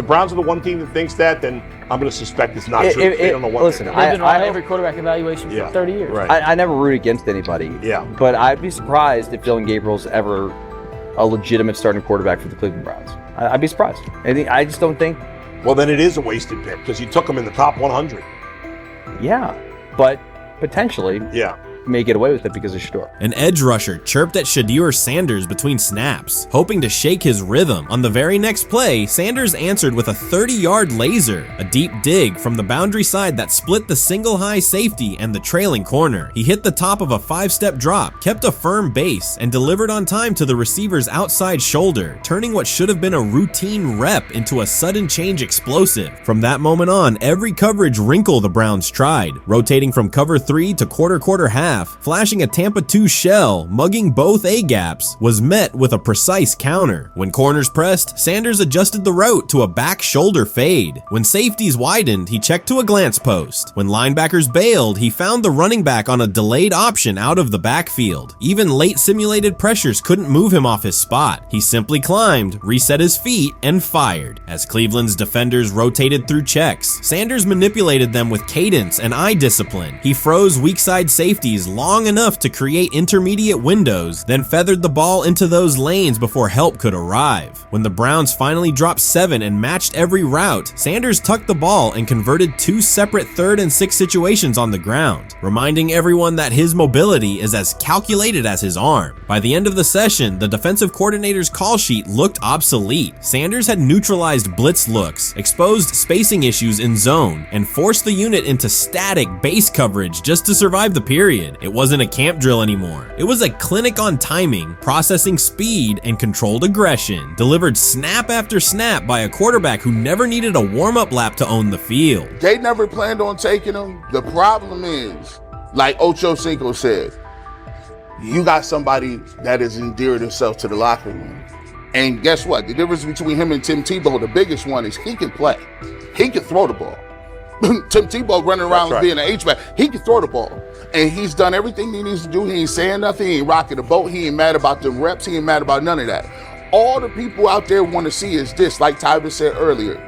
Browns are the one team that thinks that, then I'm going to suspect it's not true. They don't know what listen, they're doing. I every quarterback evaluation for 30 years. Right. I never root against anybody. Yeah. But I'd be surprised if Dylan Gabriel's ever a legitimate starting quarterback for the Cleveland Browns. I'd be surprised. I just don't think. Well, then it is a wasted pick because you took him in the top 100. Yeah, but potentially. Yeah. May get away with it because of Shedeur. An edge rusher chirped at Shedeur Sanders between snaps, hoping to shake his rhythm. On the very next play, Sanders answered with a 30-yard laser, a deep dig from the boundary side that split the single high safety and the trailing corner. He hit the top of a 5-step drop, kept a firm base, and delivered on time to the receiver's outside shoulder, turning what should have been a routine rep into a sudden change explosive. From that moment on, every coverage wrinkle the Browns tried, rotating from cover 3 to quarter half, half, flashing a Tampa 2 shell, mugging both A-gaps, was met with a precise counter. When corners pressed, Sanders adjusted the route to a back shoulder fade. When safeties widened, he checked to a glance post. When linebackers bailed, he found the running back on a delayed option out of the backfield. Even late simulated pressures couldn't move him off his spot. He simply climbed, reset his feet, and fired. As Cleveland's defenders rotated through checks, Sanders manipulated them with cadence and eye discipline. He froze weak side safeties long enough to create intermediate windows, then feathered the ball into those lanes before help could arrive. When the Browns finally dropped 7 and matched every route, Sanders tucked the ball and converted 2 separate 3rd and 6 situations on the ground, reminding everyone that his mobility is as calculated as his arm. By the end of the session, the defensive coordinator's call sheet looked obsolete. Sanders had neutralized blitz looks, exposed spacing issues in zone, and forced the unit into static base coverage just to survive the period. It wasn't a camp drill anymore. It was a clinic on timing, processing speed, and controlled aggression, delivered snap after snap by a quarterback who never needed a warm-up lap to own the field. They never planned on taking him. The problem is, like Ocho Cinco said, you got somebody that has endeared himself to the locker room. And guess what? The difference between him and Tim Tebow, the biggest one, is he can play. He can throw the ball. Tim Tebow running around being an H-back, he can throw the ball. And he's done everything he needs to do. He ain't saying nothing. He ain't rocking the boat. He ain't mad about the reps. He ain't mad about none of that. All the people out there want to see is this, like Tyler said earlier.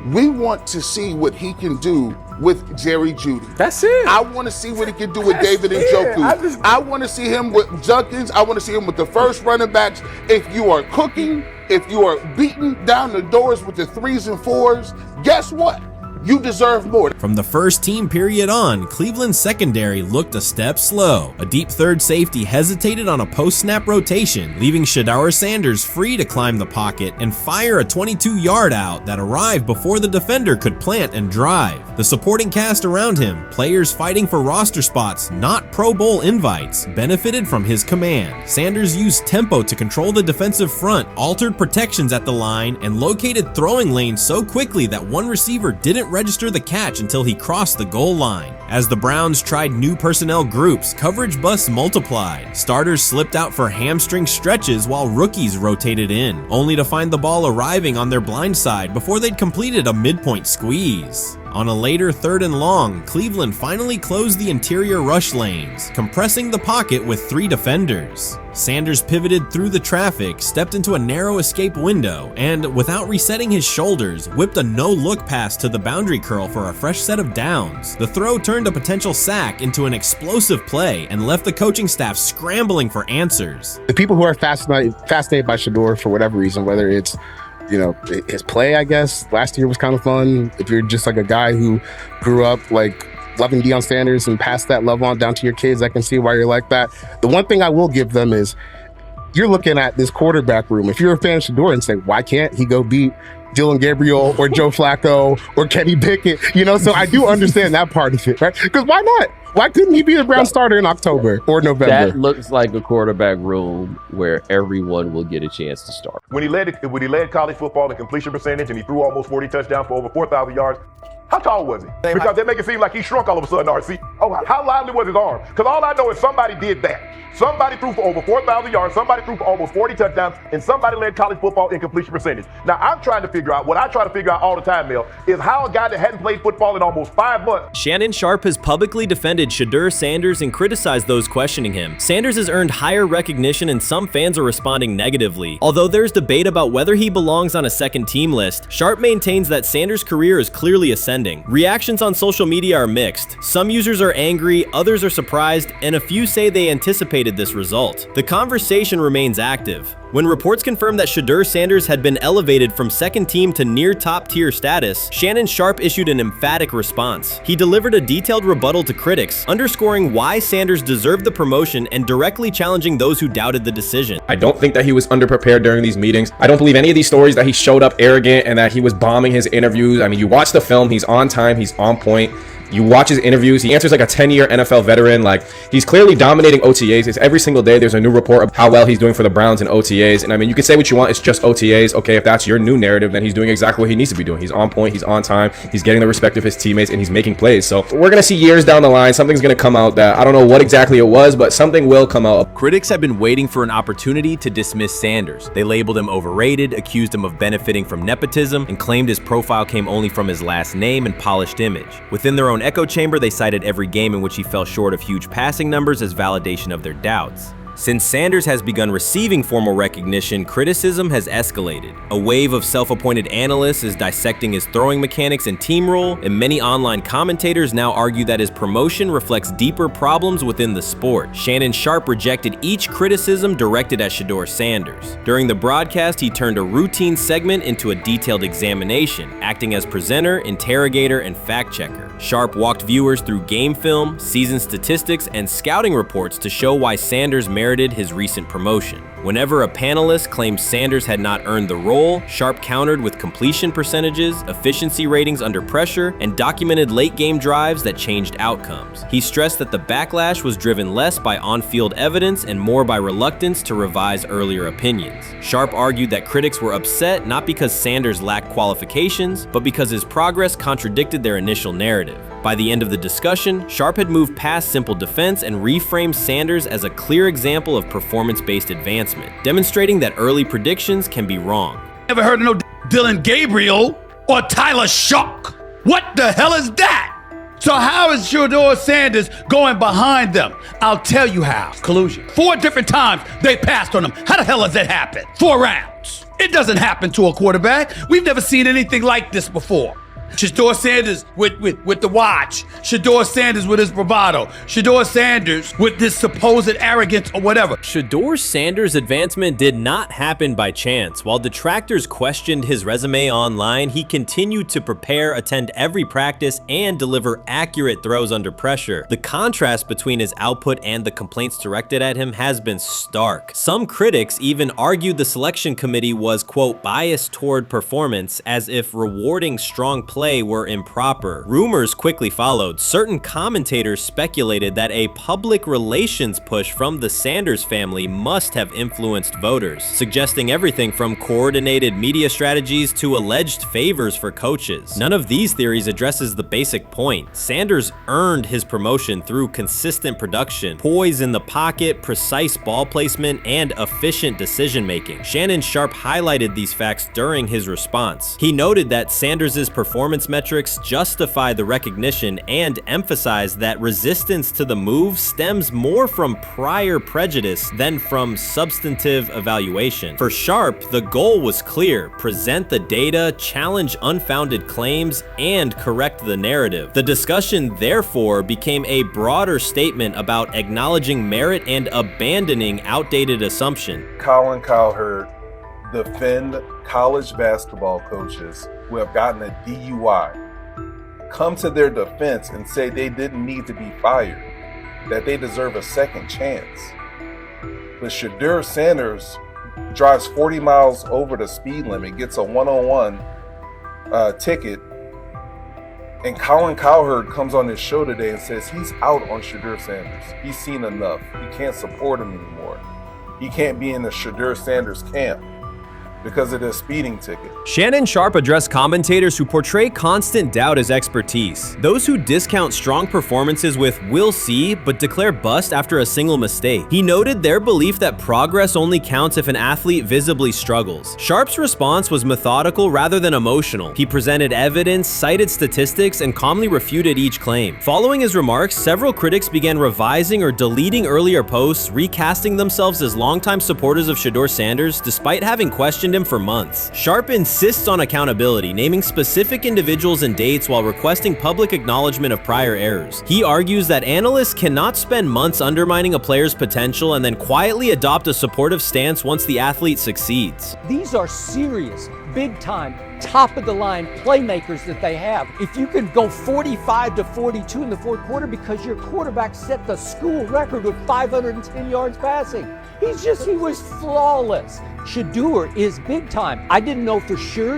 We want to see what he can do with Jerry Jeudy. That's it. I want to see what he can do with David Njoku. I want to see him with Junkins. I want to see him with the first running backs. If you are cooking, if you are beating down the doors with the 3s and 4s, guess what? You deserve more. From the first team period on, Cleveland's secondary looked a step slow. A deep third safety hesitated on a post-snap rotation, leaving Shedeur Sanders free to climb the pocket and fire a 22-yard out that arrived before the defender could plant and drive. The supporting cast around him, players fighting for roster spots, not Pro Bowl invites, benefited from his command. Sanders used tempo to control the defensive front, altered protections at the line, and located throwing lanes so quickly that one receiver didn't register the catch until he crossed the goal line. As the Browns tried new personnel groups, coverage busts multiplied. Starters slipped out for hamstring stretches while rookies rotated in, only to find the ball arriving on their blind side before they'd completed a midpoint squeeze. On a later 3rd and long, Cleveland finally closed the interior rush lanes, compressing the pocket with 3 defenders. Sanders pivoted through the traffic, stepped into a narrow escape window, and, without resetting his shoulders, whipped a no-look pass to the boundary curl for a fresh set of downs. The throw turned a potential sack into an explosive play and left the coaching staff scrambling for answers. The people who are fascinated by Shedeur for whatever reason, whether it's his play, I guess, last year was kind of fun. If you're just like a guy who grew up like loving Deion Sanders and passed that love on down to your kids, I can see why you're like that. The one thing I will give them is you're looking at this quarterback room. If you're a fan of Shedeur and say, why can't he go beat Dylan Gabriel or Joe Flacco or Kenny Pickett? So I do understand that part of it, right? Because why not? Why couldn't he be the Brown starter in October or November? That looks like a quarterback room where everyone will get a chance to start. When he led college football in completion percentage and he threw almost 40 touchdowns for over 4,000 yards, how tall was he? Because they make it seem like he shrunk all of a sudden, RC. Oh, how lively was his arm? Because all I know is somebody did that. Somebody threw for over 4,000 yards, somebody threw for almost 40 touchdowns, and somebody led college football in completion percentage. Now, I'm trying to figure out, what I try to figure out all the time, Mel, is how a guy that hadn't played football in almost 5 months. Shannon Sharpe has publicly defended Shedeur Sanders and criticized those questioning him. Sanders has earned higher recognition and some fans are responding negatively. Although there's debate about whether he belongs on a second team list, Sharpe maintains that Sanders' career is clearly ascending. Reactions on social media are mixed. Some users are angry, others are surprised, and a few say they anticipated this result. The conversation remains active. When reports confirmed that Shedeur Sanders had been elevated from second team to near top tier status, Shannon Sharpe issued an emphatic response. He delivered a detailed rebuttal to critics, underscoring why Sanders deserved the promotion and directly challenging those who doubted the decision. I don't think that he was underprepared during these meetings. I don't believe any of these stories that he showed up arrogant and that he was bombing his interviews. I mean, you watch the film, he's on time, he's on point. You watch his interviews, he answers like a 10-year NFL veteran. Like, he's clearly dominating OTAs. It's every single day there's a new report of how well he's doing for the Browns in OTAs. And I mean, you can say what you want, it's just OTAs. Okay, if that's your new narrative, then he's doing exactly what he needs to be doing. He's on point, he's on time, he's getting the respect of his teammates, and he's making plays. So we're gonna see years down the line, something's gonna come out that I don't know what exactly it was, but something will come out. Critics have been waiting for an opportunity to dismiss Sanders. They labeled him overrated, accused him of benefiting from nepotism, and claimed his profile came only from his last name and polished image. Within their own echo chamber, they cited every game in which he fell short of huge passing numbers as validation of their doubts. Since Sanders has begun receiving formal recognition, criticism has escalated. A wave of self-appointed analysts is dissecting his throwing mechanics and team role, and many online commentators now argue that his promotion reflects deeper problems within the sport. Shannon Sharpe rejected each criticism directed at Shedeur Sanders. During the broadcast, he turned a routine segment into a detailed examination, acting as presenter, interrogator, and fact-checker. Sharpe walked viewers through game film, season statistics, and scouting reports to show why Sanders merited his recent promotion. Whenever a panelist claimed Sanders had not earned the role, Sharpe countered with completion percentages, efficiency ratings under pressure, and documented late-game drives that changed outcomes. He stressed that the backlash was driven less by on-field evidence and more by reluctance to revise earlier opinions. Sharpe argued that critics were upset not because Sanders lacked qualifications, but because his progress contradicted their initial narrative. By the end of the discussion, Sharpe had moved past simple defense and reframed Sanders as a clear example of performance-based advancement, demonstrating that early predictions can be wrong. Never heard of no Dylan Gabriel or Tyler Shock. What the hell is that? So how is Shedeur Sanders going behind them? I'll tell you how. Collusion. 4 different times they passed on him. How the hell does that happen? 4 rounds. It doesn't happen to a quarterback. We've never seen anything like this before. Shedeur Sanders with the watch. Shedeur Sanders with his bravado. Shedeur Sanders with this supposed arrogance or whatever. Shedeur Sanders' advancement did not happen by chance. While detractors questioned his resume online, he continued to prepare, attend every practice, and deliver accurate throws under pressure. The contrast between his output and the complaints directed at him has been stark. Some critics even argued the selection committee was, quote, biased toward performance, as if rewarding strong play were improper. Rumors quickly followed. Certain commentators speculated that a public relations push from the Sanders family must have influenced voters, suggesting everything from coordinated media strategies to alleged favors for coaches. None of these theories addresses the basic point. Sanders earned his promotion through consistent production, poise in the pocket, precise ball placement, and efficient decision-making. Shannon Sharpe highlighted these facts during his response. He noted that Sanders' performance metrics justify the recognition and emphasize that resistance to the move stems more from prior prejudice than from substantive evaluation. For Sharpe, the goal was clear: present the data, challenge unfounded claims, and correct the narrative. The discussion, therefore, became a broader statement about acknowledging merit and abandoning outdated assumption. Colin Cowherd defend college basketball coaches who have gotten a DUI, come to their defense and say they didn't need to be fired, that they deserve a second chance. But Shedeur Sanders drives 40 miles over the speed limit, gets a one-on-one ticket, and Colin Cowherd comes on his show today and says he's out on Shedeur Sanders. He's seen enough. He can't support him anymore. He can't be in the Shedeur Sanders camp because of this speeding ticket. Shannon Sharpe addressed commentators who portray constant doubt as expertise. Those who discount strong performances with "we'll see," but declare bust after a single mistake. He noted their belief that progress only counts if an athlete visibly struggles. Sharpe's response was methodical rather than emotional. He presented evidence, cited statistics, and calmly refuted each claim. Following his remarks, several critics began revising or deleting earlier posts, recasting themselves as longtime supporters of Shedeur Sanders despite having questioned him for months. Sharpe insists on accountability, naming specific individuals and dates while requesting public acknowledgement of prior errors. He argues that analysts cannot spend months undermining a player's potential and then quietly adopt a supportive stance once the athlete succeeds. These are serious, big-time, top-of-the-line playmakers that they have. If you can go 45 to 42 in the fourth quarter because your quarterback set the school record with 510 yards passing. He was flawless. Shedeur is big time. I didn't know for sure,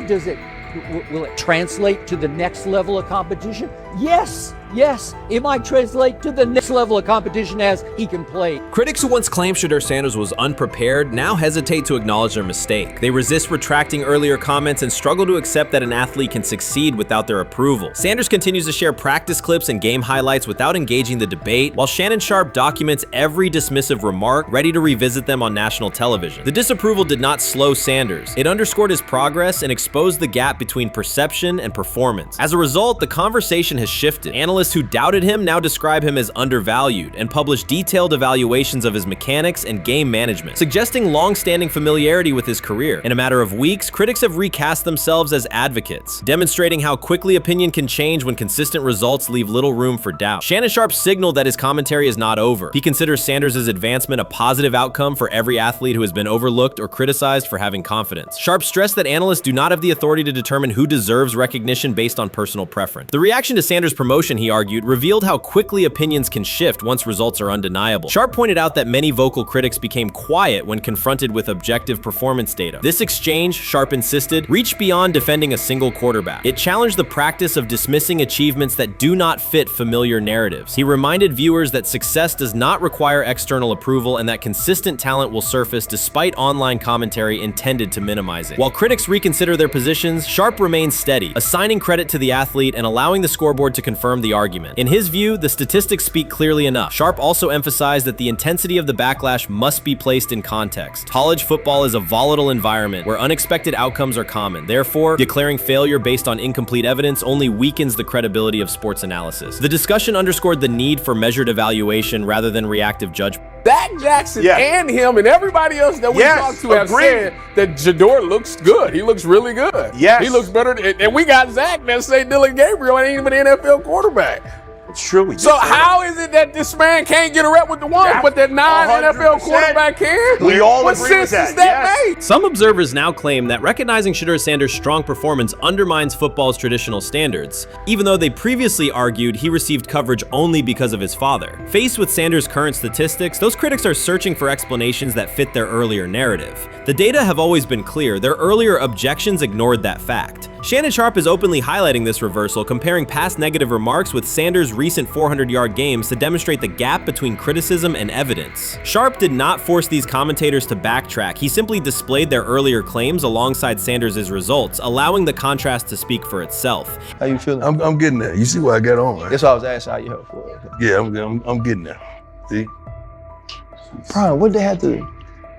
will it translate to the next level of competition? Yes, yes, it might translate to the next level of competition as he can play. Critics who once claimed Shedeur Sanders was unprepared now hesitate to acknowledge their mistake. They resist retracting earlier comments and struggle to accept that an athlete can succeed without their approval. Sanders continues to share practice clips and game highlights without engaging the debate, while Shannon Sharpe documents every dismissive remark, ready to revisit them on national television. The disapproval did not slow Sanders. It underscored his progress and exposed the gap between perception and performance. As a result, the conversation has shifted. Analysts who doubted him now describe him as undervalued and publish detailed evaluations of his mechanics and game management, suggesting long-standing familiarity with his career. In a matter of weeks, critics have recast themselves as advocates, demonstrating how quickly opinion can change when consistent results leave little room for doubt. Shannon Sharpe signaled that his commentary is not over. He considers Sanders' advancement a positive outcome for every athlete who has been overlooked or criticized for having confidence. Sharpe stressed that analysts do not have the authority to determine who deserves recognition based on personal preference. The reaction to Sanders' promotion, he argued, revealed how quickly opinions can shift once results are undeniable. Sharpe pointed out that many vocal critics became quiet when confronted with objective performance data. This exchange, Sharpe insisted, reached beyond defending a single quarterback. It challenged the practice of dismissing achievements that do not fit familiar narratives. He reminded viewers that success does not require external approval and that consistent talent will surface despite online commentary intended to minimize it. While critics reconsider their positions, Sharpe remains steady, assigning credit to the athlete and allowing the scoreboard to confirm the argument. In his view, the statistics speak clearly enough. Sharpe also emphasized that the intensity of the backlash must be placed in context. College football is a volatile environment where unexpected outcomes are common. Therefore, declaring failure based on incomplete evidence only weakens the credibility of sports analysis. The discussion underscored the need for measured evaluation rather than reactive judgment. Zach Jackson and him and everybody else that we talked to have said that Shedeur looks good. He looks really good. Yes. He looks better. And we got Zach that say Dylan Gabriel ain't even an NFL quarterback. It's true. So how is it that this man can't get a rep with the ones, but that non-NFL quarterback can? We all what agree sense with that. does that make? Some observers now claim that recognizing Shedeur Sanders' strong performance undermines football's traditional standards, even though they previously argued he received coverage only because of his father. Faced with Sanders' current statistics, those critics are searching for explanations that fit their earlier narrative. The data have always been clear. Their earlier objections ignored that fact. Shannon Sharpe is openly highlighting this reversal, comparing past negative remarks with Sanders' recent 400-yard games to demonstrate the gap between criticism and evidence. Sharpe did not force these commentators to backtrack. He simply displayed their earlier claims alongside Sanders' results, allowing the contrast to speak for itself. How you feeling? I'm getting there. You see what I got on, right? That's why I was asking how you help for it. Yeah, I'm getting there. See? Brian, what did they have to do?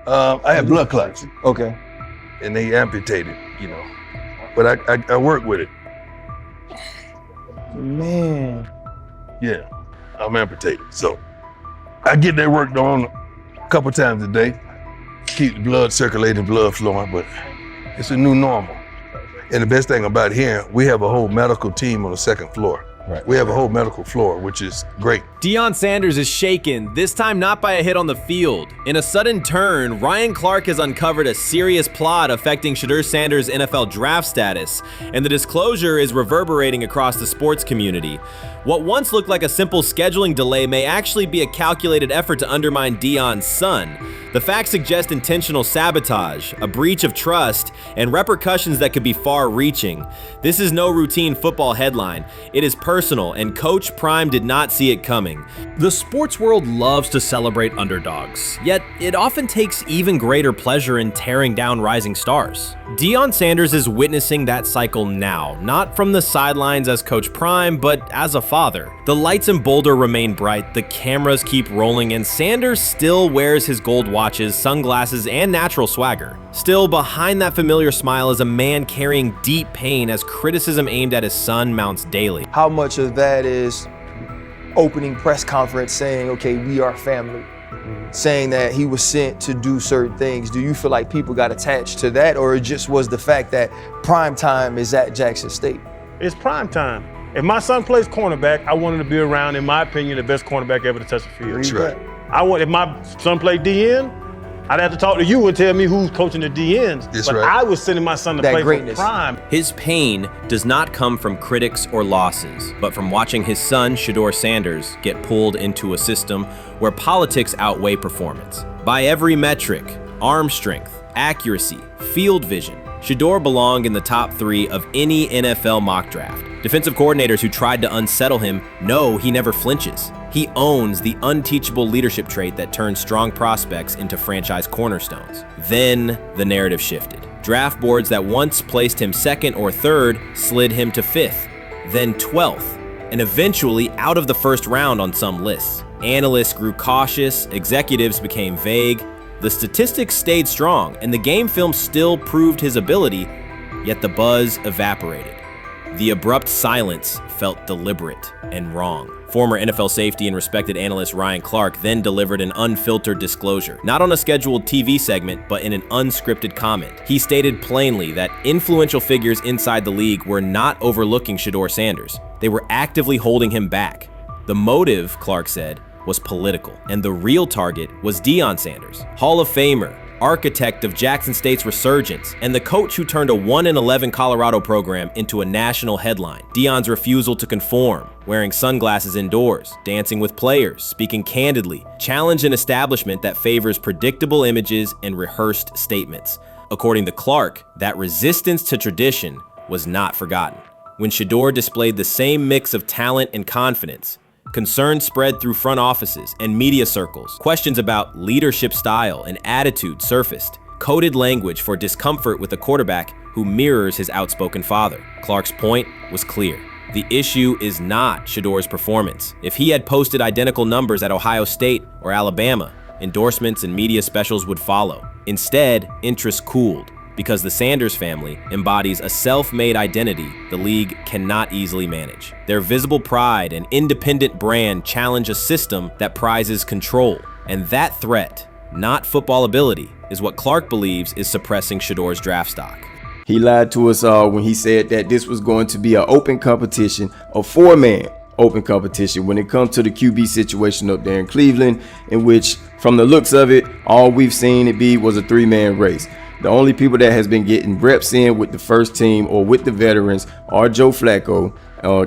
I had blood clots. Okay. And they amputated, you know. But I work with it. Man. Yeah, I'm amputated. So I get that work done a couple times a day. Keep the blood circulating, blood flowing, but it's a new normal. And the best thing about here, we have a whole medical team on the second floor. Right. We have a whole medical floor, which is great. Deion Sanders is shaken, this time not by a hit on the field. In a sudden turn, Ryan Clark has uncovered a serious plot affecting Shedeur Sanders' NFL draft status, and the disclosure is reverberating across the sports community. What once looked like a simple scheduling delay may actually be a calculated effort to undermine Deion's son. The facts suggest intentional sabotage, a breach of trust, and repercussions that could be far-reaching. This is no routine football headline. It is personal, and Coach Prime did not see it coming. The sports world loves to celebrate underdogs, yet it often takes even greater pleasure in tearing down rising stars. Deion Sanders is witnessing that cycle now, not from the sidelines as Coach Prime, but as a father. The lights in Boulder remain bright, the cameras keep rolling, and Sanders still wears his gold watches, sunglasses, and natural swagger. Still, behind that familiar smile is a man carrying deep pain as criticism aimed at his son mounts daily. How much of that is opening press conference saying, okay, we are family, saying that he was sent to do certain things? Do you feel like people got attached to that, or it just was the fact that prime time is at Jackson State? It's prime time. If my son plays cornerback, I want him to be around, in my opinion, the best cornerback ever to touch the field. That's right. If my son played DN, I'd have to talk to you and tell me who's coaching the DNs. That's but right. I was sending my son to play for prime. His pain does not come from critics or losses, but from watching his son, Shedeur Sanders, get pulled into a system where politics outweigh performance. By every metric, arm strength, accuracy, field vision, Shedeur belonged in the top 3 of any NFL mock draft. Defensive coordinators who tried to unsettle him know he never flinches. He owns the unteachable leadership trait that turns strong prospects into franchise cornerstones. Then the narrative shifted. Draft boards that once placed him 2nd or 3rd slid him to 5th, then 12th, and eventually out of the 1st round on some lists. Analysts grew cautious, executives became vague. The statistics stayed strong, and the game film still proved his ability, yet the buzz evaporated. The abrupt silence felt deliberate and wrong. Former NFL safety and respected analyst Ryan Clark then delivered an unfiltered disclosure, not on a scheduled TV segment, but in an unscripted comment. He stated plainly that influential figures inside the league were not overlooking Shedeur Sanders. They were actively holding him back. The motive, Clark said, was political, and the real target was Deion Sanders, Hall of Famer, architect of Jackson State's resurgence, and the coach who turned a 1-11 Colorado program into a national headline. Deion's refusal to conform, wearing sunglasses indoors, dancing with players, speaking candidly, challenged an establishment that favors predictable images and rehearsed statements. According to Clark, that resistance to tradition was not forgotten. When Shedeur displayed the same mix of talent and confidence, concern spread through front offices and media circles. Questions about leadership style and attitude surfaced. Coded language for discomfort with a quarterback who mirrors his outspoken father. Clark's point was clear. The issue is not Shedeur's performance. If he had posted identical numbers at Ohio State or Alabama, endorsements and media specials would follow. Instead, interest cooled, because the Sanders family embodies a self-made identity the league cannot easily manage. Their visible pride and independent brand challenge a system that prizes control. And that threat, not football ability, is what Clark believes is suppressing Shedeur's draft stock. He lied to us all when he said that this was going to be an open competition, a 4-man open competition when it comes to the QB situation up there in Cleveland, in which, from the looks of it, all we've seen it be was a 3-man race. The only people that has been getting reps in with the first team or with the veterans are Joe Flacco,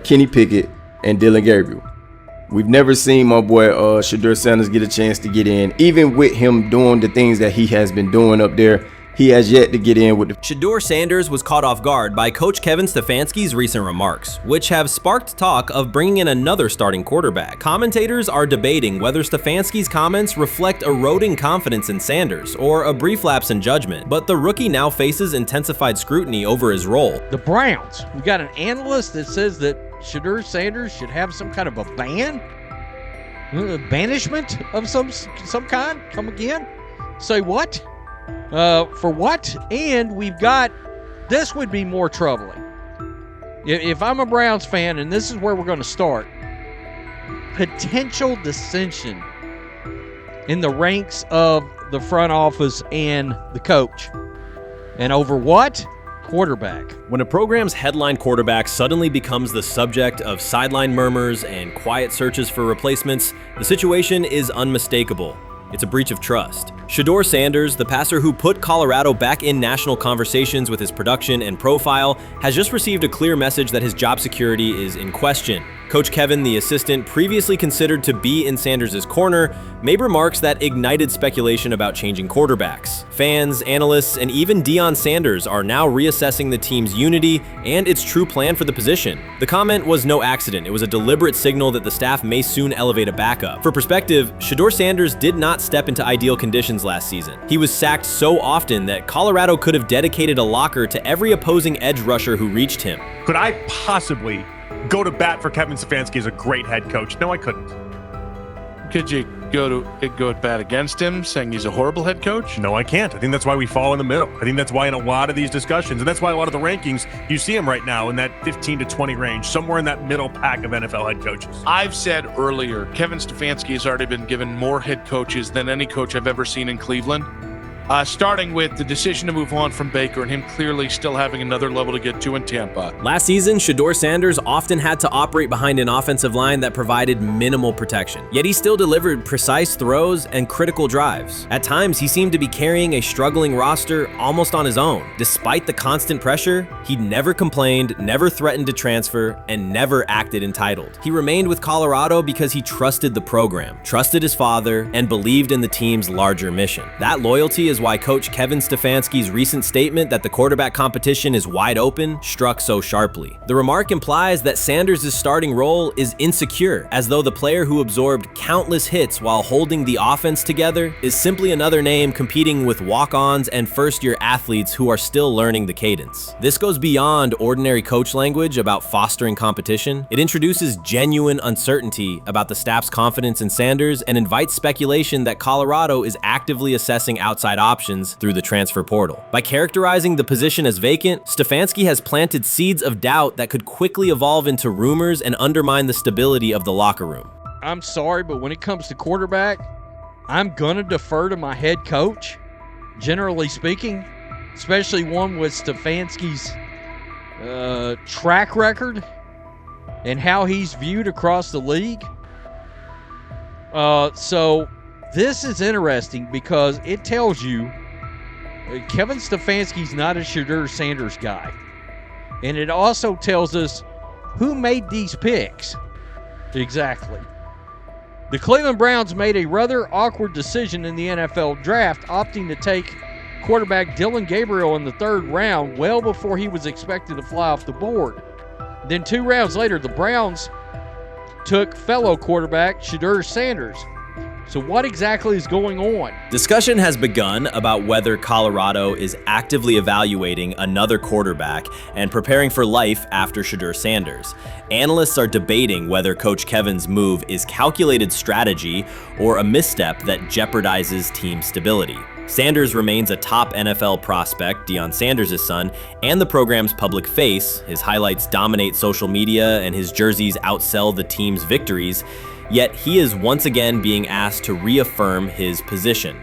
Kenny Pickett, and Dillon Gabriel. We've never seen my boy Shedeur Sanders get a chance to get in. Even with him doing the things that he has been doing up there, he has yet to get in with the... Shedeur Sanders was caught off guard by Coach Kevin Stefanski's recent remarks, which have sparked talk of bringing in another starting quarterback. Commentators are debating whether Stefanski's comments reflect eroding confidence in Sanders or a brief lapse in judgment, but the rookie now faces intensified scrutiny over his role. The Browns, we got an analyst that says that Shedeur Sanders should have some kind of a ban? Banishment of some kind? Come again? Say what? For what? And we've got, this would be more troubling. If I'm a Browns fan, and this is where we're going to start, potential dissension in the ranks of the front office and the coach. And over what? Quarterback. When a program's headline quarterback suddenly becomes the subject of sideline murmurs and quiet searches for replacements, the situation is unmistakable. It's a breach of trust. Shedeur Sanders, the passer who put Colorado back in national conversations with his production and profile, has just received a clear message that his job security is in question. Coach Kevin, the assistant previously considered to be in Sanders' corner, made remarks that ignited speculation about changing quarterbacks. Fans, analysts, and even Deion Sanders are now reassessing the team's unity and its true plan for the position. The comment was no accident. It was a deliberate signal that the staff may soon elevate a backup. For perspective, Shedeur Sanders did not step into ideal conditions last season. He was sacked so often that Colorado could have dedicated a locker to every opposing edge rusher who reached him. Could I possibly go to bat for Kevin Stefanski as a great head coach? No, I couldn't. Could you go to bat against him, saying he's a horrible head coach? No, I can't. I think that's why we fall in the middle. I think that's why in a lot of these discussions, and that's why a lot of the rankings, you see him right now in that 15 to 20 range, somewhere in that middle pack of NFL head coaches. I've said earlier, Kevin Stefanski has already been given more head coaches than any coach I've ever seen in Cleveland. Starting with the decision to move on from Baker and him clearly still having another level to get to in Tampa. Last season, Shedeur Sanders often had to operate behind an offensive line that provided minimal protection. Yet he still delivered precise throws and critical drives. At times, he seemed to be carrying a struggling roster almost on his own. Despite the constant pressure, he never complained, never threatened to transfer, and never acted entitled. He remained with Colorado because he trusted the program, trusted his father, and believed in the team's larger mission. That loyalty is is why Coach Kevin Stefanski's recent statement that the quarterback competition is wide open struck so sharply. The remark implies that Sanders' starting role is insecure, as though the player who absorbed countless hits while holding the offense together is simply another name competing with walk-ons and first-year athletes who are still learning the cadence. This goes beyond ordinary coach language about fostering competition. It introduces genuine uncertainty about the staff's confidence in Sanders and invites speculation that Colorado is actively assessing outside options through the transfer portal. By characterizing the position as vacant, Stefanski has planted seeds of doubt that could quickly evolve into rumors and undermine the stability of the locker room. I'm sorry, but when it comes to quarterback, I'm going to defer to my head coach, generally speaking, especially one with Stefanski's track record and how he's viewed across the league. So this is interesting because it tells you Kevin Stefanski's not a Shedeur Sanders guy. And it also tells us who made these picks. Exactly. The Cleveland Browns made a rather awkward decision in the NFL draft, opting to take quarterback Dillon Gabriel in the 3rd round well before he was expected to fly off the board. Then 2 rounds later, the Browns took fellow quarterback Shedeur Sanders. So what exactly is going on? Discussion has begun about whether Colorado is actively evaluating another quarterback and preparing for life after Shedeur Sanders. Analysts are debating whether Coach Kevin's move is calculated strategy or a misstep that jeopardizes team stability. Sanders remains a top NFL prospect, Deion Sanders' son, and the program's public face. His highlights dominate social media and his jerseys outsell the team's victories, yet he is once again being asked to reaffirm his position.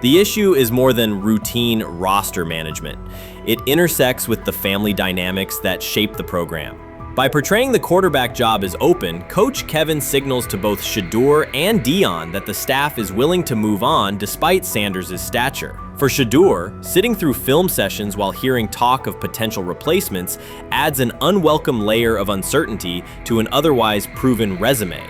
The issue is more than routine roster management. It intersects with the family dynamics that shape the program. By portraying the quarterback job as open, Coach Kevin signals to both Shedeur and Deion that the staff is willing to move on despite Sanders' stature. For Shedeur, sitting through film sessions while hearing talk of potential replacements adds an unwelcome layer of uncertainty to an otherwise proven resume.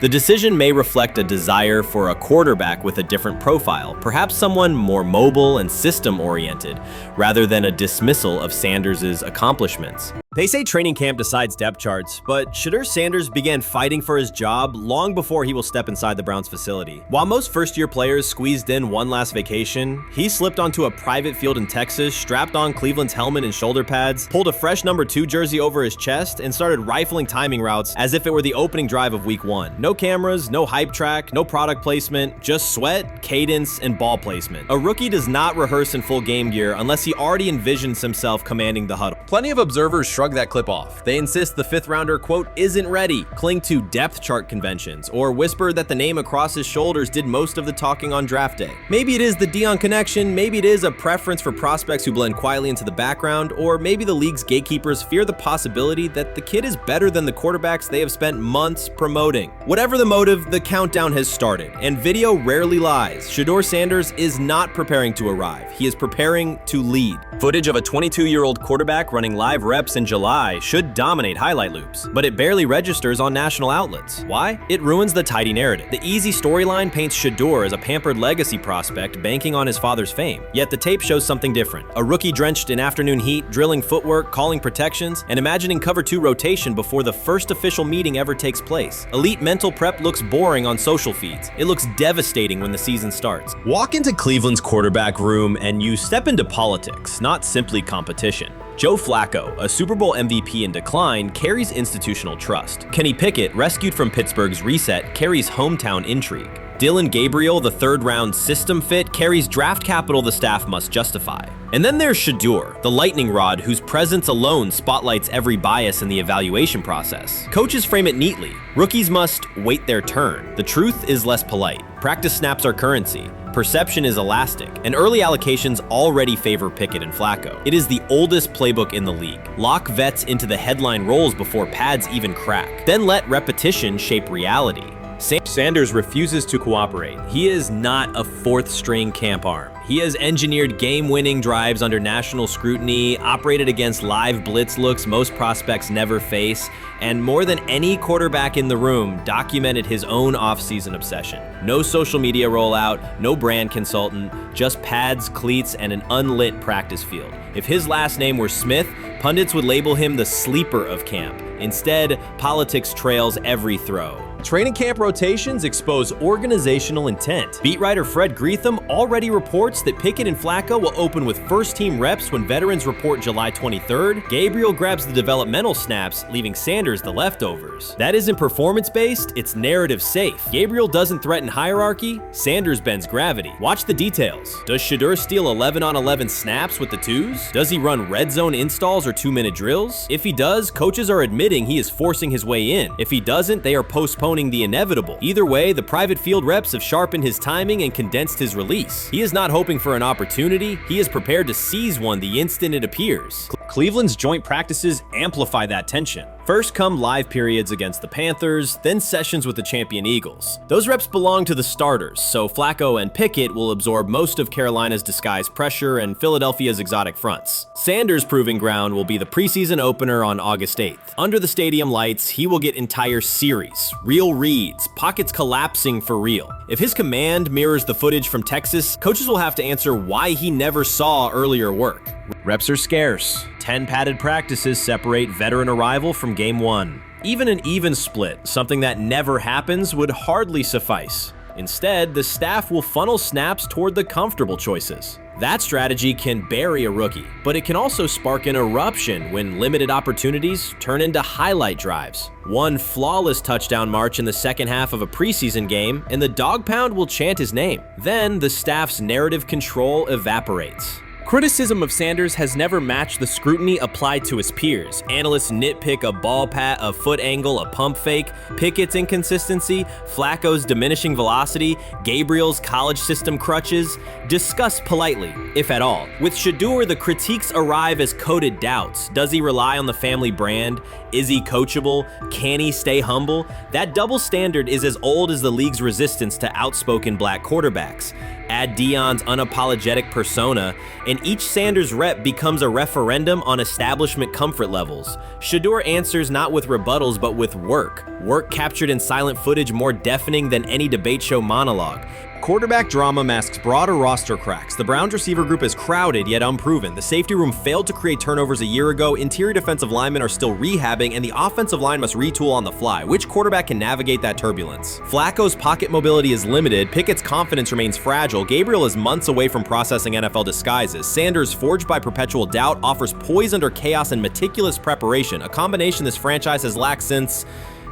The decision may reflect a desire for a quarterback with a different profile, perhaps someone more mobile and system-oriented, rather than a dismissal of Sanders' accomplishments. They say training camp decides depth charts, but Shedeur Sanders began fighting for his job long before he will step inside the Browns facility. While most first-year players squeezed in one last vacation, he slipped onto a private field in Texas, strapped on Cleveland's helmet and shoulder pads, pulled a fresh number 2 jersey over his chest, and started rifling timing routes as if it were the opening drive of week 1. No cameras, no hype track, no product placement, just sweat, cadence, and ball placement. A rookie does not rehearse in full game gear unless he already envisions himself commanding the huddle. Plenty of observers shrug that clip off. They insist the 5th rounder, quote, isn't ready, cling to depth chart conventions, or whisper that the name across his shoulders did most of the talking on draft day. Maybe it is the Deion connection, maybe it is a preference for prospects who blend quietly into the background, or maybe the league's gatekeepers fear the possibility that the kid is better than the quarterbacks they have spent months promoting. Whatever the motive, the countdown has started, and video rarely lies. Shedeur Sanders is not preparing to arrive. He is preparing to lead. Footage of a 22-year-old quarterback running live reps in July should dominate highlight loops, but it barely registers on national outlets. Why? It ruins the tidy narrative. The easy storyline paints Shedeur as a pampered legacy prospect banking on his father's fame. Yet the tape shows something different. A rookie drenched in afternoon heat, drilling footwork, calling protections, and imagining cover 2 rotation before the first official meeting ever takes place. Elite mental prep looks boring on social feeds. It looks devastating when the season starts. Walk into Cleveland's quarterback room and you step into politics, not simply competition. Joe Flacco, a Super Bowl MVP in decline, carries institutional trust. Kenny Pickett, rescued from Pittsburgh's reset, carries hometown intrigue. Dillon Gabriel, the 3rd round system fit, carries draft capital the staff must justify. And then there's Shedeur, the lightning rod whose presence alone spotlights every bias in the evaluation process. Coaches frame it neatly. Rookies must wait their turn. The truth is less polite. Practice snaps are currency. Perception is elastic, and early allocations already favor Pickett and Flacco. It is the oldest playbook in the league. Lock vets into the headline roles before pads even crack. Then let repetition shape reality. Sanders refuses to cooperate. He is not a 4th string camp arm. He has engineered game-winning drives under national scrutiny, operated against live blitz looks most prospects never face, and more than any quarterback in the room, documented his own off-season obsession. No social media rollout, no brand consultant, just pads, cleats, and an unlit practice field. If his last name were Smith, pundits would label him the sleeper of camp. Instead, politics trails every throw. Training camp rotations expose organizational intent. Beat writer Fred Greetham already reports that Pickett and Flacco will open with first-team reps when veterans report July 23rd. Gabriel grabs the developmental snaps, leaving Sanders the leftovers. That isn't performance-based, it's narrative-safe. Gabriel doesn't threaten hierarchy, Sanders bends gravity. Watch the details. Does Shedeur steal 11-on-11 snaps with the twos? Does he run red zone installs or 2-minute drills? If he does, coaches are admitting he is forcing his way in. If he doesn't, they are postponing the inevitable. Either way, the private field reps have sharpened his timing and condensed his release. He is not hoping for an opportunity, he is prepared to seize one the instant it appears. Cleveland's joint practices amplify that tension. First come live periods against the Panthers, then sessions with the champion Eagles. Those reps belong to the starters, so Flacco and Pickett will absorb most of Carolina's disguised pressure and Philadelphia's exotic fronts. Sanders' proving ground will be the preseason opener on August 8th. Under the stadium lights, he will get entire series, real reads, pockets collapsing for real. If his command mirrors the footage from Texas, coaches will have to answer why he never saw earlier work. Reps are scarce. 10 padded practices separate veteran arrival from game 1. Even an even split, something that never happens, would hardly suffice. Instead, the staff will funnel snaps toward the comfortable choices. That strategy can bury a rookie, but it can also spark an eruption when limited opportunities turn into highlight drives. One flawless touchdown march in the second half of a preseason game, and the dog pound will chant his name. Then the staff's narrative control evaporates. Criticism of Sanders has never matched the scrutiny applied to his peers. Analysts nitpick a ball pat, a foot angle, a pump fake, Pickett's inconsistency, Flacco's diminishing velocity, Gabriel's college system crutches. Discuss politely, if at all. With Shedeur, the critiques arrive as coded doubts. Does he rely on the family brand? Is he coachable? Can he stay humble? That double standard is as old as the league's resistance to outspoken black quarterbacks. Add Deion's unapologetic persona, and each Sanders rep becomes a referendum on establishment comfort levels. Shedeur answers not with rebuttals, but with work. Work captured in silent footage more deafening than any debate show monologue. Quarterback drama masks broader roster cracks. The Browns receiver group is crowded yet unproven. The safety room failed to create turnovers a year ago. Interior defensive linemen are still rehabbing, and the offensive line must retool on the fly. Which quarterback can navigate that turbulence? Flacco's pocket mobility is limited. Pickett's confidence remains fragile. Gabriel is months away from processing NFL disguises. Sanders, forged by perpetual doubt, offers poise under chaos and meticulous preparation, a combination this franchise has lacked since,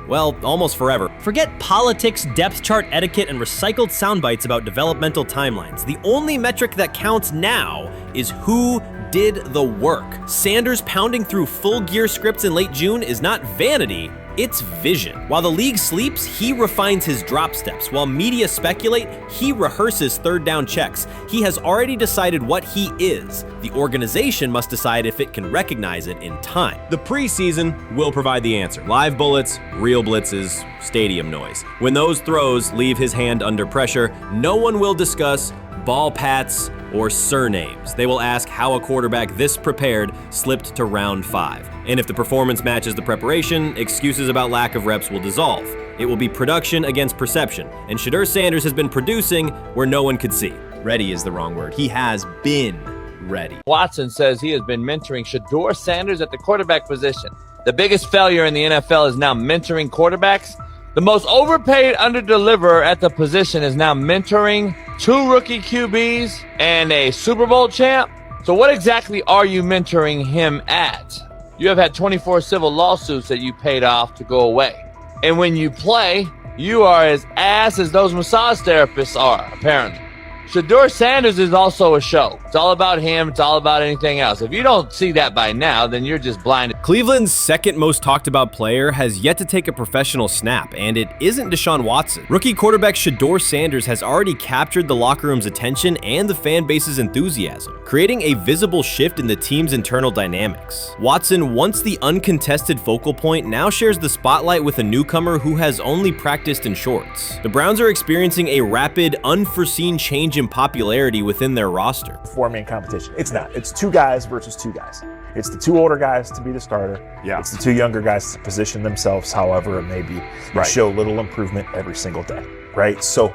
well, almost forever. Forget politics, depth chart etiquette, and recycled sound bites about developmental timelines. The only metric that counts now is who did the work. Sanders pounding through full gear scripts in late June is not vanity, it's vision. While the league sleeps, he refines his drop steps. While media speculate, he rehearses third down checks. He has already decided what he is. The organization must decide if it can recognize it in time. The preseason will provide the answer. Live bullets, real blitzes, stadium noise. When those throws leave his hand under pressure, no one will discuss ball pats or surnames. They will ask how a quarterback this prepared slipped to round 5. And if the performance matches the preparation, excuses about lack of reps will dissolve. It will be production against perception, and Shedeur Sanders has been producing where no one could see. Ready is the wrong word. He has been ready. Watson says he has been mentoring Shedeur Sanders at the quarterback position. The biggest failure in the NFL is now mentoring quarterbacks. The most overpaid underdeliverer at the position is now mentoring 2 rookie QBs and a Super Bowl champ. So what exactly are you mentoring him at? You have had 24 civil lawsuits that you paid off to go away. And when you play, you are as ass as those massage therapists are, apparently. Shedeur Sanders is also a show. It's all about him. It's all about anything else. If you don't see that by now, then you're just blinded. Cleveland's second most talked about player has yet to take a professional snap, and it isn't Deshaun Watson. Rookie quarterback Shedeur Sanders has already captured the locker room's attention and the fan base's enthusiasm, creating a visible shift in the team's internal dynamics. Watson, once the uncontested focal point, now shares the spotlight with a newcomer who has only practiced in shorts. The Browns are experiencing a rapid, unforeseen change in popularity within their roster. Four-man competition. It's not. It's two guys versus two guys. It's the two older guys to be the starter. Yeah. It's the two younger guys to position themselves however it may be and Right. show little improvement every single day, right? So,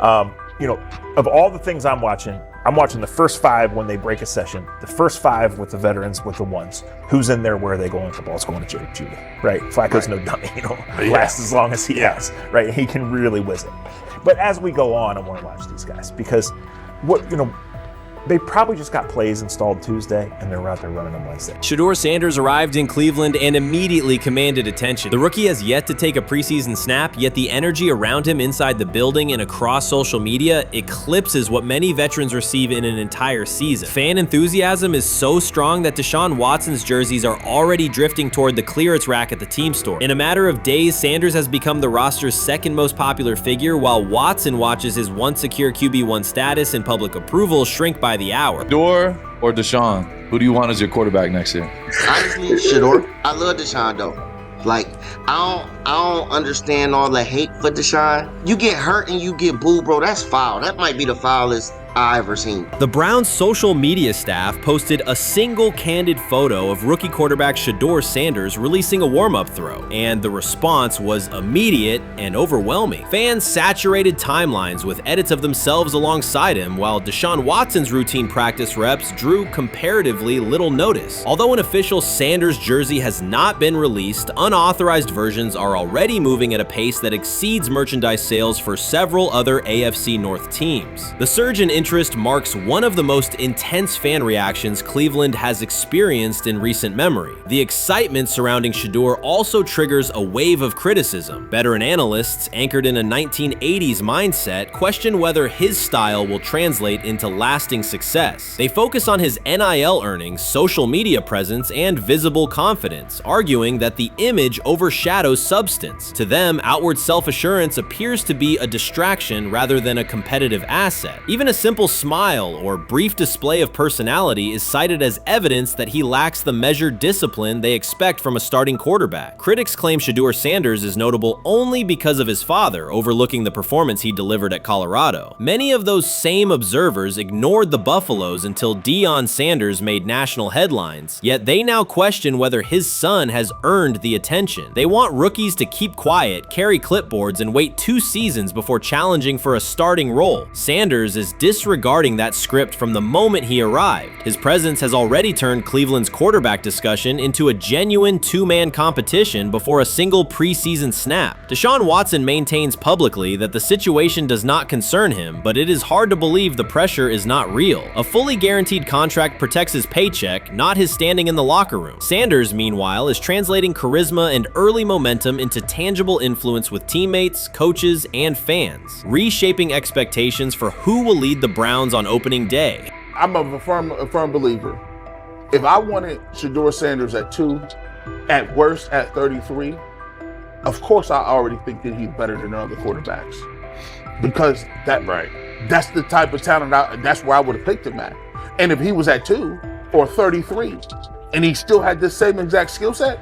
of all the things I'm watching the first five when they break a session, the first five with the veterans, with the ones. Who's in there, where are they going? The ball's going to Jerry Jeudy, right? Flacco's no dummy, lasts as long as he has, right? He can really whiz it. But as we go on, I want to watch these guys because they probably just got plays installed Tuesday, and they're out there running them Wednesday. Shedeur Sanders arrived in Cleveland and immediately commanded attention. The rookie has yet to take a preseason snap, yet the energy around him inside the building and across social media eclipses what many veterans receive in an entire season. Fan enthusiasm is so strong that Deshaun Watson's jerseys are already drifting toward the clearance rack at the team store. In a matter of days, Sanders has become the roster's second most popular figure, while Watson watches his once secure QB1 status and public approval shrink by the hour. Shedeur or Deshaun? Who do you want as your quarterback next year? Honestly, Shedeur. I love Deshaun though. Like, I don't understand all the hate for Deshaun. You get hurt and you get booed, bro. That's foul. That might be the foulest I ever seen. The Browns' social media staff posted a single candid photo of rookie quarterback Shedeur Sanders releasing a warm-up throw, and the response was immediate and overwhelming. Fans saturated timelines with edits of themselves alongside him, while Deshaun Watson's routine practice reps drew comparatively little notice. Although an official Sanders jersey has not been released, unauthorized versions are already moving at a pace that exceeds merchandise sales for several other AFC North teams. The surge in interest marks one of the most intense fan reactions Cleveland has experienced in recent memory. The excitement surrounding Shedeur also triggers a wave of criticism. Veteran analysts, anchored in a 1980s mindset, question whether his style will translate into lasting success. They focus on his NIL earnings, social media presence, and visible confidence, arguing that the image overshadows substance. To them, outward self-assurance appears to be a distraction rather than a competitive asset. Even a simple smile or brief display of personality is cited as evidence that he lacks the measured discipline they expect from a starting quarterback. Critics claim Shedeur Sanders is notable only because of his father, overlooking the performance he delivered at Colorado. Many of those same observers ignored the Buffaloes until Deion Sanders made national headlines, yet they now question whether his son has earned the attention. They want rookies to keep quiet, carry clipboards, and wait 2 seasons before challenging for a starting role. Sanders is disregarding that script from the moment he arrived. His presence has already turned Cleveland's quarterback discussion into a genuine two-man competition before a single preseason snap. Deshaun Watson maintains publicly that the situation does not concern him, but it is hard to believe the pressure is not real. A fully guaranteed contract protects his paycheck, not his standing in the locker room. Sanders, meanwhile, is translating charisma and early momentum into tangible influence with teammates, coaches, and fans, reshaping expectations for who will lead the Browns on opening day. I'm a firm believer. If I wanted Shedeur Sanders at 2, at worst at 33, of course I already think that he's better than other quarterbacks. Because that's the type of talent, that's where I would have picked him at. And if he was at 2 or 33, and he still had the same exact skill set,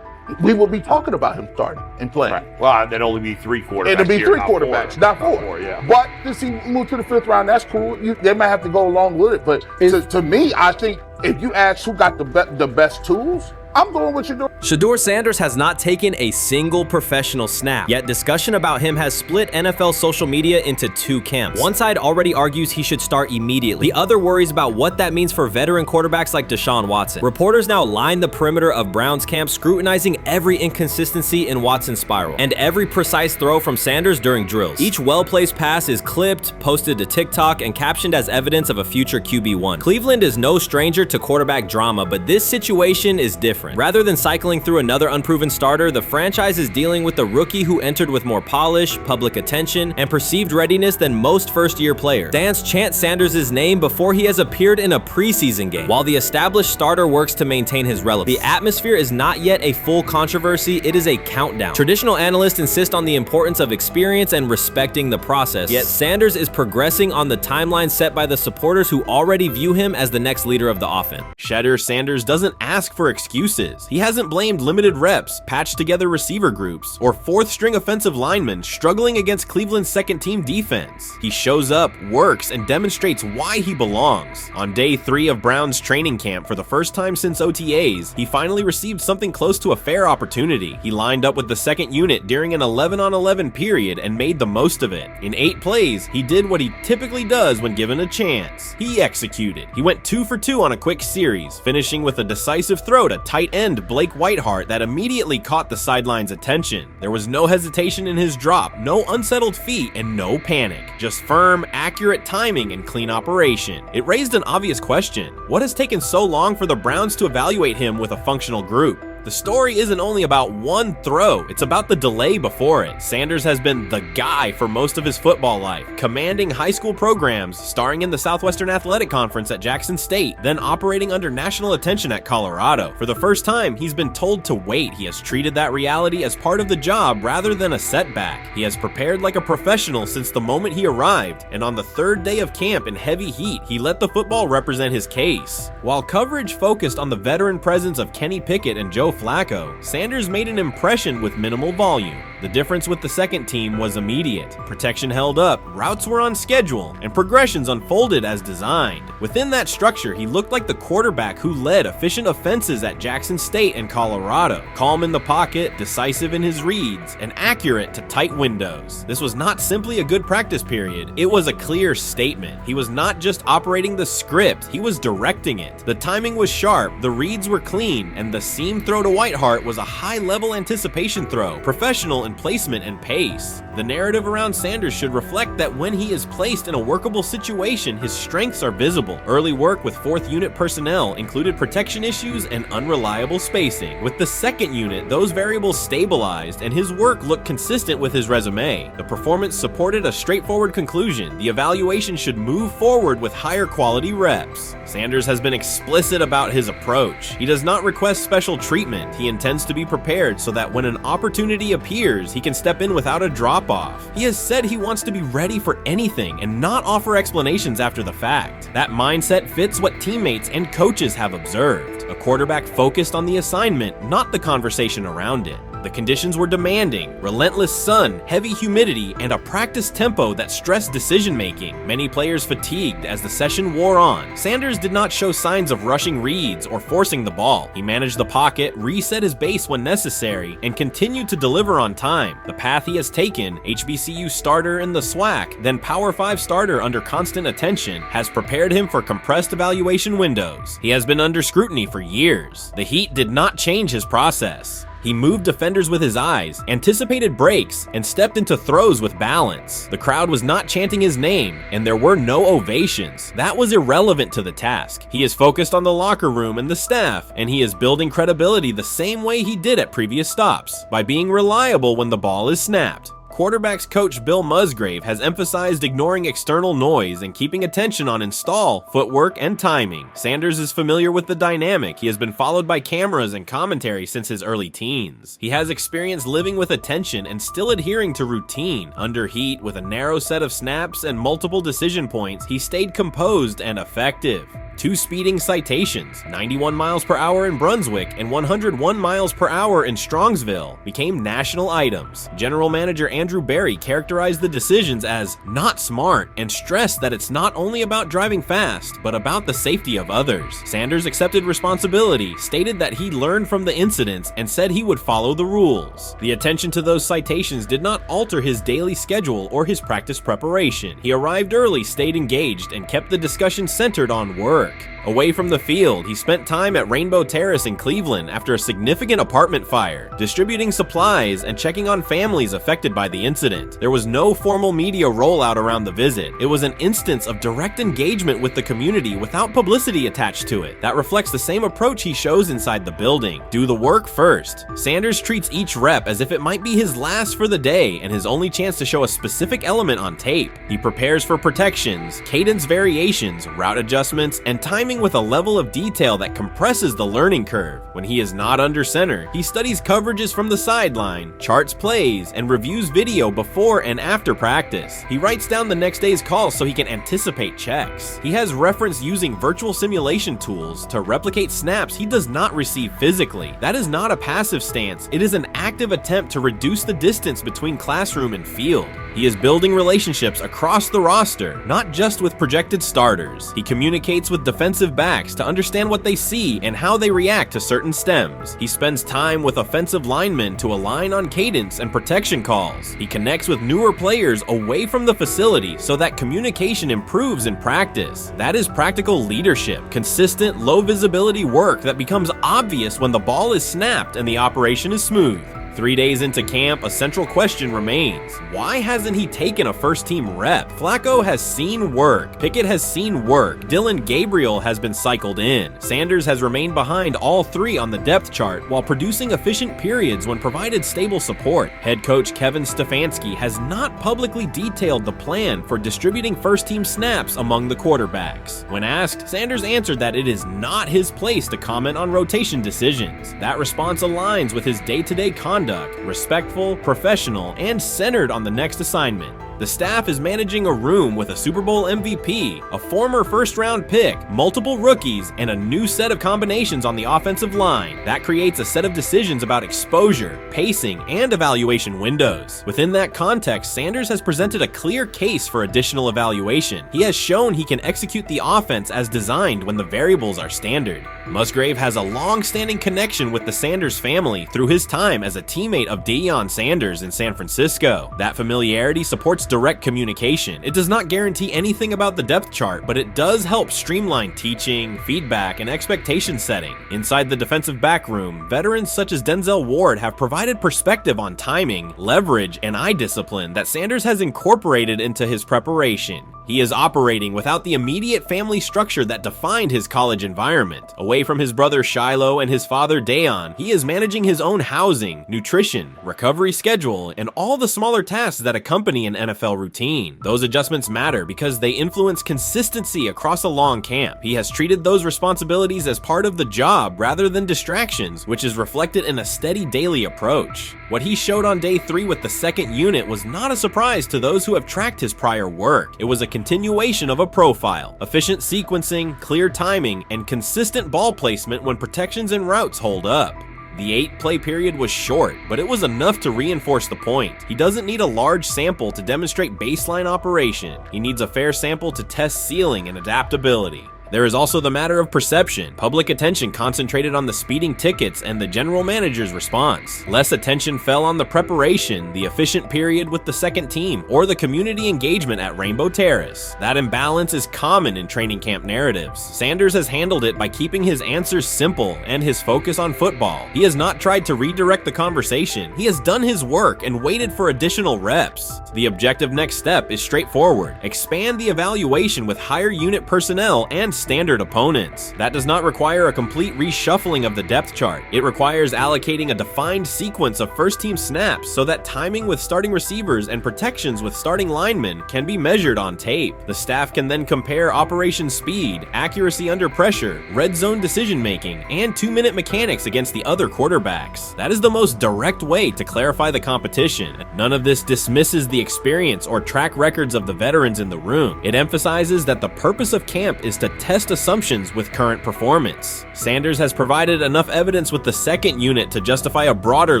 we would be talking about him starting and playing. Right. Well, there'd only be 3 quarterbacks. It'd be here, 3 not quarterbacks, 4. not 4. Yeah. But to see move to the 5th round, that's cool. They might have to go along with it. But to me, I think if you ask who got the best tools, I'm going with Shedeur. Shedeur Sanders has not taken a single professional snap, yet discussion about him has split NFL social media into 2 camps. One side already argues he should start immediately. The other worries about what that means for veteran quarterbacks like Deshaun Watson. Reporters now line the perimeter of Browns camp, scrutinizing every inconsistency in Watson's spiral and every precise throw from Sanders during drills. Each well-placed pass is clipped, posted to TikTok, and captioned as evidence of a future QB1. Cleveland is no stranger to quarterback drama, but this situation is different. different. Rather than cycling through another unproven starter, the franchise is dealing with a rookie who entered with more polish, public attention, and perceived readiness than most first-year players. Fans chant Sanders' name before he has appeared in a preseason game, while the established starter works to maintain his relevance. The atmosphere is not yet a full controversy, it is a countdown. Traditional analysts insist on the importance of experience and respecting the process, yet Sanders is progressing on the timeline set by the supporters who already view him as the next leader of the offense. Shedeur Sanders doesn't ask for excuses. He hasn't blamed limited reps, patched together receiver groups, or fourth-string offensive linemen struggling against Cleveland's second-team defense. He shows up, works, and demonstrates why he belongs. On day 3 of Brown's training camp, for the first time since OTAs, he finally received something close to a fair opportunity. He lined up with the second unit during an 11-on-11 period and made the most of it. In 8 plays, he did what he typically does when given a chance. He executed. He went 2 for 2 on a quick series, finishing with a decisive throw to tight end Blake Whiteheart that immediately caught the sideline's attention. There was no hesitation in his drop, no unsettled feet, and no panic. Just firm, accurate timing and clean operation. It raised an obvious question. What has taken so long for the Browns to evaluate him with a functional group? The story isn't only about one throw, it's about the delay before it. Sanders has been the guy for most of his football life, commanding high school programs, starring in the Southwestern Athletic Conference at Jackson State, then operating under national attention at Colorado. For the first time, he's been told to wait. He has treated that reality as part of the job rather than a setback. He has prepared like a professional since the moment he arrived, and on the 3rd day of camp in heavy heat, he let the football represent his case. While coverage focused on the veteran presence of Kenny Pickett and Joe Flacco, Sanders made an impression with minimal volume. The difference with the second team was immediate. Protection held up, routes were on schedule, and progressions unfolded as designed. Within that structure, he looked like the quarterback who led efficient offenses at Jackson State and Colorado. Calm in the pocket, decisive in his reads, and accurate to tight windows. This was not simply a good practice period, it was a clear statement. He was not just operating the script, he was directing it. The timing was sharp, the reads were clean, and the seam throw to Whiteheart was a high-level anticipation throw, professional in placement and pace. The narrative around Sanders should reflect that when he is placed in a workable situation, his strengths are visible. Early work with 4th unit personnel included protection issues and unreliable spacing. With the 2nd unit, those variables stabilized and his work looked consistent with his resume. The performance supported a straightforward conclusion. The evaluation should move forward with higher quality reps. Sanders has been explicit about his approach. He does not request special treatment. He intends to be prepared so that when an opportunity appears, he can step in without a drop-off. He has said he wants to be ready for anything and not offer explanations after the fact. That mindset fits what teammates and coaches have observed. A quarterback focused on the assignment, not the conversation around it. The conditions were demanding: relentless sun, heavy humidity, and a practice tempo that stressed decision-making. Many players fatigued as the session wore on. Sanders did not show signs of rushing reads or forcing the ball. He managed the pocket, reset his base when necessary, and continued to deliver on time. The path he has taken, HBCU starter in the SWAC, then Power 5 starter under constant attention, has prepared him for compressed evaluation windows. He has been under scrutiny for years. The heat did not change his process. He moved defenders with his eyes, anticipated breaks, and stepped into throws with balance. The crowd was not chanting his name, and there were no ovations. That was irrelevant to the task. He is focused on the locker room and the staff, and he is building credibility the same way he did at previous stops, by being reliable when the ball is snapped. Quarterbacks coach Bill Musgrave has emphasized ignoring external noise and keeping attention on install, footwork, and timing. Sanders is familiar with the dynamic. He has been followed by cameras and commentary since his early teens. He has experience living with attention and still adhering to routine. Under heat, with a narrow set of snaps and multiple decision points, he stayed composed and effective. 2 speeding citations, 91 miles per hour in Brunswick and 101 miles per hour in Strongsville, became national items. General Manager Andrew Berry characterized the decisions as not smart and stressed that it's not only about driving fast, but about the safety of others. Sanders accepted responsibility, stated that he learned from the incidents, and said he would follow the rules. The attention to those citations did not alter his daily schedule or his practice preparation. He arrived early, stayed engaged, and kept the discussion centered on work. Away from the field, he spent time at Rainbow Terrace in Cleveland after a significant apartment fire, distributing supplies and checking on families affected by the incident. There was no formal media rollout around the visit. It was an instance of direct engagement with the community without publicity attached to it. That reflects the same approach he shows inside the building. Do the work first. Sanders treats each rep as if it might be his last for the day and his only chance to show a specific element on tape. He prepares for protections, cadence variations, route adjustments, and timing with a level of detail that compresses the learning curve. When he is not under center, he studies coverages from the sideline, charts plays, and reviews video before and after practice. He writes down the next day's calls so he can anticipate checks. He has reference using virtual simulation tools to replicate snaps he does not receive physically. That is not a passive stance, it is an active attempt to reduce the distance between classroom and field. He is building relationships across the roster, not just with projected starters. He communicates with defensive backs to understand what they see and how they react to certain stems. He spends time with offensive linemen to align on cadence and protection calls. He connects with newer players away from the facility so that communication improves in practice. That is practical leadership, consistent, low visibility work that becomes obvious when the ball is snapped and the operation is smooth. 3 days into camp, a central question remains. Why hasn't he taken a first-team rep? Flacco has seen work. Pickett has seen work. Dillon Gabriel has been cycled in. Sanders has remained behind all three on the depth chart while producing efficient periods when provided stable support. Head coach Kevin Stefanski has not publicly detailed the plan for distributing first-team snaps among the quarterbacks. When asked, Sanders answered that it is not his place to comment on rotation decisions. That response aligns with his day-to-day conduct, respectful, professional, and centered on the next assignment. The staff is managing a room with a Super Bowl MVP, a former first-round pick, multiple rookies, and a new set of combinations on the offensive line. That creates a set of decisions about exposure, pacing, and evaluation windows. Within that context, Sanders has presented a clear case for additional evaluation. He has shown he can execute the offense as designed when the variables are standard. Musgrave has a long-standing connection with the Sanders family through his time as a teammate of Deion Sanders in San Francisco. That familiarity supports direct communication. It does not guarantee anything about the depth chart, but it does help streamline teaching, feedback, and expectation setting. Inside the defensive back room, veterans such as Denzel Ward have provided perspective on timing, leverage, and eye discipline that Sanders has incorporated into his preparation. He is operating without the immediate family structure that defined his college environment. Away from his brother Shiloh and his father Deion, he is managing his own housing, nutrition, recovery schedule, and all the smaller tasks that accompany an NFL routine. Those adjustments matter because they influence consistency across a long camp. He has treated those responsibilities as part of the job rather than distractions, which is reflected in a steady daily approach. What he showed on day 3 with the second unit was not a surprise to those who have tracked his prior work. It was a continuation of a profile, efficient sequencing, clear timing, and consistent ball placement when protections and routes hold up. The 8-play period was short, but it was enough to reinforce the point. He doesn't need a large sample to demonstrate baseline operation. He needs a fair sample to test ceiling and adaptability. There is also the matter of perception. Public attention concentrated on the speeding tickets and the general manager's response. Less attention fell on the preparation, the efficient period with the second team, or the community engagement at Rainbow Terrace. That imbalance is common in training camp narratives. Sanders has handled it by keeping his answers simple and his focus on football. He has not tried to redirect the conversation. He has done his work and waited for additional reps. The objective next step is straightforward. Expand the evaluation with higher unit personnel and standard opponents. That does not require a complete reshuffling of the depth chart. It requires allocating a defined sequence of first-team snaps so that timing with starting receivers and protections with starting linemen can be measured on tape. The staff can then compare operation speed, accuracy under pressure, red zone decision-making, and 2-minute mechanics against the other quarterbacks. That is the most direct way to clarify the competition. None of this dismisses the experience or track records of the veterans in the room. It emphasizes that the purpose of camp is to test assumptions with current performance. Sanders has provided enough evidence with the second unit to justify a broader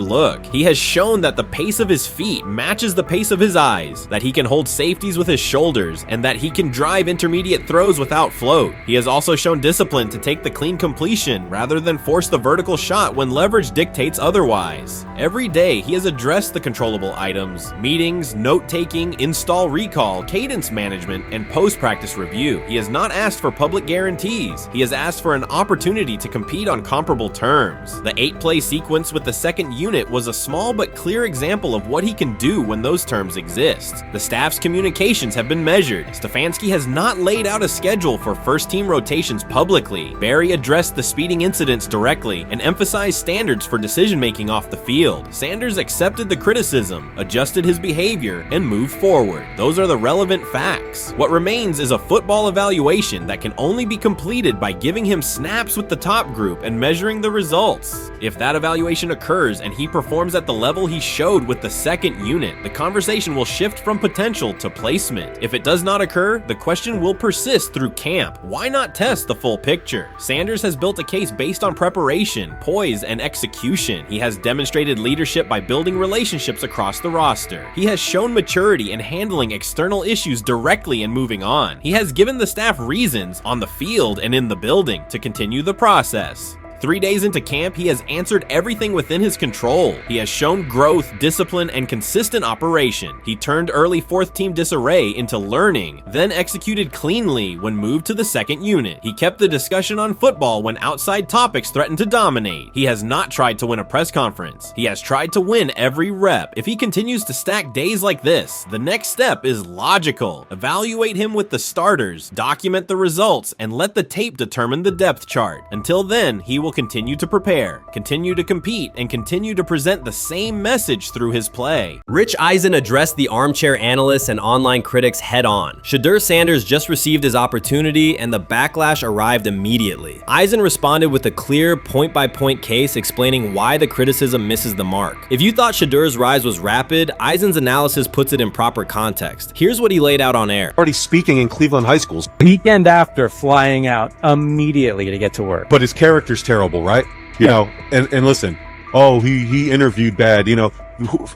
look. He has shown that the pace of his feet matches the pace of his eyes, that he can hold safeties with his shoulders, and that he can drive intermediate throws without float. He has also shown discipline to take the clean completion rather than force the vertical shot when leverage dictates otherwise. Every day, he has addressed the controllable items, meetings, note-taking, install recall, cadence management, and post-practice review. He has not asked for public public guarantees. He has asked for an opportunity to compete on comparable terms. The 8-play sequence with the second unit was a small but clear example of what he can do when those terms exist. The staff's communications have been measured. Stefanski has not laid out a schedule for first-team rotations publicly. Barry addressed the speeding incidents directly and emphasized standards for decision-making off the field. Sanders accepted the criticism, adjusted his behavior, and moved forward. Those are the relevant facts. What remains is a football evaluation that can only be completed by giving him snaps with the top group and measuring the results. If that evaluation occurs and he performs at the level he showed with the second unit, the conversation will shift from potential to placement. If it does not occur, the question will persist through camp. Why not test the full picture? Sanders has built a case based on preparation, poise, and execution. He has demonstrated leadership by building relationships across the roster. He has shown maturity in handling external issues directly and moving on. He has given the staff reasons, on the field and in the building, to continue the process. 3 days into camp, he has answered everything within his control. He has shown growth, discipline, and consistent operation. He turned early fourth-team disarray into learning, then executed cleanly when moved to the second unit. He kept the discussion on football when outside topics threatened to dominate. He has not tried to win a press conference. He has tried to win every rep. If he continues to stack days like this, the next step is logical. Evaluate him with the starters, document the results, and let the tape determine the depth chart. Until then, he will continue to prepare, continue to compete, and continue to present the same message through his play. Rich Eisen addressed the armchair analysts and online critics head on. Shedeur Sanders just received his opportunity and the backlash arrived immediately. Eisen responded with a clear point-by-point case explaining why the criticism misses the mark. If you thought Shedeur's rise was rapid, Eisen's analysis puts it in proper context. Here's what he laid out on air. Already speaking in Cleveland high schools. Weekend after, flying out immediately to get to work. But his character's terrible, right? You know, and listen, oh, he interviewed bad, you know,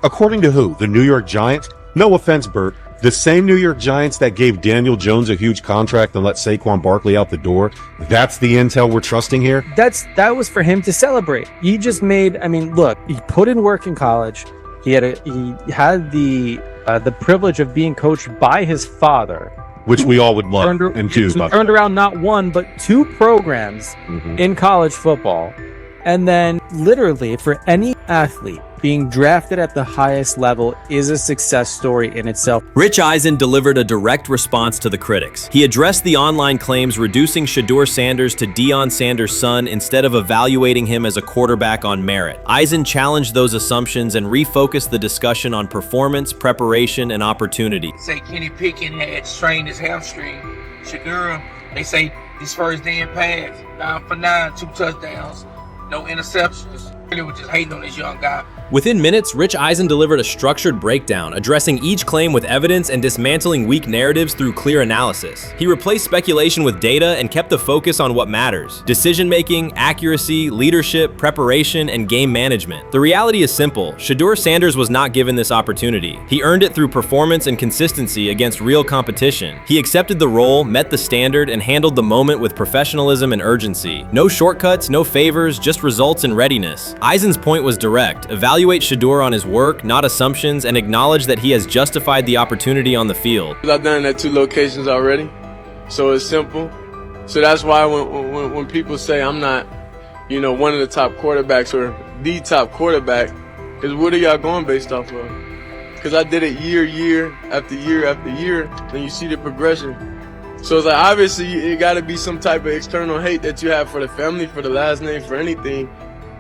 according to who? The New York Giants? No offense, Bert. The same New York Giants that gave Daniel Jones a huge contract and let Saquon Barkley out the door, that's the intel we're trusting here? That was for him to celebrate. He just made, I mean, look, he put in work in college. He had the privilege of being coached by his father, which we all would love and do. Turned around not one, but two programs in college football. And then literally for any athlete, being drafted at the highest level is a success story in itself. Rich Eisen delivered a direct response to the critics. He addressed the online claims reducing Shedeur Sanders to Deion Sanders' son instead of evaluating him as a quarterback on merit. Eisen challenged those assumptions and refocused the discussion on performance, preparation, and opportunity. Say Kenny Pickett had strained his hamstring. Shedeur, they say his first day in pass, 9 for 9, 2 touchdowns, no interceptions. They were just hating on this young guy. Within minutes, Rich Eisen delivered a structured breakdown, addressing each claim with evidence and dismantling weak narratives through clear analysis. He replaced speculation with data and kept the focus on what matters: decision-making, accuracy, leadership, preparation, and game management. The reality is simple. Shedeur Sanders was not given this opportunity. He earned it through performance and consistency against real competition. He accepted the role, met the standard, and handled the moment with professionalism and urgency. No shortcuts, no favors, just results and readiness. Eisen's point was direct. Evaluate Shedeur on his work, not assumptions, and acknowledge that he has justified the opportunity on the field. I've done it at 2 locations already, so it's simple. So that's why when people say I'm not, you know, one of the top quarterbacks or the top quarterback, is what are y'all going based off of? Because I did it year after year after year, and you see the progression. So it's like, obviously it got to be some type of external hate that you have for the family, for the last name, for anything,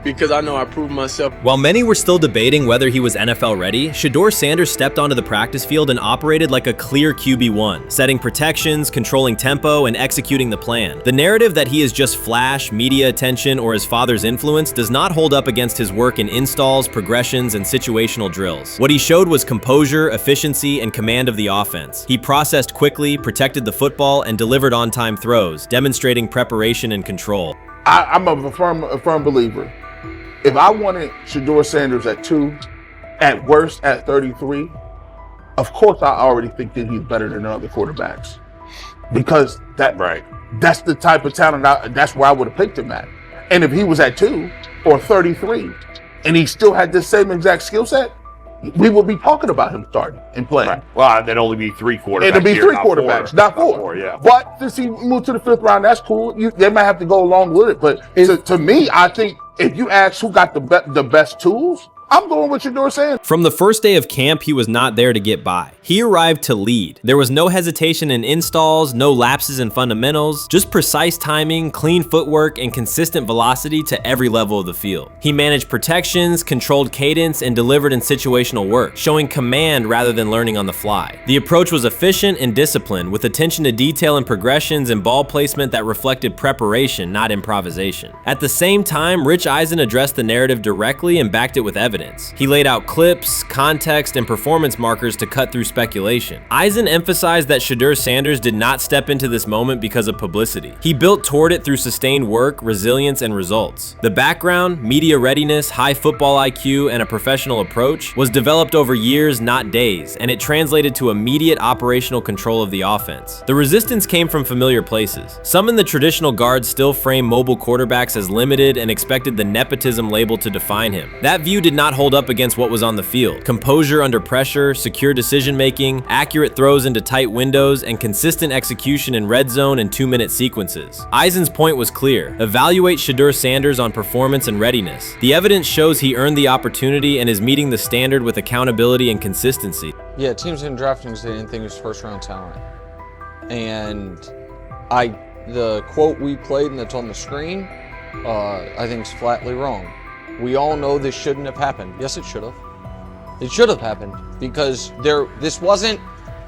because I know I proved myself. While many were still debating whether he was NFL ready, Shedeur Sanders stepped onto the practice field and operated like a clear QB1, setting protections, controlling tempo, and executing the plan. The narrative that he is just flash, media attention, or his father's influence does not hold up against his work in installs, progressions, and situational drills. What he showed was composure, efficiency, and command of the offense. He processed quickly, protected the football, and delivered on-time throws, demonstrating preparation and control. I'm a firm believer. If I wanted Shedeur Sanders at 2, at worst at 33, of course I already think that he's better than other quarterbacks. Because that's the type of talent, that's where I would have picked him at. And if he was at 2 or 33, and he still had the same exact skill set, we would be talking about him starting and playing. Right. Well, and then only be 3 quarterbacks. It'll be here, 3 not quarterbacks, 4. not 4. Yeah. But since he moved to the 5th round, that's cool. They might have to go along with it. But to me, I think if you ask who got the best tools, I'm going with Shedeur Sanders. From the first day of camp, he was not there to get by. He arrived to lead. There was no hesitation in installs, no lapses in fundamentals, just precise timing, clean footwork, and consistent velocity to every level of the field. He managed protections, controlled cadence, and delivered in situational work, showing command rather than learning on the fly. The approach was efficient and disciplined, with attention to detail and progressions and ball placement that reflected preparation, not improvisation. At the same time, Rich Eisen addressed the narrative directly and backed it with evidence. He laid out clips, context, and performance markers to cut through speculation. Eisen emphasized that Shedeur Sanders did not step into this moment because of publicity. He built toward it through sustained work, resilience, and results. The background, media readiness, high football IQ, and a professional approach was developed over years, not days, and it translated to immediate operational control of the offense. The resistance came from familiar places. Some in the traditional guard still frame mobile quarterbacks as limited and expected the nepotism label to define him. That view did not hold up against what was on the field. Composure under pressure, secure decision-making, accurate throws into tight windows, and consistent execution in red zone and 2-minute sequences. Eisen's point was clear. Evaluate Shedeur Sanders on performance and readiness. The evidence shows he earned the opportunity and is meeting the standard with accountability and consistency. Yeah, teams didn't draft him because they didn't think he was first-round talent. And the quote we played and that's on the screen, I think is flatly wrong. We all know this shouldn't have happened. Yes, it should have. It should have happened because this wasn't.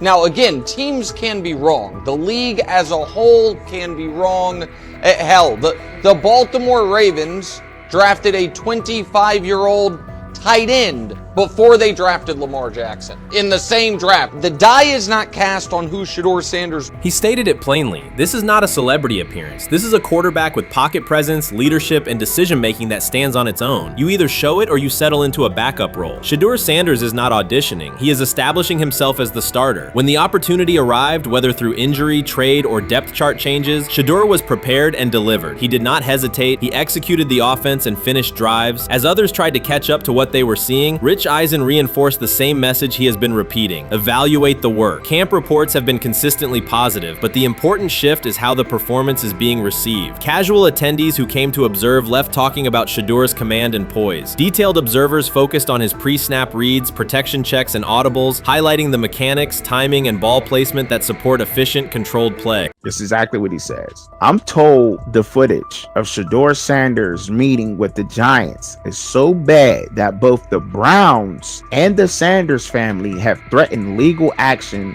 Now, again, teams can be wrong. The league as a whole can be wrong. Hell, the Baltimore Ravens drafted a 25-year-old tight end before they drafted Lamar Jackson in the same draft. The die is not cast on who Shedeur Sanders. He stated it plainly. This is not a celebrity appearance. This is a quarterback with pocket presence, leadership, and decision-making that stands on its own. You either show it or you settle into a backup role. Shedeur Sanders is not auditioning. He is establishing himself as the starter. When the opportunity arrived, whether through injury, trade, or depth chart changes, Shedeur was prepared and delivered. He did not hesitate. He executed the offense and finished drives. As others tried to catch up to what they were seeing, Rich Eisen reinforced the same message he has been repeating: evaluate the work. Camp reports have been consistently positive, but the important shift is how the performance is being received. Casual attendees who came to observe left talking about Shedeur's command and poise. Detailed observers focused on his pre-snap reads, protection checks, and audibles, highlighting the mechanics, timing, and ball placement that support efficient, controlled play. That's exactly what he says. I'm told the footage of Shedeur Sanders meeting with the Giants is so bad that both the Browns and the Sanders family have threatened legal action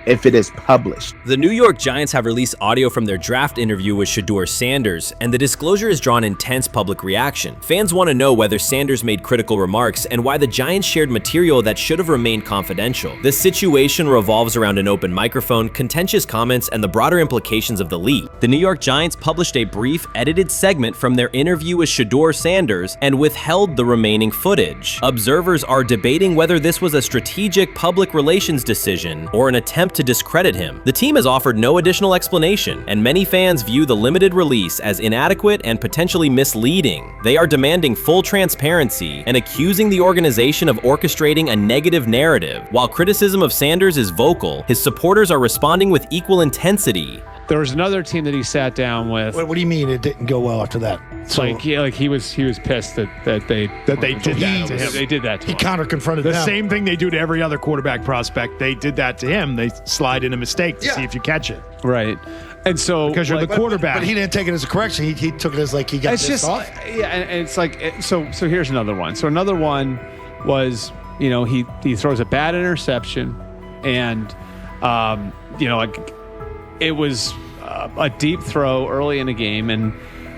if it is published. The New York Giants have released audio from their draft interview with Shedeur Sanders, and the disclosure has drawn intense public reaction. Fans want to know whether Sanders made critical remarks and why the Giants shared material that should have remained confidential. The situation revolves around an open microphone, contentious comments, and the broader implications of the leak. The New York Giants published a brief, edited segment from their interview with Shedeur Sanders and withheld the remaining footage. Observers are debating whether this was a strategic public relations decision or an attempt to discredit him. The team has offered no additional explanation, and many fans view the limited release as inadequate and potentially misleading. They are demanding full transparency and accusing the organization of orchestrating a negative narrative. While criticism of Sanders is vocal, his supporters are responding with equal intensity. There was another team that he sat down with. What do you mean it didn't go well after that? So he was pissed that they did that to him. They did that to him. He counter-confronted the them. same thing they do to every other quarterback prospect. They did that to him. They slide in a mistake to see if you catch it. Right. And so because you're the quarterback. But he didn't take it as a correction. He took it as like he got pissed off. Yeah, and it's like so here's another one. So another one was, he throws a bad interception, and it was a deep throw early in the game, and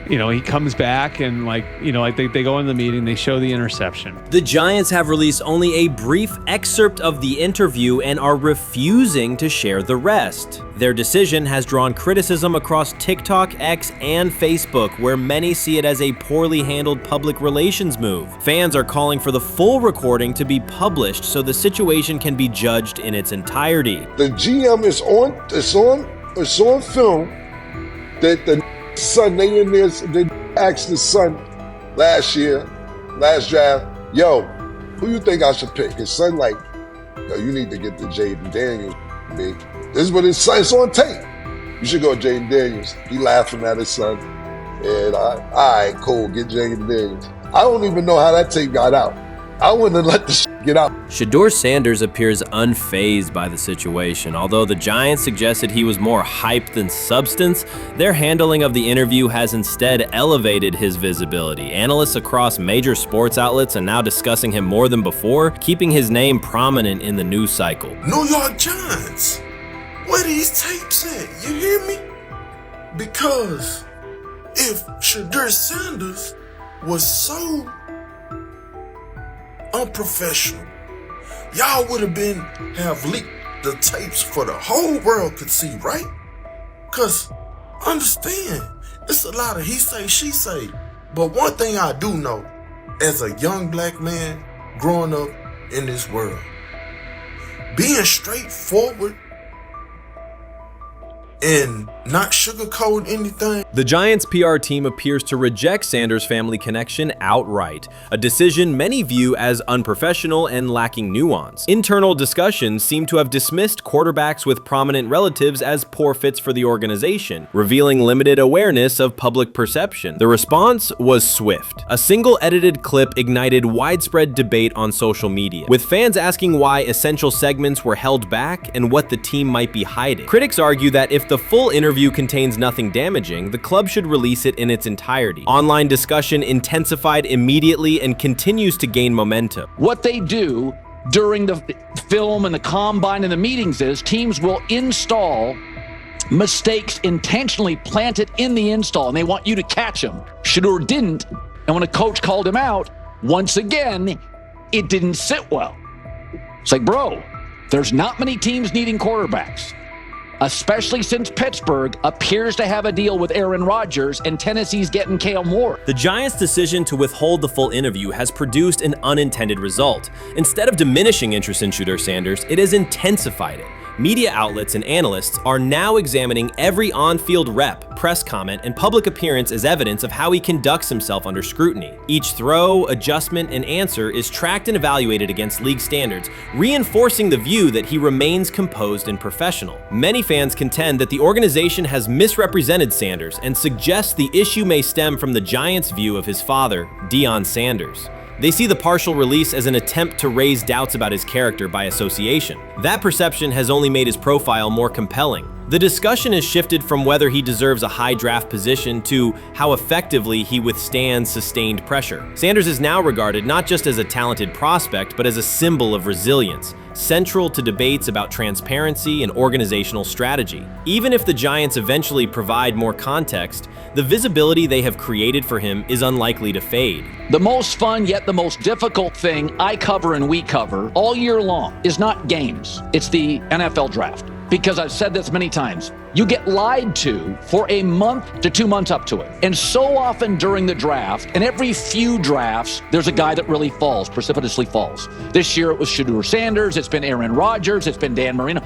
he comes back and they go in the meeting, they show the interception. The Giants have released only a brief excerpt of the interview and are refusing to share the rest. Their decision has drawn criticism across TikTok, X, and Facebook, where many see it as a poorly handled public relations move. Fans are calling for the full recording to be published so the situation can be judged in its entirety. The GM is on film that the son, they asked the son last draft, yo, Who you think I should pick? His son like, yo, you need to get the Jaden Daniels, big. This is what his son, it's on tape. You should go Jaden Daniels. He laughing at his son. And all right, cool, get Jaden Daniels. I don't even know how that tape got out. I wouldn't have let the shit get out. Shedeur Sanders appears unfazed by the situation. Although the Giants suggested he was more hype than substance, their handling of the interview has instead elevated his visibility. Analysts across major sports outlets are now discussing him more than before, keeping his name prominent in the news cycle. New York Giants, where these tapes at? You hear me? Because if Shedeur Sanders was so unprofessional, y'all would have leaked the tapes for the whole world could see, right? Cause understand, it's a lot of he say, she say. But one thing I do know, as a young black man growing up in this world, being straightforward and not sugarcoat anything. The Giants' PR team appears to reject Sanders' family connection outright, a decision many view as unprofessional and lacking nuance. Internal discussions seem to have dismissed quarterbacks with prominent relatives as poor fits for the organization, revealing limited awareness of public perception. The response was swift. A single edited clip ignited widespread debate on social media, with fans asking why essential segments were held back and what the team might be hiding. Critics argue that if the full interview contains nothing damaging, the club should release it in its entirety. Online discussion intensified immediately and continues to gain momentum. What they do during the film and the combine and the meetings is teams will install mistakes intentionally planted in the install, and they want you to catch them. Shedeur didn't, and when a coach called him out, once again, it didn't sit well. It's like, bro, there's not many teams needing quarterbacks, especially since Pittsburgh appears to have a deal with Aaron Rodgers and Tennessee's getting Kale Moore. The Giants' decision to withhold the full interview has produced an unintended result. Instead of diminishing interest in Shedeur Sanders, it has intensified it. Media outlets and analysts are now examining every on-field rep, press comment, and public appearance as evidence of how he conducts himself under scrutiny. Each throw, adjustment, and answer is tracked and evaluated against league standards, reinforcing the view that he remains composed and professional. Many fans contend that the organization has misrepresented Sanders and suggest the issue may stem from the Giants' view of his father, Deion Sanders. They see the partial release as an attempt to raise doubts about his character by association. That perception has only made his profile more compelling. The discussion has shifted from whether he deserves a high draft position to how effectively he withstands sustained pressure. Sanders is now regarded not just as a talented prospect, but as a symbol of resilience, central to debates about transparency and organizational strategy. Even if the Giants eventually provide more context, the visibility they have created for him is unlikely to fade. The most fun yet the most difficult thing I cover and we cover all year long is not games, it's the NFL draft. Because I've said this many times, you get lied to for a month to 2 months up to it. And so often during the draft, and every few drafts, there's a guy that really falls, precipitously falls. This year it was Shedeur Sanders, it's been Aaron Rodgers, it's been Dan Marino.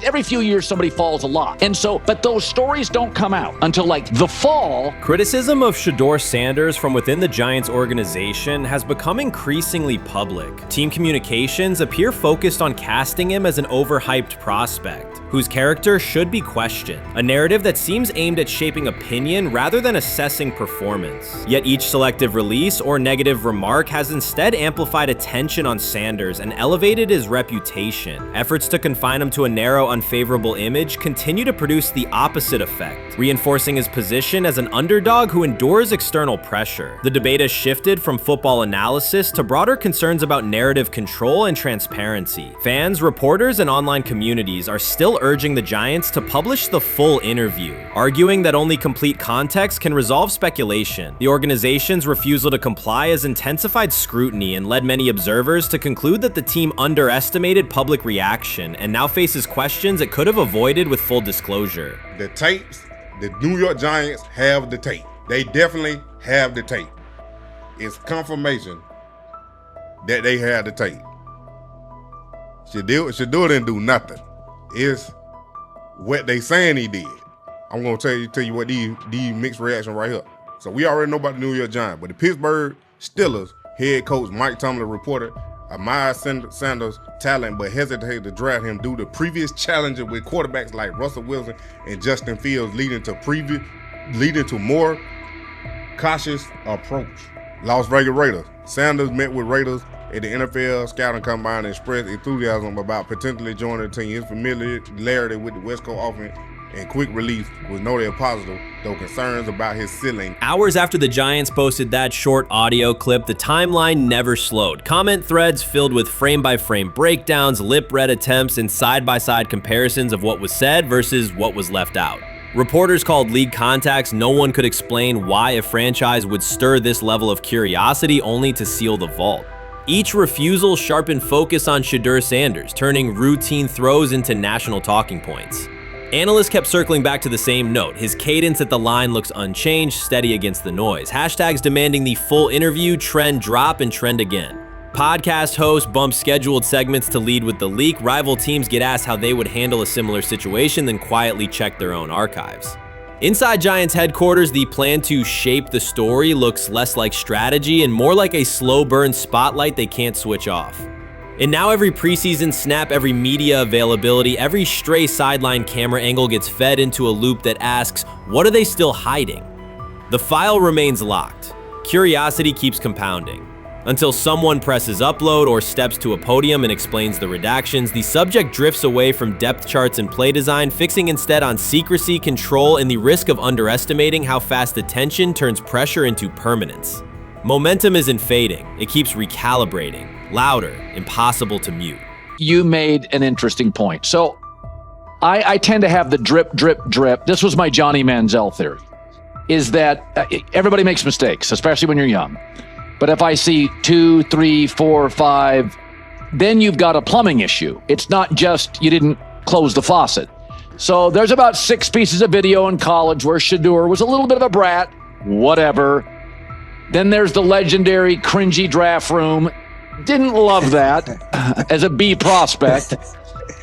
Every few years somebody falls a lot. And so, but those stories don't come out until like the fall. Criticism of Shedeur Sanders from within the Giants organization has become increasingly public. Team communications appear focused on casting him as an overhyped prospect, whose character should be questioned, a narrative that seems aimed at shaping opinion rather than assessing performance. Yet each selective release or negative remark has instead amplified attention on Sanders and elevated his reputation. Efforts to confine him to a narrow, unfavorable image continue to produce the opposite effect, reinforcing his position as an underdog who endures external pressure. The debate has shifted from football analysis to broader concerns about narrative control and transparency. Fans, reporters, and online communities are still urging the Giants to publish the full interview, arguing that only complete context can resolve speculation. The organization's refusal to comply has intensified scrutiny and led many observers to conclude that the team underestimated public reaction and now faces questions it could have avoided with full disclosure. The tapes, the New York Giants have the tape. They definitely have the tape. It's confirmation that they have the tape. Shedeur didn't do nothing. It's what they saying he did. I'm gonna tell you what these mixed reaction right here. So we already know about the New York Giants, but the Pittsburgh Steelers head coach Mike Tomlin reported admired Sanders' talent but hesitated to draft him due to previous challenges with quarterbacks like Russell Wilson and Justin Fields, leading to more cautious approach. Las Vegas Raiders. Sanders met with Raiders at the NFL scouting combine and expressed enthusiasm about potentially joining the team. His familiarity with the West Coast offense and quick release was noted positive, though concerns about his ceiling. Hours after the Giants posted that short audio clip, the timeline never slowed. Comment threads filled with frame-by-frame breakdowns, lip-read attempts, and side-by-side comparisons of what was said versus what was left out. Reporters called league contacts. No one could explain why a franchise would stir this level of curiosity only to seal the vault. Each refusal sharpened focus on Shedeur Sanders, turning routine throws into national talking points. Analysts kept circling back to the same note. His cadence at the line looks unchanged, steady against the noise. Hashtags demanding the full interview, trend drop, and trend again. Podcast hosts bump scheduled segments to lead with the leak. Rival teams get asked how they would handle a similar situation, then quietly check their own archives. Inside Giants headquarters, the plan to shape the story looks less like strategy and more like a slow burn spotlight they can't switch off. And now every preseason snap, every media availability, every stray sideline camera angle gets fed into a loop that asks, what are they still hiding? The file remains locked. Curiosity keeps compounding. Until someone presses upload or steps to a podium and explains the redactions, the subject drifts away from depth charts and play design, fixing instead on secrecy, control, and the risk of underestimating how fast attention turns pressure into permanence. Momentum isn't fading, it keeps recalibrating. Louder, impossible to mute. You made an interesting point. So I tend to have the drip, drip, drip. This was my Johnny Manziel theory, is that everybody makes mistakes, especially when you're young. But if I see 2, 3, 4, 5, then you've got a plumbing issue. It's not just you didn't close the faucet. So there's about 6 pieces of video in college where Shedeur was a little bit of a brat, whatever. Then there's the legendary cringy draft room. Didn't love that as a B prospect.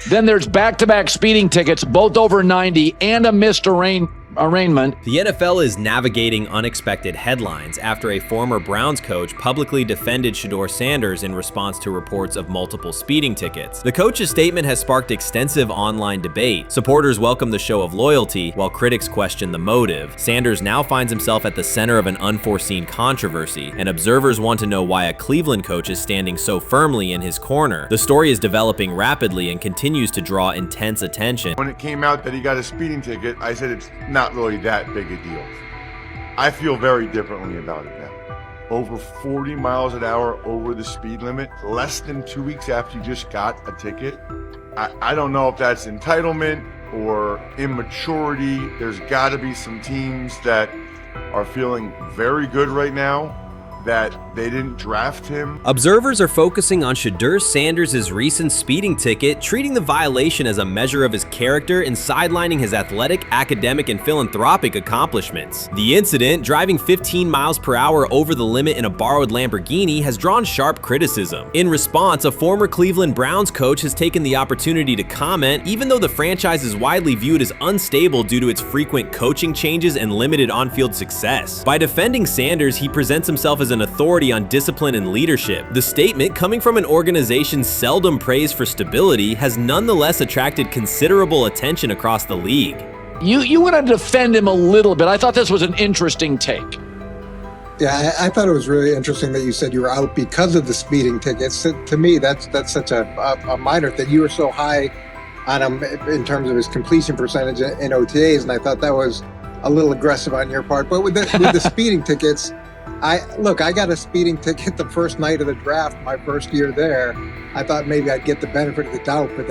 Then there's back-to-back speeding tickets, both over 90, and a missed arraignment. The NFL is navigating unexpected headlines after a former Browns coach publicly defended Shedeur Sanders in response to reports of multiple speeding tickets. The coach's statement has sparked extensive online debate. Supporters welcome the show of loyalty, while critics question the motive. Sanders now finds himself at the center of an unforeseen controversy, and observers want to know why a Cleveland coach is standing so firmly in his corner. The story is developing rapidly and continues to draw intense attention. When it came out that he got a speeding ticket, I said it's not really that big a deal. I feel very differently about it now. Over 40 miles an hour over the speed limit, less than 2 weeks after you just got a ticket. I don't know if that's entitlement or immaturity. There's got to be some teams that are feeling very good right now that they didn't draft him. Observers are focusing on Shedeur Sanders' recent speeding ticket, treating the violation as a measure of his character and sidelining his athletic, academic, and philanthropic accomplishments. The incident, driving 15 miles per hour over the limit in a borrowed Lamborghini, has drawn sharp criticism. In response, a former Cleveland Browns coach has taken the opportunity to comment, even though the franchise is widely viewed as unstable due to its frequent coaching changes and limited on-field success. By defending Sanders, he presents himself as an authority on discipline and leadership. The statement, coming from an organization seldom praised for stability, has nonetheless attracted considerable attention across the league. You want to defend him a little bit. I thought this was an interesting take. Yeah, I thought it was really interesting that you said you were out because of the speeding tickets. To me, that's such a minor thing. You were so high on him in terms of his completion percentage in OTAs, and I thought that was a little aggressive on your part. But with the speeding tickets, I got a speeding ticket the first night of the draft, my first year there. I thought maybe I'd get the benefit of the doubt, but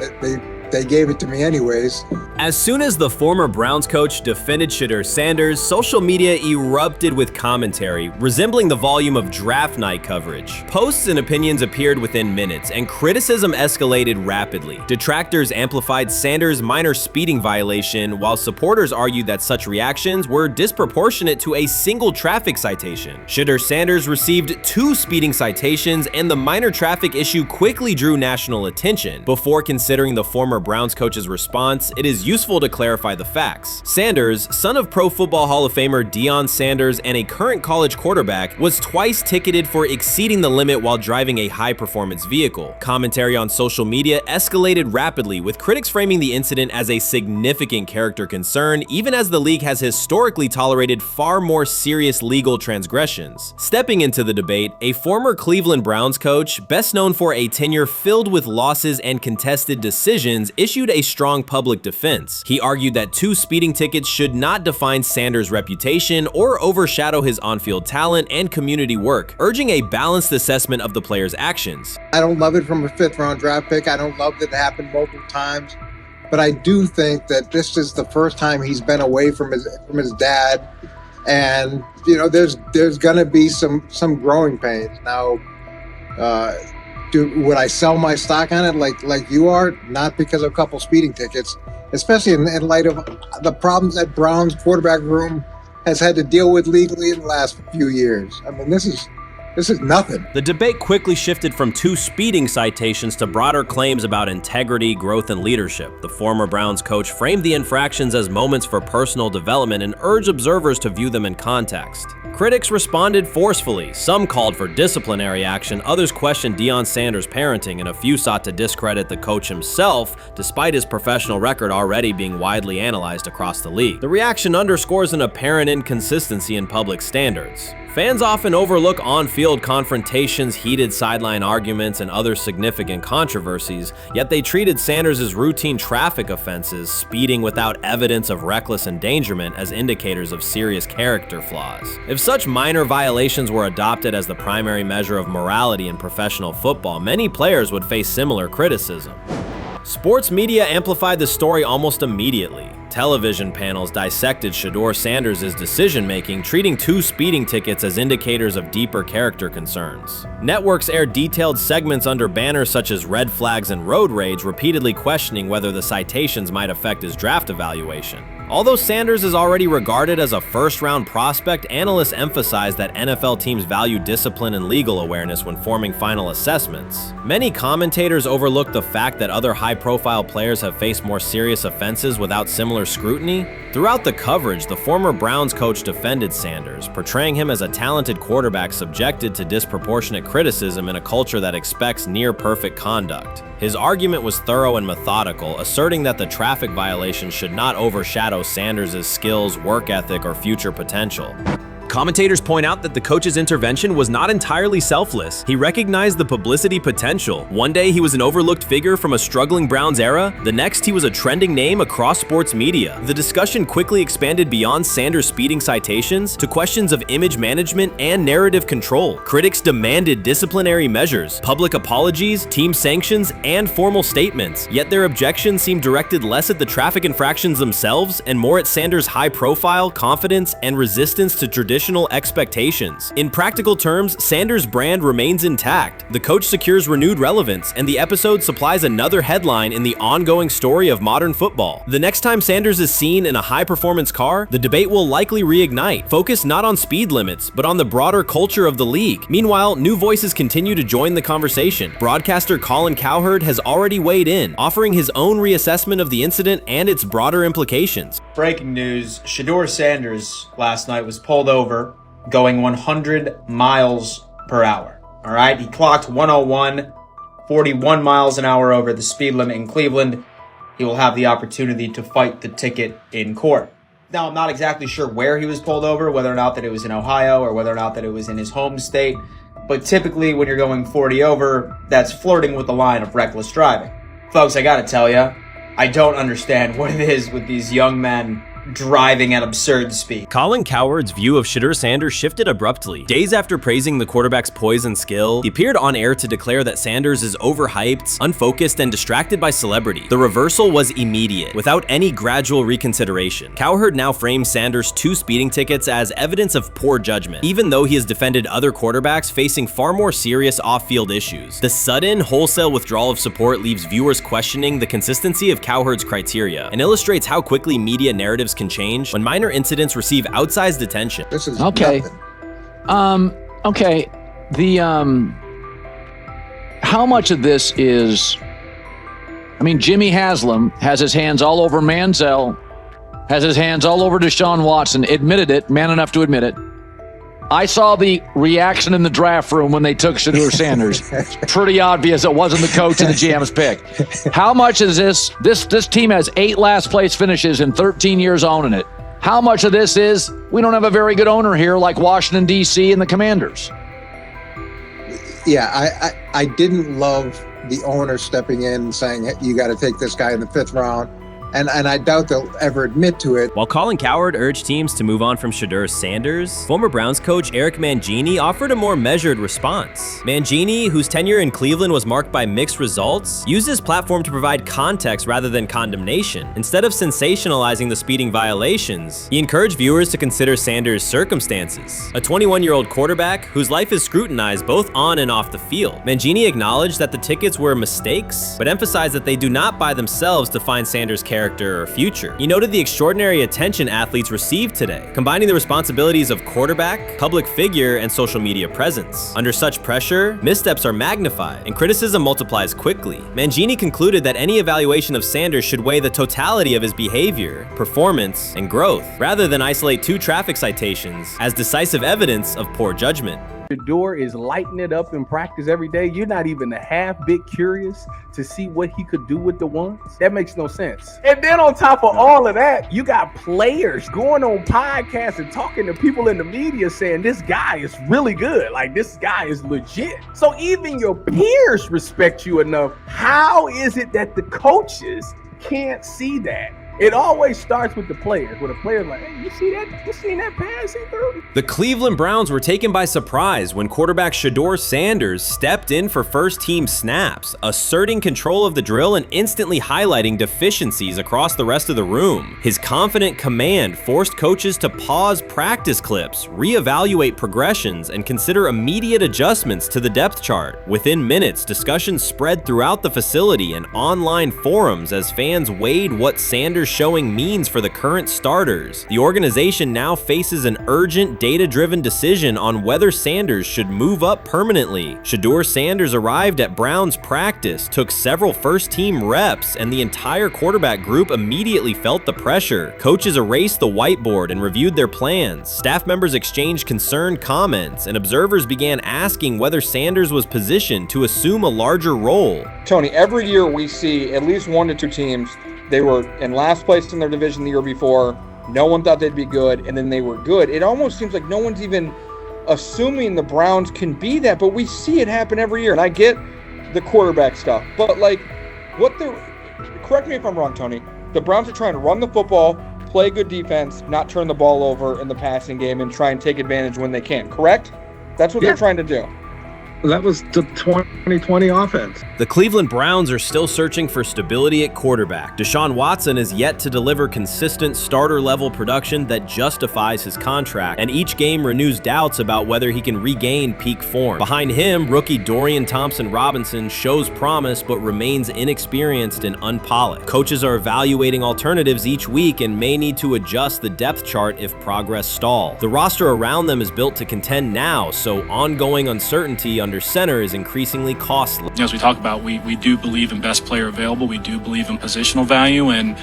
they gave it to me anyways. As soon as the former Browns coach defended Shedeur Sanders, social media erupted with commentary, resembling the volume of draft night coverage. Posts and opinions appeared within minutes, and criticism escalated rapidly. Detractors amplified Sanders' minor speeding violation, while supporters argued that such reactions were disproportionate to a single traffic citation. Shedeur Sanders received 2 speeding citations, and the minor traffic issue quickly drew national attention. Before considering the former Browns coach's response, it is is useful to clarify the facts. Sanders, son of Pro Football Hall of Famer Deion Sanders and a current college quarterback, was twice ticketed for exceeding the limit while driving a high-performance vehicle. Commentary on social media escalated rapidly, with critics framing the incident as a significant character concern, even as the league has historically tolerated far more serious legal transgressions. Stepping into the debate, a former Cleveland Browns coach, best known for a tenure filled with losses and contested decisions, issued a strong public defense. He argued that 2 speeding tickets should not define Sanders' reputation or overshadow his on-field talent and community work, urging a balanced assessment of the player's actions. I don't love it from a 5th-round draft pick. I don't love that it happened multiple times. But I do think that this is the first time he's been away from his dad. And, you know, there's going to be some growing pains. Now, would I sell my stock on it like you are? Not because of a couple speeding tickets, especially in light of the problems that Brown's quarterback room has had to deal with legally in the last few years. I mean, this is nothing. The debate quickly shifted from 2 speeding citations to broader claims about integrity, growth, and leadership. The former Browns coach framed the infractions as moments for personal development and urged observers to view them in context. Critics responded forcefully. Some called for disciplinary action, others questioned Deion Sanders' parenting, and a few sought to discredit the coach himself, despite his professional record already being widely analyzed across the league. The reaction underscores an apparent inconsistency in public standards. Fans often overlook on-field confrontations, heated sideline arguments, and other significant controversies, yet they treated Sanders' routine traffic offenses, speeding without evidence of reckless endangerment, as indicators of serious character flaws. If such minor violations were adopted as the primary measure of morality in professional football, many players would face similar criticism. Sports media amplified the story almost immediately. Television panels dissected Shedeur Sanders' decision-making, treating 2 speeding tickets as indicators of deeper character concerns. Networks aired detailed segments under banners such as red flags and road rage, repeatedly questioning whether the citations might affect his draft evaluation. Although Sanders is already regarded as a first-round prospect, analysts emphasize that NFL teams value discipline and legal awareness when forming final assessments. Many commentators overlook the fact that other high-profile players have faced more serious offenses without similar scrutiny. Throughout the coverage, the former Browns coach defended Sanders, portraying him as a talented quarterback subjected to disproportionate criticism in a culture that expects near-perfect conduct. His argument was thorough and methodical, asserting that the traffic violation should not overshadow Sanders' skills, work ethic, or future potential. Commentators point out that the coach's intervention was not entirely selfless. He recognized the publicity potential. One day he was an overlooked figure from a struggling Browns era, the next he was a trending name across sports media. The discussion quickly expanded beyond Sanders' speeding citations to questions of image management and narrative control. Critics demanded disciplinary measures, public apologies, team sanctions, and formal statements, yet their objections seemed directed less at the traffic infractions themselves and more at Sanders' high profile, confidence, and resistance to traditional expectations. In practical terms, Sanders' brand remains intact. The coach secures renewed relevance, and the episode supplies another headline in the ongoing story of modern football. The next time Sanders is seen in a high-performance car, the debate will likely reignite, focused not on speed limits, but on the broader culture of the league. Meanwhile, new voices continue to join the conversation. Broadcaster Colin Cowherd has already weighed in, offering his own reassessment of the incident and its broader implications. Breaking news, Shedeur Sanders last night was pulled over going 100 miles per hour. All right, he clocked 101, 41 miles an hour over the speed limit in Cleveland. He will have the opportunity to fight the ticket in court. Now, I'm not exactly sure where he was pulled over, whether or not that it was in Ohio or whether or not that it was in his home state. But typically when you're going 40 over, that's flirting with the line of reckless driving. Folks, I gotta tell you, I don't understand what it is with these young men driving at absurd speed. Colin Cowherd's view of Shedeur Sanders shifted abruptly. Days after praising the quarterback's poise and skill, he appeared on air to declare that Sanders is overhyped, unfocused, and distracted by celebrity. The reversal was immediate, without any gradual reconsideration. Cowherd now frames Sanders' 2 speeding tickets as evidence of poor judgment, even though he has defended other quarterbacks facing far more serious off-field issues. The sudden, wholesale withdrawal of support leaves viewers questioning the consistency of Cowherd's criteria and illustrates how quickly media narratives can change when minor incidents receive outsized attention. This is okay. nothing. Okay. The how much of this is I mean, Jimmy Haslam has his hands all over Manziel, has his hands all over Deshaun Watson, admitted it, man enough to admit it. I saw the reaction in the draft room when they took Shedeur Sanders. Pretty obvious it wasn't the coach and the GM's pick. How much is this team has 8 last place finishes in 13 years owning it. How much of this is we don't have a very good owner here like Washington, D.C. and the Commanders? Yeah, I didn't love the owner stepping in and saying, hey, you got to take this guy in the 5th round. And I doubt they'll ever admit to it. While Colin Cowherd urged teams to move on from Shedeur Sanders, former Browns coach Eric Mangini offered a more measured response. Mangini, whose tenure in Cleveland was marked by mixed results, used his platform to provide context rather than condemnation. Instead of sensationalizing the speeding violations, he encouraged viewers to consider Sanders' circumstances. A 21-year-old quarterback whose life is scrutinized both on and off the field. Mangini acknowledged that the tickets were mistakes, but emphasized that they do not by themselves define Sanders' character or future. He noted the extraordinary attention athletes received today, combining the responsibilities of quarterback, public figure, and social media presence. Under such pressure, missteps are magnified, and criticism multiplies quickly. Mangini concluded that any evaluation of Sanders should weigh the totality of his behavior, performance, and growth, rather than isolate 2 traffic citations as decisive evidence of poor judgment. Shedeur is lighting it up in practice every day. You're not even a half bit curious to see what he could do with the ones. That makes no sense. And then on top of all of that, you got players going on podcasts and talking to people in the media saying this guy is really good. Like, this guy is legit. So even your peers respect you enough. How is it that the coaches can't see that? It always starts with the players, where the players like, hey, you seen that pass he threw? The Cleveland Browns were taken by surprise when quarterback Shedeur Sanders stepped in for first-team snaps, asserting control of the drill and instantly highlighting deficiencies across the rest of the room. His confident command forced coaches to pause practice clips, reevaluate progressions, and consider immediate adjustments to the depth chart. Within minutes, discussions spread throughout the facility and online forums as fans weighed what Sanders' showing means for the current starters. The organization now faces an urgent, data-driven decision on whether Sanders should move up permanently. Shedeur Sanders arrived at Browns practice, took several first-team reps, and the entire quarterback group immediately felt the pressure. Coaches erased the whiteboard and reviewed their plans. Staff members exchanged concerned comments, and observers began asking whether Sanders was positioned to assume a larger role. Tony, every year we see at least 1 to 2 teams. They were in last place in their division the year before. No one thought they'd be good, and then they were good. It almost seems like no one's even assuming the Browns can be that, but we see it happen every year. And I get the quarterback stuff, but like, correct me if I'm wrong, Tony. The Browns are trying to run the football, play good defense, not turn the ball over in the passing game, and try and take advantage when they can, correct? That's what they're trying to do. That was the 2020 offense. The Cleveland Browns are still searching for stability at quarterback. Deshaun Watson is yet to deliver consistent starter-level production that justifies his contract, and each game renews doubts about whether he can regain peak form. Behind him, rookie Dorian Thompson-Robinson shows promise but remains inexperienced and unpolished. Coaches are evaluating alternatives each week and may need to adjust the depth chart if progress stalls. The roster around them is built to contend now, so ongoing uncertainty under center is increasingly costly. As we talk about, we do believe in best player available. We do believe in positional value, and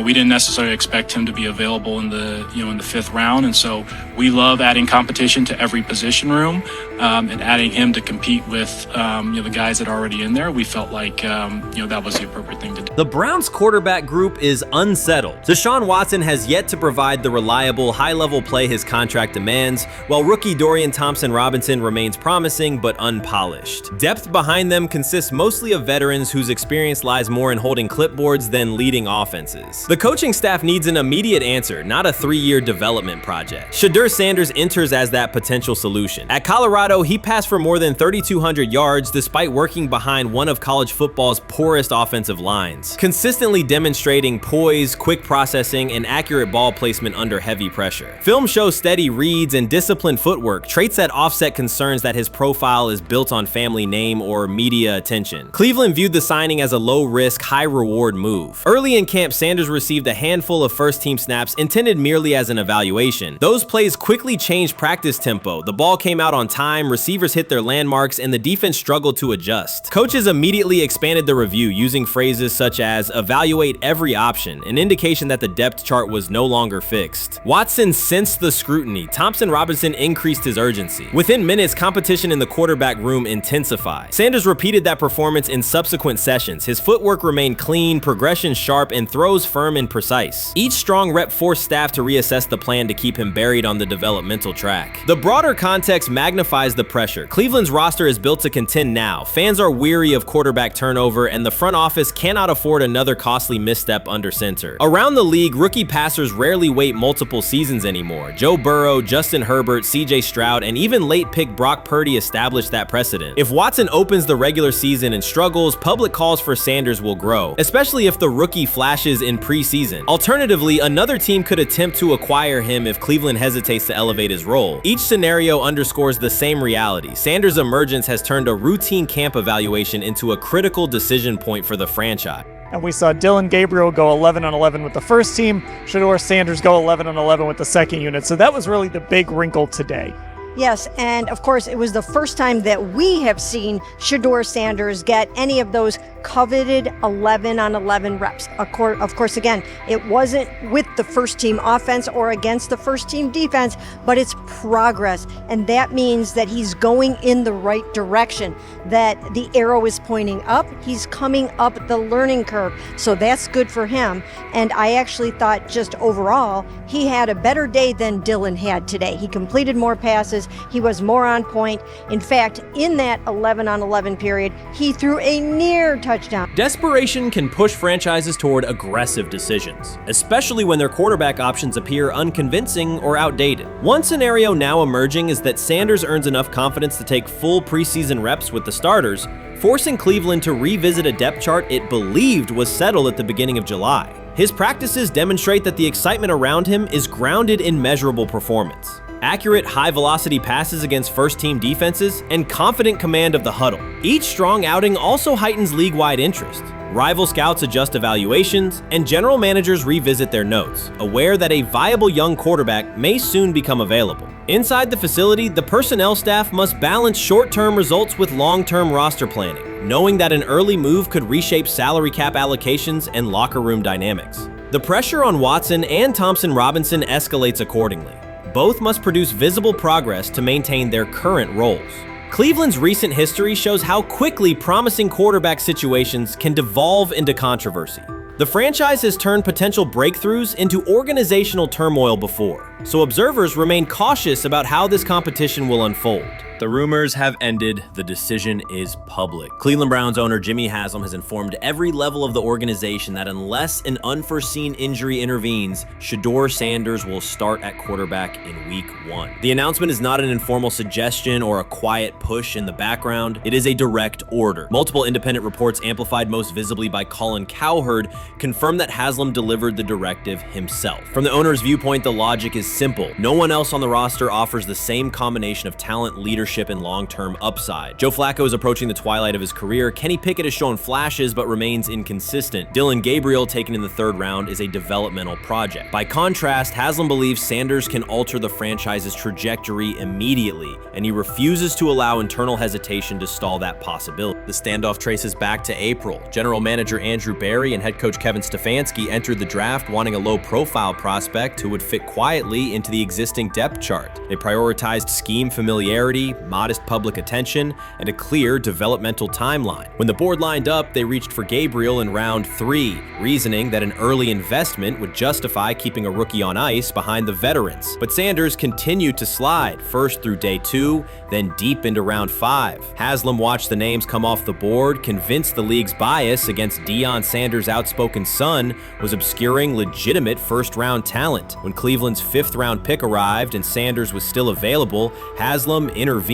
we didn't necessarily expect him to be available in the in the 5th round, and so we love adding competition to every position room and adding him to compete with the guys that are already in there. We felt like that was the appropriate thing to do. The Browns quarterback group is unsettled. Deshaun Watson has yet to provide the reliable, high-level play his contract demands, while rookie Dorian Thompson-Robinson remains promising but unpolished. Depth behind them consists mostly of veterans whose experience lies more in holding clipboards than leading offenses. The coaching staff needs an immediate answer, not a 3-year development project. Shedeur Sanders enters as that potential solution. At Colorado, he passed for more than 3,200 yards despite working behind one of college football's poorest offensive lines, consistently demonstrating poise, quick processing, and accurate ball placement under heavy pressure. Film shows steady reads and disciplined footwork, traits that offset concerns that his profile is built on family name or media attention. Cleveland viewed the signing as a low-risk, high-reward move. Early in camp, Sanders received a handful of first-team snaps intended merely as an evaluation. Those plays quickly changed practice tempo. The ball came out on time, receivers hit their landmarks, and the defense struggled to adjust. Coaches immediately expanded the review using phrases such as evaluate every option, an indication that the depth chart was no longer fixed. Watson sensed the scrutiny. Thompson Robinson increased his urgency. Within minutes, competition in the quarterback room intensified. Sanders repeated that performance in subsequent sessions. His footwork remained clean, progression sharp, and throws firm and precise. Each strong rep forced staff to reassess the plan to keep him buried on the developmental track. The broader context magnifies the pressure. Cleveland's roster is built to contend now. Fans are weary of quarterback turnover, and the front office cannot afford another costly misstep under center. Around the league, rookie passers rarely wait multiple seasons anymore. Joe Burrow, Justin Herbert, CJ Stroud, and even late pick Brock Purdy established that precedent. If Watson opens the regular season and struggles, public calls for Sanders will grow, especially if the rookie flashes in preseason. Alternatively, another team could attempt to acquire him if Cleveland hesitates to elevate his role. Each scenario underscores the same reality. Sanders' emergence has turned a routine camp evaluation into a critical decision point for the franchise. And we saw Dillon Gabriel go 11-on-11 with the first team, Shedeur Sanders go 11-on-11 with the second unit. So that was really the big wrinkle today. Yes, and of course, it was the first time that we have seen Shedeur Sanders get any of those coveted 11-on-11 reps. Of course, again, it wasn't with the first team offense or against the first team defense, but it's progress. And that means that he's going in the right direction, that the arrow is pointing up. He's coming up the learning curve. So that's good for him. And I actually thought just overall, he had a better day than Dillon had today. He completed more passes. He was more on point. In fact, in that 11-on-11 period, he threw a near touchdown. Desperation can push franchises toward aggressive decisions, especially when their quarterback options appear unconvincing or outdated. One scenario now emerging is that Sanders earns enough confidence to take full preseason reps with the starters, forcing Cleveland to revisit a depth chart it believed was settled at the beginning of July. His practices demonstrate that the excitement around him is grounded in measurable performance. Accurate, high-velocity passes against first-team defenses, and confident command of the huddle. Each strong outing also heightens league-wide interest. Rival scouts adjust evaluations, and general managers revisit their notes, aware that a viable young quarterback may soon become available. Inside the facility, the personnel staff must balance short-term results with long-term roster planning, knowing that an early move could reshape salary cap allocations and locker room dynamics. The pressure on Watson and Thompson Robinson escalates accordingly. Both must produce visible progress to maintain their current roles. Cleveland's recent history shows how quickly promising quarterback situations can devolve into controversy. The franchise has turned potential breakthroughs into organizational turmoil before, so observers remain cautious about how this competition will unfold. The rumors have ended. The decision is public. Cleveland Browns owner Jimmy Haslam has informed every level of the organization that unless an unforeseen injury intervenes, Shedeur Sanders will start at quarterback in Week 1. The announcement is not an informal suggestion or a quiet push in the background. It is a direct order. Multiple independent reports, amplified most visibly by Colin Cowherd, confirm that Haslam delivered the directive himself. From the owner's viewpoint, the logic is simple. No one else on the roster offers the same combination of talent, leadership, and long-term upside. Joe Flacco is approaching the twilight of his career. Kenny Pickett has shown flashes but remains inconsistent. Dillon Gabriel, taken in the 3rd round, is a developmental project. By contrast, Haslam believes Sanders can alter the franchise's trajectory immediately, and he refuses to allow internal hesitation to stall that possibility. The standoff traces back to April. General manager Andrew Berry and head coach Kevin Stefanski entered the draft wanting a low-profile prospect who would fit quietly into the existing depth chart. They prioritized scheme familiarity, modest public attention, and a clear developmental timeline. When the board lined up, they reached for Gabriel in round 3, reasoning that an early investment would justify keeping a rookie on ice behind the veterans. But Sanders continued to slide, first through day 2, then deep into round 5. Haslam watched the names come off the board, convinced the league's bias against Deion Sanders' outspoken son was obscuring legitimate first-round talent. When Cleveland's 5th-round pick arrived and Sanders was still available, Haslam intervened.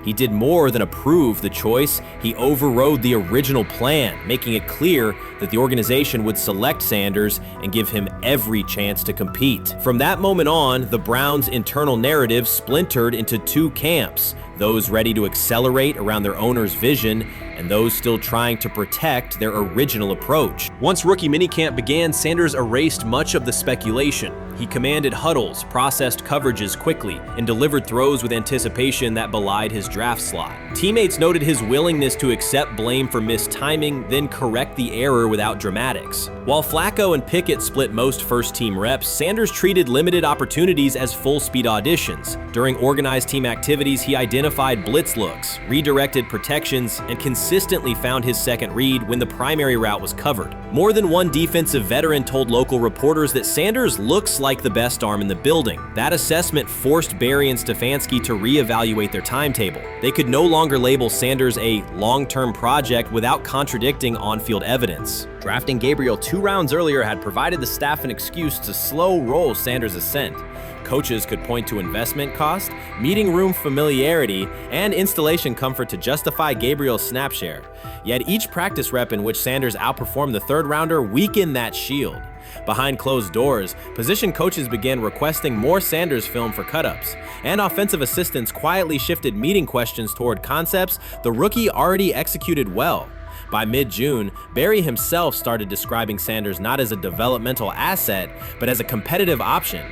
He did more than approve the choice. He overrode the original plan, making it clear that the organization would select Sanders and give him every chance to compete. From that moment on, the Browns' internal narrative splintered into 2 camps. those ready to accelerate around their owner's vision, and those still trying to protect their original approach. Once rookie minicamp began, Sanders erased much of the speculation. He commanded huddles, processed coverages quickly, and delivered throws with anticipation that belied his draft slot. Teammates noted his willingness to accept blame for missed timing, then correct the error without dramatics. While Flacco and Pickett split most first-team reps, Sanders treated limited opportunities as full-speed auditions. During organized team activities, he identified blitz looks, redirected protections, and consistently found his second read when the primary route was covered. More than one defensive veteran told local reporters that Sanders looks like the best arm in the building. That assessment forced Barry and Stefanski to reevaluate their timetable. They could no longer label Sanders a long-term project without contradicting on-field evidence. Drafting Gabriel 2 rounds earlier had provided the staff an excuse to slow roll Sanders' ascent. Coaches could point to investment cost, meeting room familiarity, and installation comfort to justify Gabriel's snap share. Yet each practice rep in which Sanders outperformed the third rounder weakened that shield. Behind closed doors, position coaches began requesting more Sanders film for cut-ups, and offensive assistants quietly shifted meeting questions toward concepts the rookie already executed well. By mid-June, Barry himself started describing Sanders not as a developmental asset, but as a competitive option.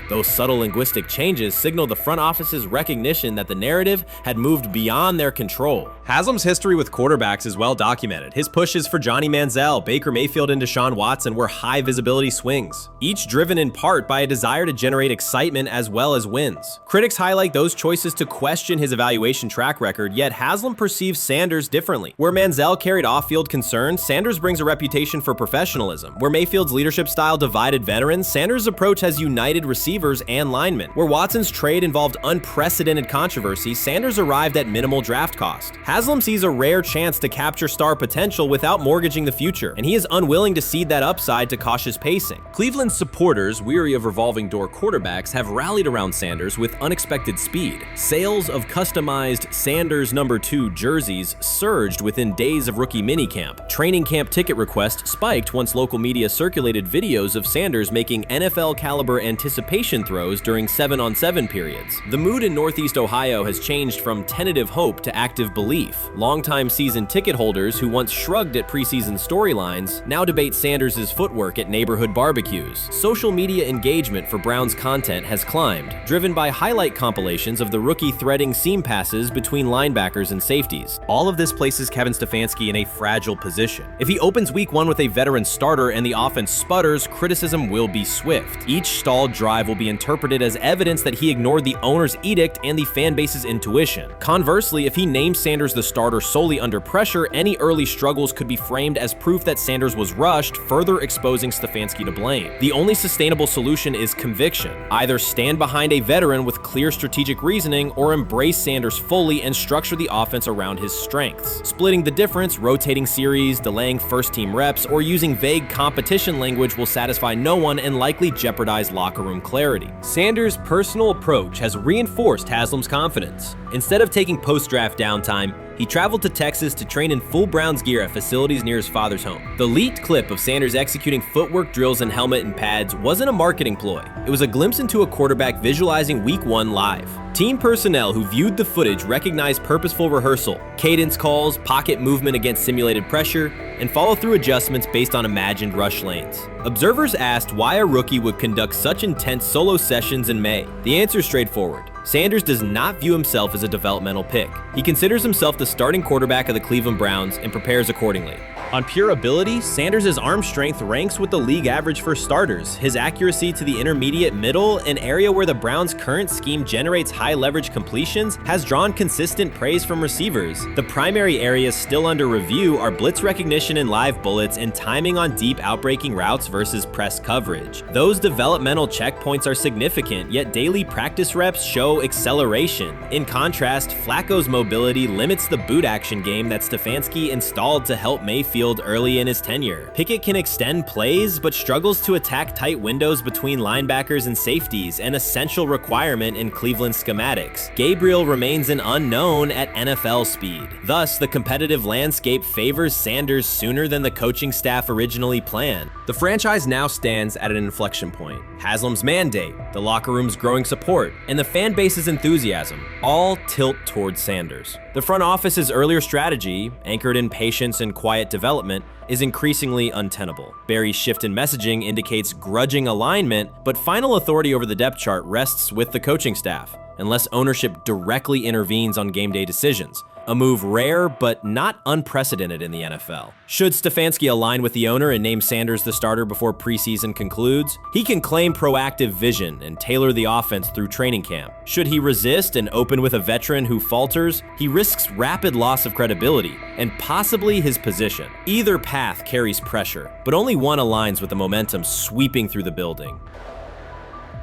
Those subtle linguistic changes signaled the front office's recognition that the narrative had moved beyond their control. Haslam's history with quarterbacks is well documented. His pushes for Johnny Manziel, Baker Mayfield, and Deshaun Watson were high-visibility swings, each driven in part by a desire to generate excitement as well as wins. Critics highlight those choices to question his evaluation track record, yet Haslam perceives Sanders differently. Where Manziel carried off-field concerns, Sanders brings a reputation for professionalism. Where Mayfield's leadership style divided veterans, Sanders' approach has united receivers and linemen. Where Watson's trade involved unprecedented controversy, Sanders arrived at minimal draft cost. Haslam sees a rare chance to capture star potential without mortgaging the future, and he is unwilling to cede that upside to cautious pacing. Cleveland's supporters, weary of revolving door quarterbacks, have rallied around Sanders with unexpected speed. Sales of customized Sanders number 2 jerseys surged within days of rookie minicamp. Training camp ticket requests spiked once local media circulated videos of Sanders making NFL-caliber anticipation throws during 7-on-7 periods. The mood in Northeast Ohio has changed from tentative hope to active belief. Longtime season ticket holders who once shrugged at preseason storylines now debate Sanders' footwork at neighborhood barbecues. Social media engagement for Brown's content has climbed, driven by highlight compilations of the rookie threading seam passes between linebackers and safeties. All of this places Kevin Stefanski in a fragile position. If he opens week 1 with a veteran starter and the offense sputters, criticism will be swift. Each stalled drive will be interpreted as evidence that he ignored the owner's edict and the fan base's intuition. Conversely, if he names Sanders the starter solely under pressure, any early struggles could be framed as proof that Sanders was rushed, further exposing Stefanski to blame. The only sustainable solution is conviction. Either stand behind a veteran with clear strategic reasoning or embrace Sanders fully and structure the offense around his strengths. Splitting the difference, rotating series, delaying first-team reps, or using vague competition language will satisfy no one and likely jeopardize locker room clarity. Sanders' personal approach has reinforced Haslam's confidence. Instead of taking post-draft downtime, he traveled to Texas to train in full Browns gear at facilities near his father's home. The leaked clip of Sanders executing footwork drills in helmet and pads wasn't a marketing ploy. It was a glimpse into a quarterback visualizing Week 1 live. Team personnel who viewed the footage recognized purposeful rehearsal, cadence calls, pocket movement against simulated pressure, and follow-through adjustments based on imagined rush lanes. Observers asked why a rookie would conduct such intense solo sessions in May. The answer is straightforward. Sanders does not view himself as a developmental pick. He considers himself the starting quarterback of the Cleveland Browns and prepares accordingly. On pure ability, Sanders' arm strength ranks with the league average for starters. His accuracy to the intermediate middle, an area where the Browns' current scheme generates high-leverage completions, has drawn consistent praise from receivers. The primary areas still under review are blitz recognition and live bullets and timing on deep outbreaking routes versus press coverage. Those developmental checkpoints are significant, yet daily practice reps show acceleration. In contrast, Flacco's mobility limits the boot action game that Stefanski installed to help Mayfield field early in his tenure. Pickett can extend plays, but struggles to attack tight windows between linebackers and safeties, an essential requirement in Cleveland schematics. Gabriel remains an unknown at NFL speed. Thus, the competitive landscape favors Sanders sooner than the coaching staff originally planned. The franchise now stands at an inflection point. Haslam's mandate, the locker room's growing support, and the fan base's enthusiasm all tilt towards Sanders. The front office's earlier strategy, anchored in patience and quiet development, is increasingly untenable. Barry's shift in messaging indicates grudging alignment, but final authority over the depth chart rests with the coaching staff, unless ownership directly intervenes on game day decisions. A move rare but not unprecedented in the NFL. Should Stefanski align with the owner and name Sanders the starter before preseason concludes, he can claim proactive vision and tailor the offense through training camp. Should he resist and open with a veteran who falters, he risks rapid loss of credibility and possibly his position. Either path carries pressure, but only one aligns with the momentum sweeping through the building.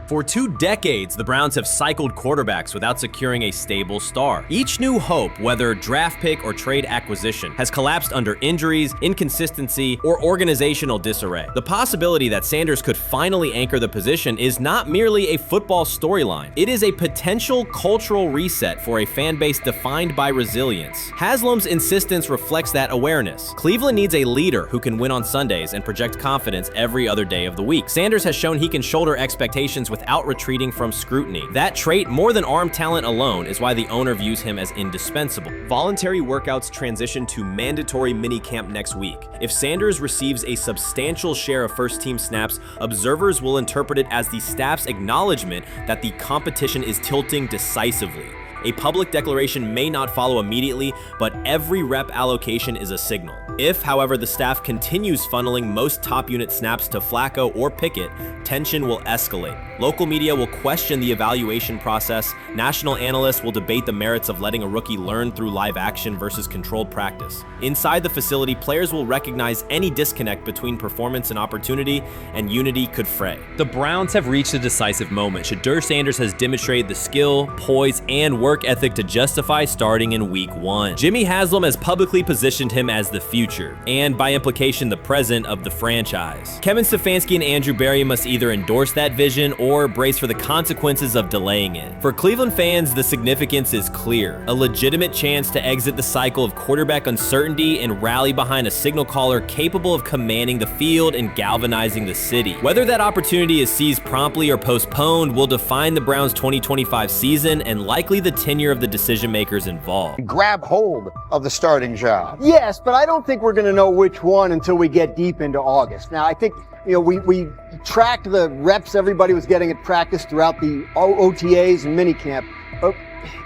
For 2 decades, the Browns have cycled quarterbacks without securing a stable star. Each new hope, whether draft pick or trade acquisition, has collapsed under injuries, inconsistency, or organizational disarray. The possibility that Sanders could finally anchor the position is not merely a football storyline. It is a potential cultural reset for a fan base defined by resilience. Haslam's insistence reflects that awareness. Cleveland needs a leader who can win on Sundays and project confidence every other day of the week. Sanders has shown he can shoulder expectations without retreating from scrutiny. That trait, more than arm talent alone, is why the owner views him as indispensable. Voluntary workouts transition to mandatory minicamp next week. If Sanders receives a substantial share of first-team snaps, observers will interpret it as the staff's acknowledgement that the competition is tilting decisively. A public declaration may not follow immediately, but every rep allocation is a signal. If, however, the staff continues funneling most top unit snaps to Flacco or Pickett, tension will escalate. Local media will question the evaluation process. National analysts will debate the merits of letting a rookie learn through live action versus controlled practice. Inside the facility, players will recognize any disconnect between performance and opportunity, and unity could fray. The Browns have reached a decisive moment. Shedeur Sanders has demonstrated the skill, poise, and work ethic to justify starting in week 1. Jimmy Haslam has publicly positioned him as the future, and by implication the present of the franchise. Kevin Stefanski and Andrew Barry must either endorse that vision or brace for the consequences of delaying it. For Cleveland fans, the significance is clear. A legitimate chance to exit the cycle of quarterback uncertainty and rally behind a signal caller capable of commanding the field and galvanizing the city. Whether that opportunity is seized promptly or postponed will define the Browns' 2025 season and likely the tenure of the decision makers involved. Grab hold of the starting job. Yes, but I don't think we're going to know which one until we get deep into August. Now, I think, we tracked the reps everybody was getting at practice throughout the OTAs and minicamp. But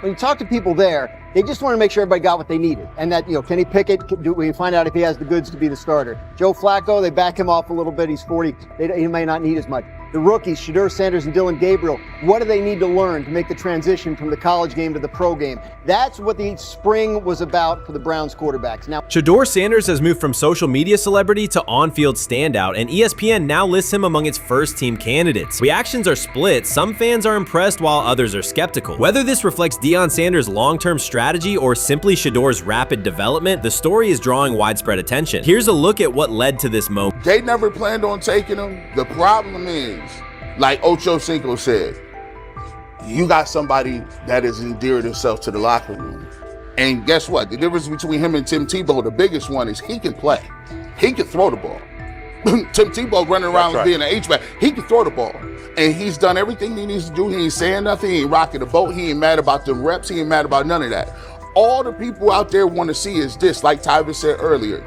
when you talk to people there, they just want to make sure everybody got what they needed. And that, Kenny Pickett, we find out if he has the goods to be the starter. Joe Flacco, they back him off a little bit. He's 40. He may not need as much. The rookies, Shedeur Sanders and Dylan Gabriel, what do they need to learn to make the transition from the college game to the pro game? That's what the spring was about for the Browns quarterbacks. Now, Shedeur Sanders has moved from social media celebrity to on-field standout, and ESPN now lists him among its first-team candidates. Reactions are split. Some fans are impressed while others are skeptical. Whether this reflects Deion Sanders' long-term strategy or simply Shedeur's rapid development, the story is drawing widespread attention. Here's a look at what led to this moment. They never planned on taking him. The problem is, like Ocho Cinco said, you got somebody that has endeared himself to the locker room. And guess what? The difference between him and Tim Tebow, the biggest one, is he can play. He can throw the ball. Tim Tebow running around being an H-back. He can throw the ball. And he's done everything he needs to do. He ain't saying nothing. He ain't rocking the boat. He ain't mad about the reps. He ain't mad about none of that. All the people out there want to see is this, like Tyver said earlier.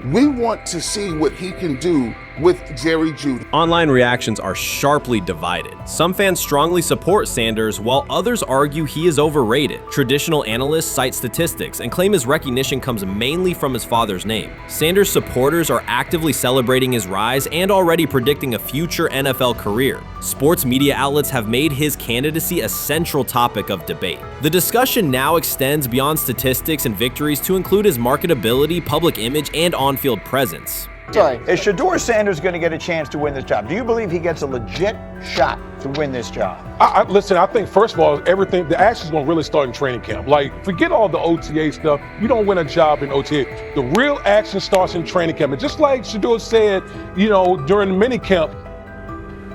We want to see what he can do with Jerry Jeudy. Online reactions are sharply divided. Some fans strongly support Sanders, while others argue he is overrated. Traditional analysts cite statistics and claim his recognition comes mainly from his father's name. Sanders supporters are actively celebrating his rise and already predicting a future NFL career. Sports media outlets have made his candidacy a central topic of debate. The discussion now extends beyond statistics and victories to include his marketability, public image, and on-field presence. Sorry. Is Shedeur Sanders going to get a chance to win this job? Do you believe he gets a legit shot to win this job? Listen, I think, first of all, the action's going to really start in training camp. Like, forget all the OTA stuff. You don't win a job in OTA. The real action starts in training camp. And just like Shedeur said, during the mini camp,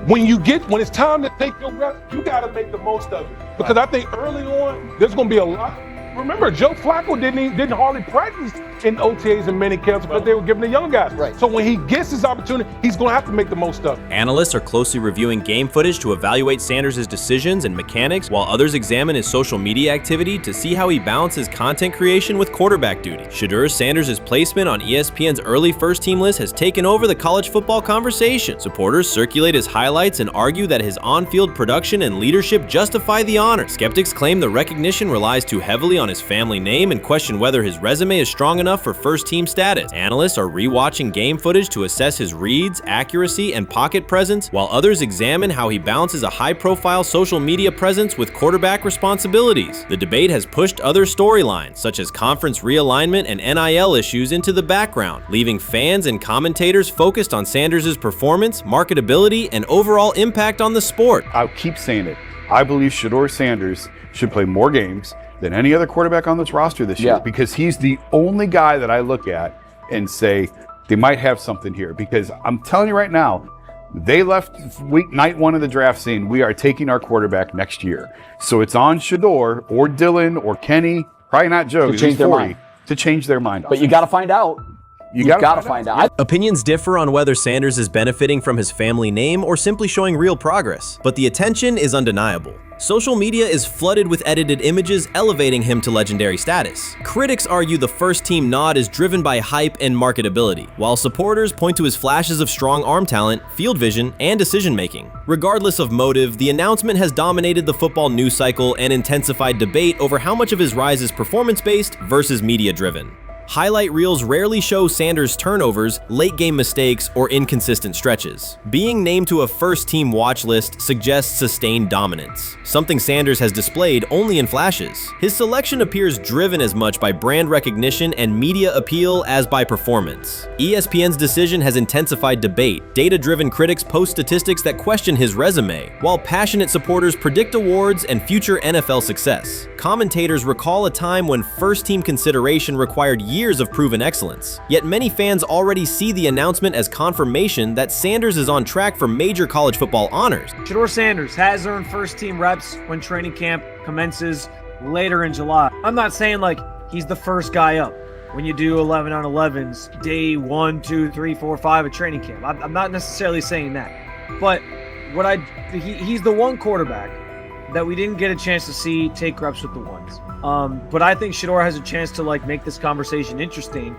when it's time to take your rep, you got to make the most of it. Because I think early on, there's going to be a lot. Remember, Joe Flacco didn't hardly practice in OTAs and mini camps because they were giving the young guys. Right. So when he gets his opportunity, he's going to have to make the most of it. Analysts are closely reviewing game footage to evaluate Sanders' decisions and mechanics, while others examine his social media activity to see how he balances content creation with quarterback duty. Shedeur Sanders' placement on ESPN's early first-team list has taken over the college football conversation. Supporters circulate his highlights and argue that his on-field production and leadership justify the honor. Skeptics claim the recognition relies too heavily on his family name and question whether his resume is strong enough for first-team status. Analysts are rewatching game footage to assess his reads, accuracy, and pocket presence, while others examine how he balances a high-profile social media presence with quarterback responsibilities. The debate has pushed other storylines, such as conference realignment and NIL issues, into the background, leaving fans and commentators focused on Sanders' performance, marketability, and overall impact on the sport. I'll keep saying it. I believe Shedeur Sanders should play more games than any other quarterback on this roster this year, because he's the only guy that I look at and say they might have something here. Because I'm telling you right now, they left night one of the draft saying we are taking our quarterback next year. So it's on Shedeur or Dylan or Kenny, probably not Joe, to change their mind. To change their mind. But you got to find out. You gotta find out. Opinions differ on whether Sanders is benefiting from his family name or simply showing real progress, but the attention is undeniable. Social media is flooded with edited images elevating him to legendary status. Critics argue the first-team nod is driven by hype and marketability, while supporters point to his flashes of strong arm talent, field vision, and decision-making. Regardless of motive, the announcement has dominated the football news cycle and intensified debate over how much of his rise is performance-based versus media-driven. Highlight reels rarely show Sanders' turnovers, late-game mistakes, or inconsistent stretches. Being named to a first-team watch list suggests sustained dominance, something Sanders has displayed only in flashes. His selection appears driven as much by brand recognition and media appeal as by performance. ESPN's decision has intensified debate. Data-driven critics post statistics that question his resume, while passionate supporters predict awards and future NFL success. Commentators recall a time when first-team consideration required years of proven excellence. Yet many fans already see the announcement as confirmation that Sanders is on track for major college football honors. Shedeur Sanders has earned first-team reps when training camp commences later in July. I'm not saying like he's the first guy up when you do 11 on 11s day 1, 2, 3, 4, 5 at training camp. I'm not necessarily saying that, but he's the one quarterback that we didn't get a chance to see take reps with the ones. But I think Shedeur has a chance to make this conversation interesting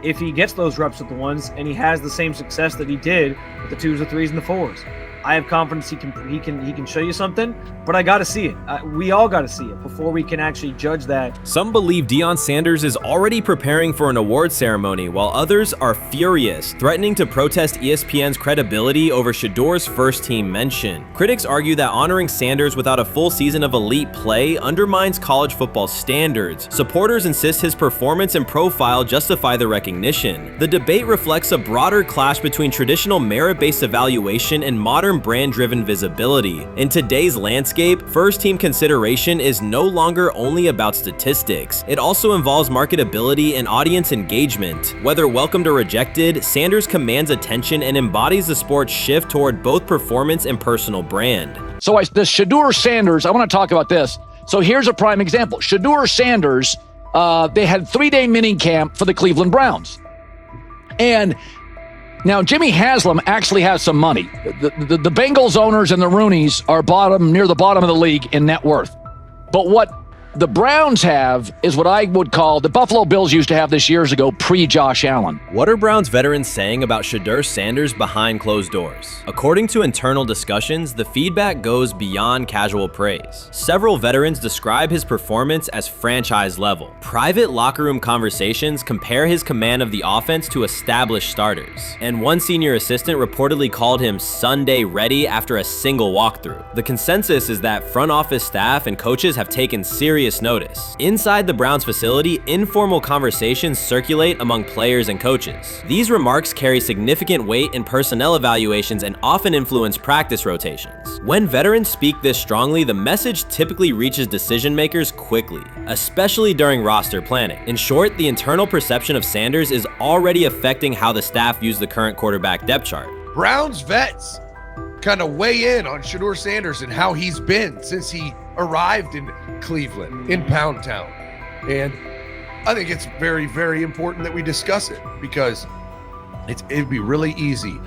if he gets those reps with the ones and he has the same success that he did with the 2s, the 3s, and the 4s. I have confidence he can show you something, but I got to see it. We all got to see it before we can actually judge that. Some believe Deion Sanders is already preparing for an award ceremony, while others are furious, threatening to protest ESPN's credibility over Shedeur's first-team mention. Critics argue that honoring Sanders without a full season of elite play undermines college football standards. Supporters insist his performance and profile justify the recognition. The debate reflects a broader clash between traditional merit-based evaluation and modern brand-driven visibility. In today's landscape, first-team consideration is no longer only about statistics. It also involves marketability and audience engagement. Whether welcomed or rejected, Sanders commands attention and embodies the sport's shift toward both performance and personal brand. So the Shedeur Sanders, I want to talk about this. So here's a prime example. Shedeur Sanders, they had 3-day mini camp for the Cleveland Browns. And now, Jimmy Haslam actually has some money. The Bengals owners and the Rooneys are near the bottom of the league in net worth. But what the Browns have is what I would call the Buffalo Bills used to have this years ago, pre-Josh Allen. What are Browns veterans saying about Shedeur Sanders behind closed doors? According to internal discussions, the feedback goes beyond casual praise. Several veterans describe his performance as franchise level. Private locker room conversations compare his command of the offense to established starters. And one senior assistant reportedly called him Sunday ready after a single walkthrough. The consensus is that front office staff and coaches have taken serious serious notice. Inside the Browns facility, informal conversations circulate among players and coaches. These remarks carry significant weight in personnel evaluations and often influence practice rotations. When veterans speak this strongly, the message typically reaches decision makers quickly, especially during roster planning. In short, the internal perception of Sanders is already affecting how the staff views the current quarterback depth chart. Browns vets kind of weigh in on Shedeur Sanders and how he's been since he arrived in Cleveland, in Pound Town. And I think it's very, very important that we discuss it, because it'd be really easy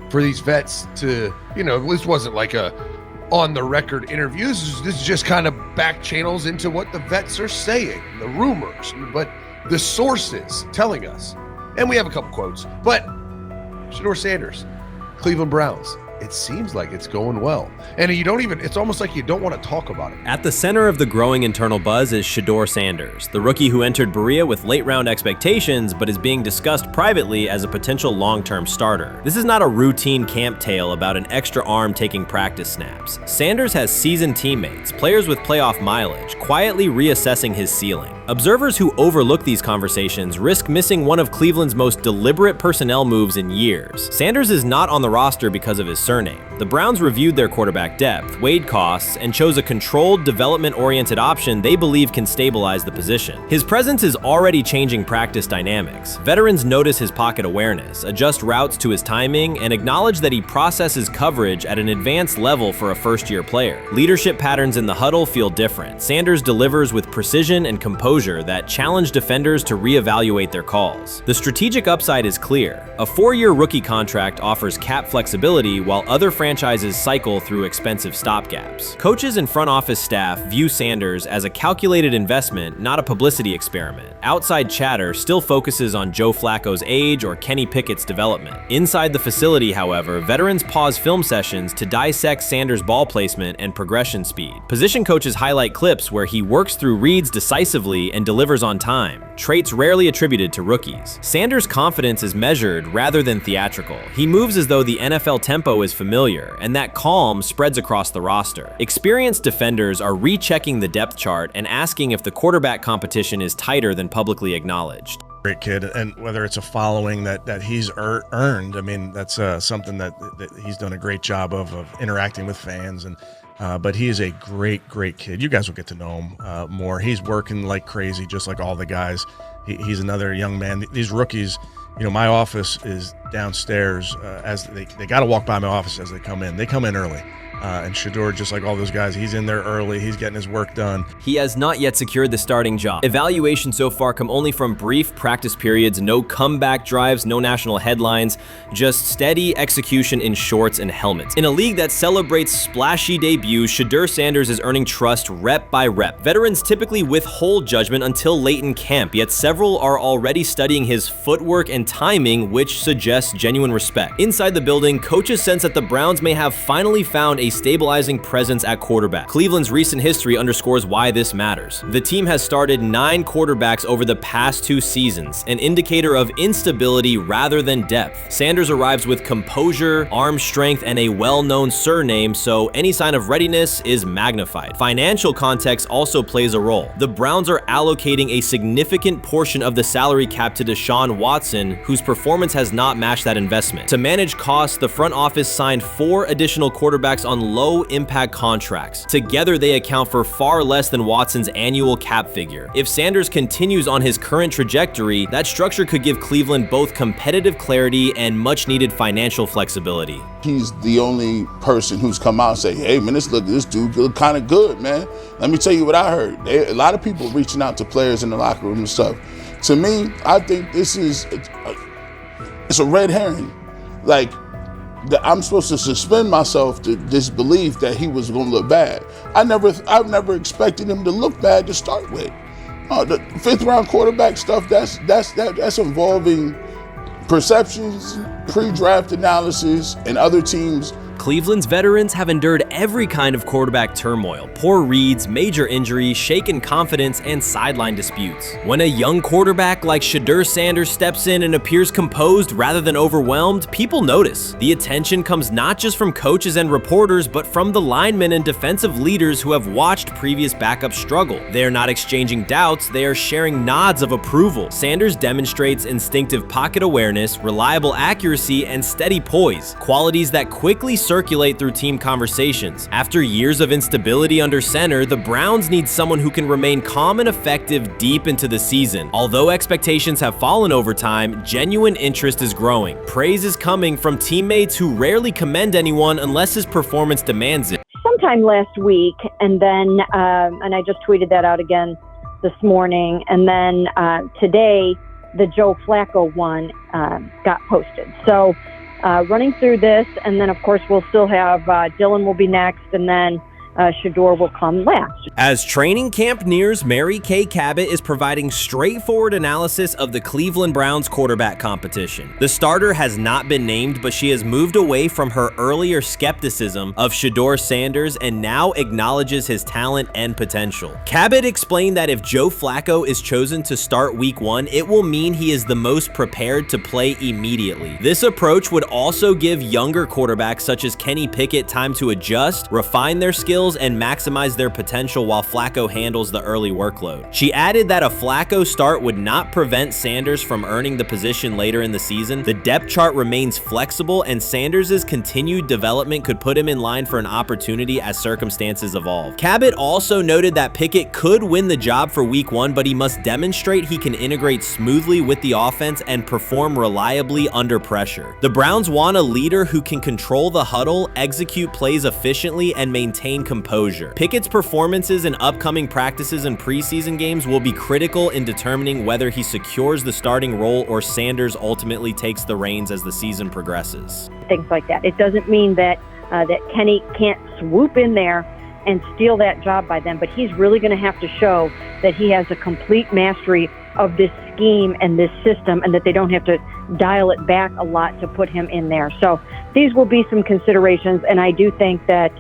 for these vets to, this wasn't like a on-the-record interview. This is just kind of back channels into what the vets are saying, the rumors, but the sources telling us. And we have a couple quotes, but Shedeur Sanders, Cleveland Browns, it seems like it's going well. And it's almost like you don't want to talk about it. At the center of the growing internal buzz is Shedeur Sanders, the rookie who entered Berea with late-round expectations but is being discussed privately as a potential long-term starter. This is not a routine camp tale about an extra arm taking practice snaps. Sanders has seasoned teammates, players with playoff mileage, quietly reassessing his ceiling. Observers who overlook these conversations risk missing one of Cleveland's most deliberate personnel moves in years. Sanders is not on the roster because of his surname. The Browns reviewed their quarterback depth, weighed costs, and chose a controlled, development-oriented option they believe can stabilize the position. His presence is already changing practice dynamics. Veterans notice his pocket awareness, adjust routes to his timing, and acknowledge that he processes coverage at an advanced level for a first-year player. Leadership patterns in the huddle feel different. Sanders delivers with precision and composure that challenge defenders to reevaluate their calls. The strategic upside is clear. A 4-year rookie contract offers cap flexibility while other franchises cycle through expensive stopgaps. Coaches and front office staff view Sanders as a calculated investment, not a publicity experiment. Outside chatter still focuses on Joe Flacco's age or Kenny Pickett's development. Inside the facility, however, veterans pause film sessions to dissect Sanders' ball placement and progression speed. Position coaches highlight clips where he works through reads decisively and delivers on time, traits rarely attributed to rookies. Sanders' confidence is measured rather than theatrical. He moves as though the NFL tempo is familiar, and that calm spreads across the roster. Experienced defenders are rechecking the depth chart and asking if the quarterback competition is tighter than publicly acknowledged. Great kid, and whether it's a following that he's earned, I mean, that's something that he's done a great job of interacting with fans, and but he is a great kid. You guys will get to know him more. He's working like crazy, just like all the guys. He's another young man. These rookies, my office is downstairs. As they got to walk by my office as they come in. They come in early. And Shedeur, just like all those guys, he's in there early. He's getting his work done. He has not yet secured the starting job. Evaluations so far come only from brief practice periods, no comeback drives, no national headlines, just steady execution in shorts and helmets. In a league that celebrates splashy debuts, Shedeur Sanders is earning trust rep by rep. Veterans typically withhold judgment until late in camp, yet several are already studying his footwork and timing, which suggests genuine respect. Inside the building, coaches sense that the Browns may have finally found a stabilizing presence at quarterback. Cleveland's recent history underscores why this matters. The team has started 9 quarterbacks over the past 2 seasons, an indicator of instability rather than depth. Sanders arrives with composure, arm strength, and a well-known surname, so any sign of readiness is magnified. Financial context also plays a role. The Browns are allocating a significant portion of the salary cap to Deshaun Watson, whose performance has not matched that investment. To manage costs, the front office signed 4 additional quarterbacks on low-impact contracts. Together, they account for far less than Watson's annual cap figure. If Sanders continues on his current trajectory, that structure could give Cleveland both competitive clarity and much-needed financial flexibility. He's the only person who's come out and say, hey, man, this dude look kind of good, man. Let me tell you what I heard. A lot of people reaching out to players in the locker room and stuff. To me, I think this is it's a red herring. Like, I'm supposed to suspend myself to this belief that he was going to look bad. I've never expected him to look bad to start with. The 5th round quarterback stuff, that's involving perceptions, pre-draft analysis, and other teams Cleveland's veterans have endured every kind of quarterback turmoil: poor reads, major injuries, shaken confidence, and sideline disputes. When a young quarterback like Shedeur Sanders steps in and appears composed rather than overwhelmed, people notice. The attention comes not just from coaches and reporters, but from the linemen and defensive leaders who have watched previous backups struggle. They are not exchanging doubts, they are sharing nods of approval. Sanders demonstrates instinctive pocket awareness, reliable accuracy, and steady poise, qualities that quickly circulate through team conversations. After years of instability under center, the Browns need someone who can remain calm and effective deep into the season. Although expectations have fallen over time, genuine interest is growing. Praise is coming from teammates who rarely commend anyone unless his performance demands it. Sometime last week, and then and I just tweeted that out again this morning, and then today the Joe Flacco one got posted. So running through this, and then of course we'll still have Dylan will be next, and then Shedeur will come last. As training camp nears, Mary Kay Cabot is providing straightforward analysis of the Cleveland Browns quarterback competition. The starter has not been named, but she has moved away from her earlier skepticism of Shedeur Sanders and now acknowledges his talent and potential. Cabot explained that if Joe Flacco is chosen to start week 1, it will mean he is the most prepared to play immediately. This approach would also give younger quarterbacks such as Kenny Pickett time to adjust, refine their skills, and maximize their potential while Flacco handles the early workload. She added that a Flacco start would not prevent Sanders from earning the position later in the season. The depth chart remains flexible, and Sanders' continued development could put him in line for an opportunity as circumstances evolve. Cabot also noted that Pickett could win the job for week 1, but he must demonstrate he can integrate smoothly with the offense and perform reliably under pressure. The Browns want a leader who can control the huddle, execute plays efficiently, and maintain composure. Pickett's performances in upcoming practices and preseason games will be critical in determining whether he secures the starting role or Sanders ultimately takes the reins as the season progresses. Things like that. It doesn't mean that that Kenny can't swoop in there and steal that job by them, but he's really going to have to show that he has a complete mastery of this scheme and this system, and that they don't have to dial it back a lot to put him in there. So these will be some considerations, and I do think that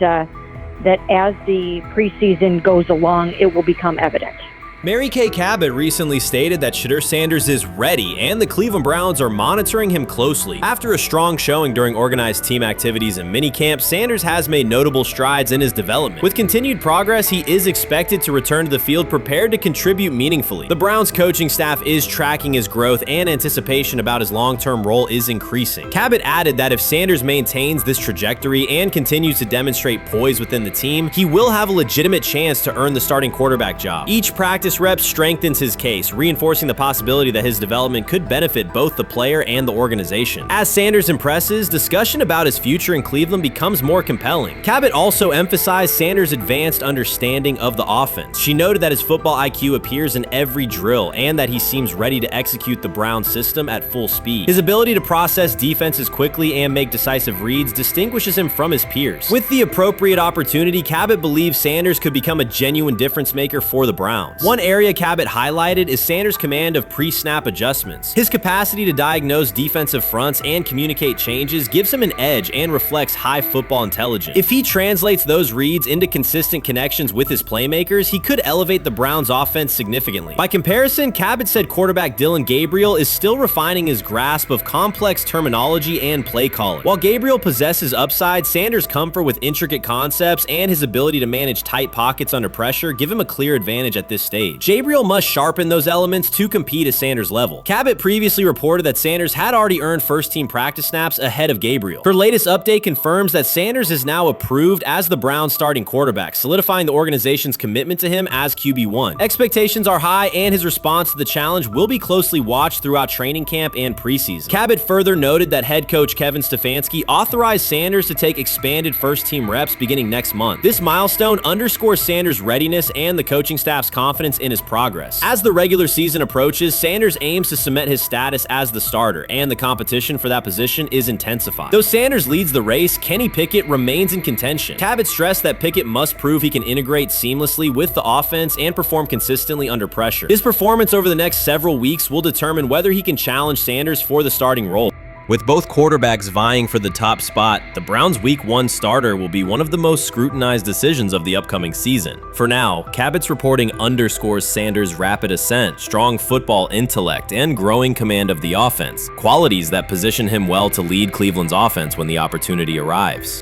that as the preseason goes along, it will become evident. Mary Kay Cabot recently stated that Shedeur Sanders is ready, and the Cleveland Browns are monitoring him closely. After a strong showing during organized team activities and minicamp, Sanders has made notable strides in his development. With continued progress, he is expected to return to the field prepared to contribute meaningfully. The Browns coaching staff is tracking his growth, and anticipation about his long-term role is increasing. Cabot added that if Sanders maintains this trajectory and continues to demonstrate poise within the team, he will have a legitimate chance to earn the starting quarterback job. Each practice rep strengthens his case, reinforcing the possibility that his development could benefit both the player and the organization. As Sanders impresses, discussion about his future in Cleveland becomes more compelling. Cabot also emphasized Sanders' advanced understanding of the offense. She noted that his football IQ appears in every drill and that he seems ready to execute the Browns system at full speed. His ability to process defenses quickly and make decisive reads distinguishes him from his peers. With the appropriate opportunity, Cabot believes Sanders could become a genuine difference maker for the Browns. One area Cabot highlighted is Sanders' command of pre-snap adjustments. His capacity to diagnose defensive fronts and communicate changes gives him an edge and reflects high football intelligence. If he translates those reads into consistent connections with his playmakers, he could elevate the Browns' offense significantly. By comparison, Cabot said quarterback Dylan Gabriel is still refining his grasp of complex terminology and play calling. While Gabriel possesses upside, Sanders' comfort with intricate concepts and his ability to manage tight pockets under pressure give him a clear advantage at this stage. Gabriel must sharpen those elements to compete at Sanders' level. Cabot previously reported that Sanders had already earned first-team practice snaps ahead of Gabriel. Her latest update confirms that Sanders is now approved as the Browns' starting quarterback, solidifying the organization's commitment to him as QB1. Expectations are high, and his response to the challenge will be closely watched throughout training camp and preseason. Cabot further noted that head coach Kevin Stefanski authorized Sanders to take expanded first-team reps beginning next month. This milestone underscores Sanders' readiness and the coaching staff's confidence in his progress. As the regular season approaches, Sanders aims to cement his status as the starter, and the competition for that position is intensified. Though Sanders leads the race, Kenny Pickett remains in contention. Cabot stressed that Pickett must prove he can integrate seamlessly with the offense and perform consistently under pressure. His performance over the next several weeks will determine whether he can challenge Sanders for the starting role. With both quarterbacks vying for the top spot, the Browns' Week 1 starter will be one of the most scrutinized decisions of the upcoming season. For now, Cabot's reporting underscores Sanders' rapid ascent, strong football intellect, and growing command of the offense, qualities that position him well to lead Cleveland's offense when the opportunity arrives.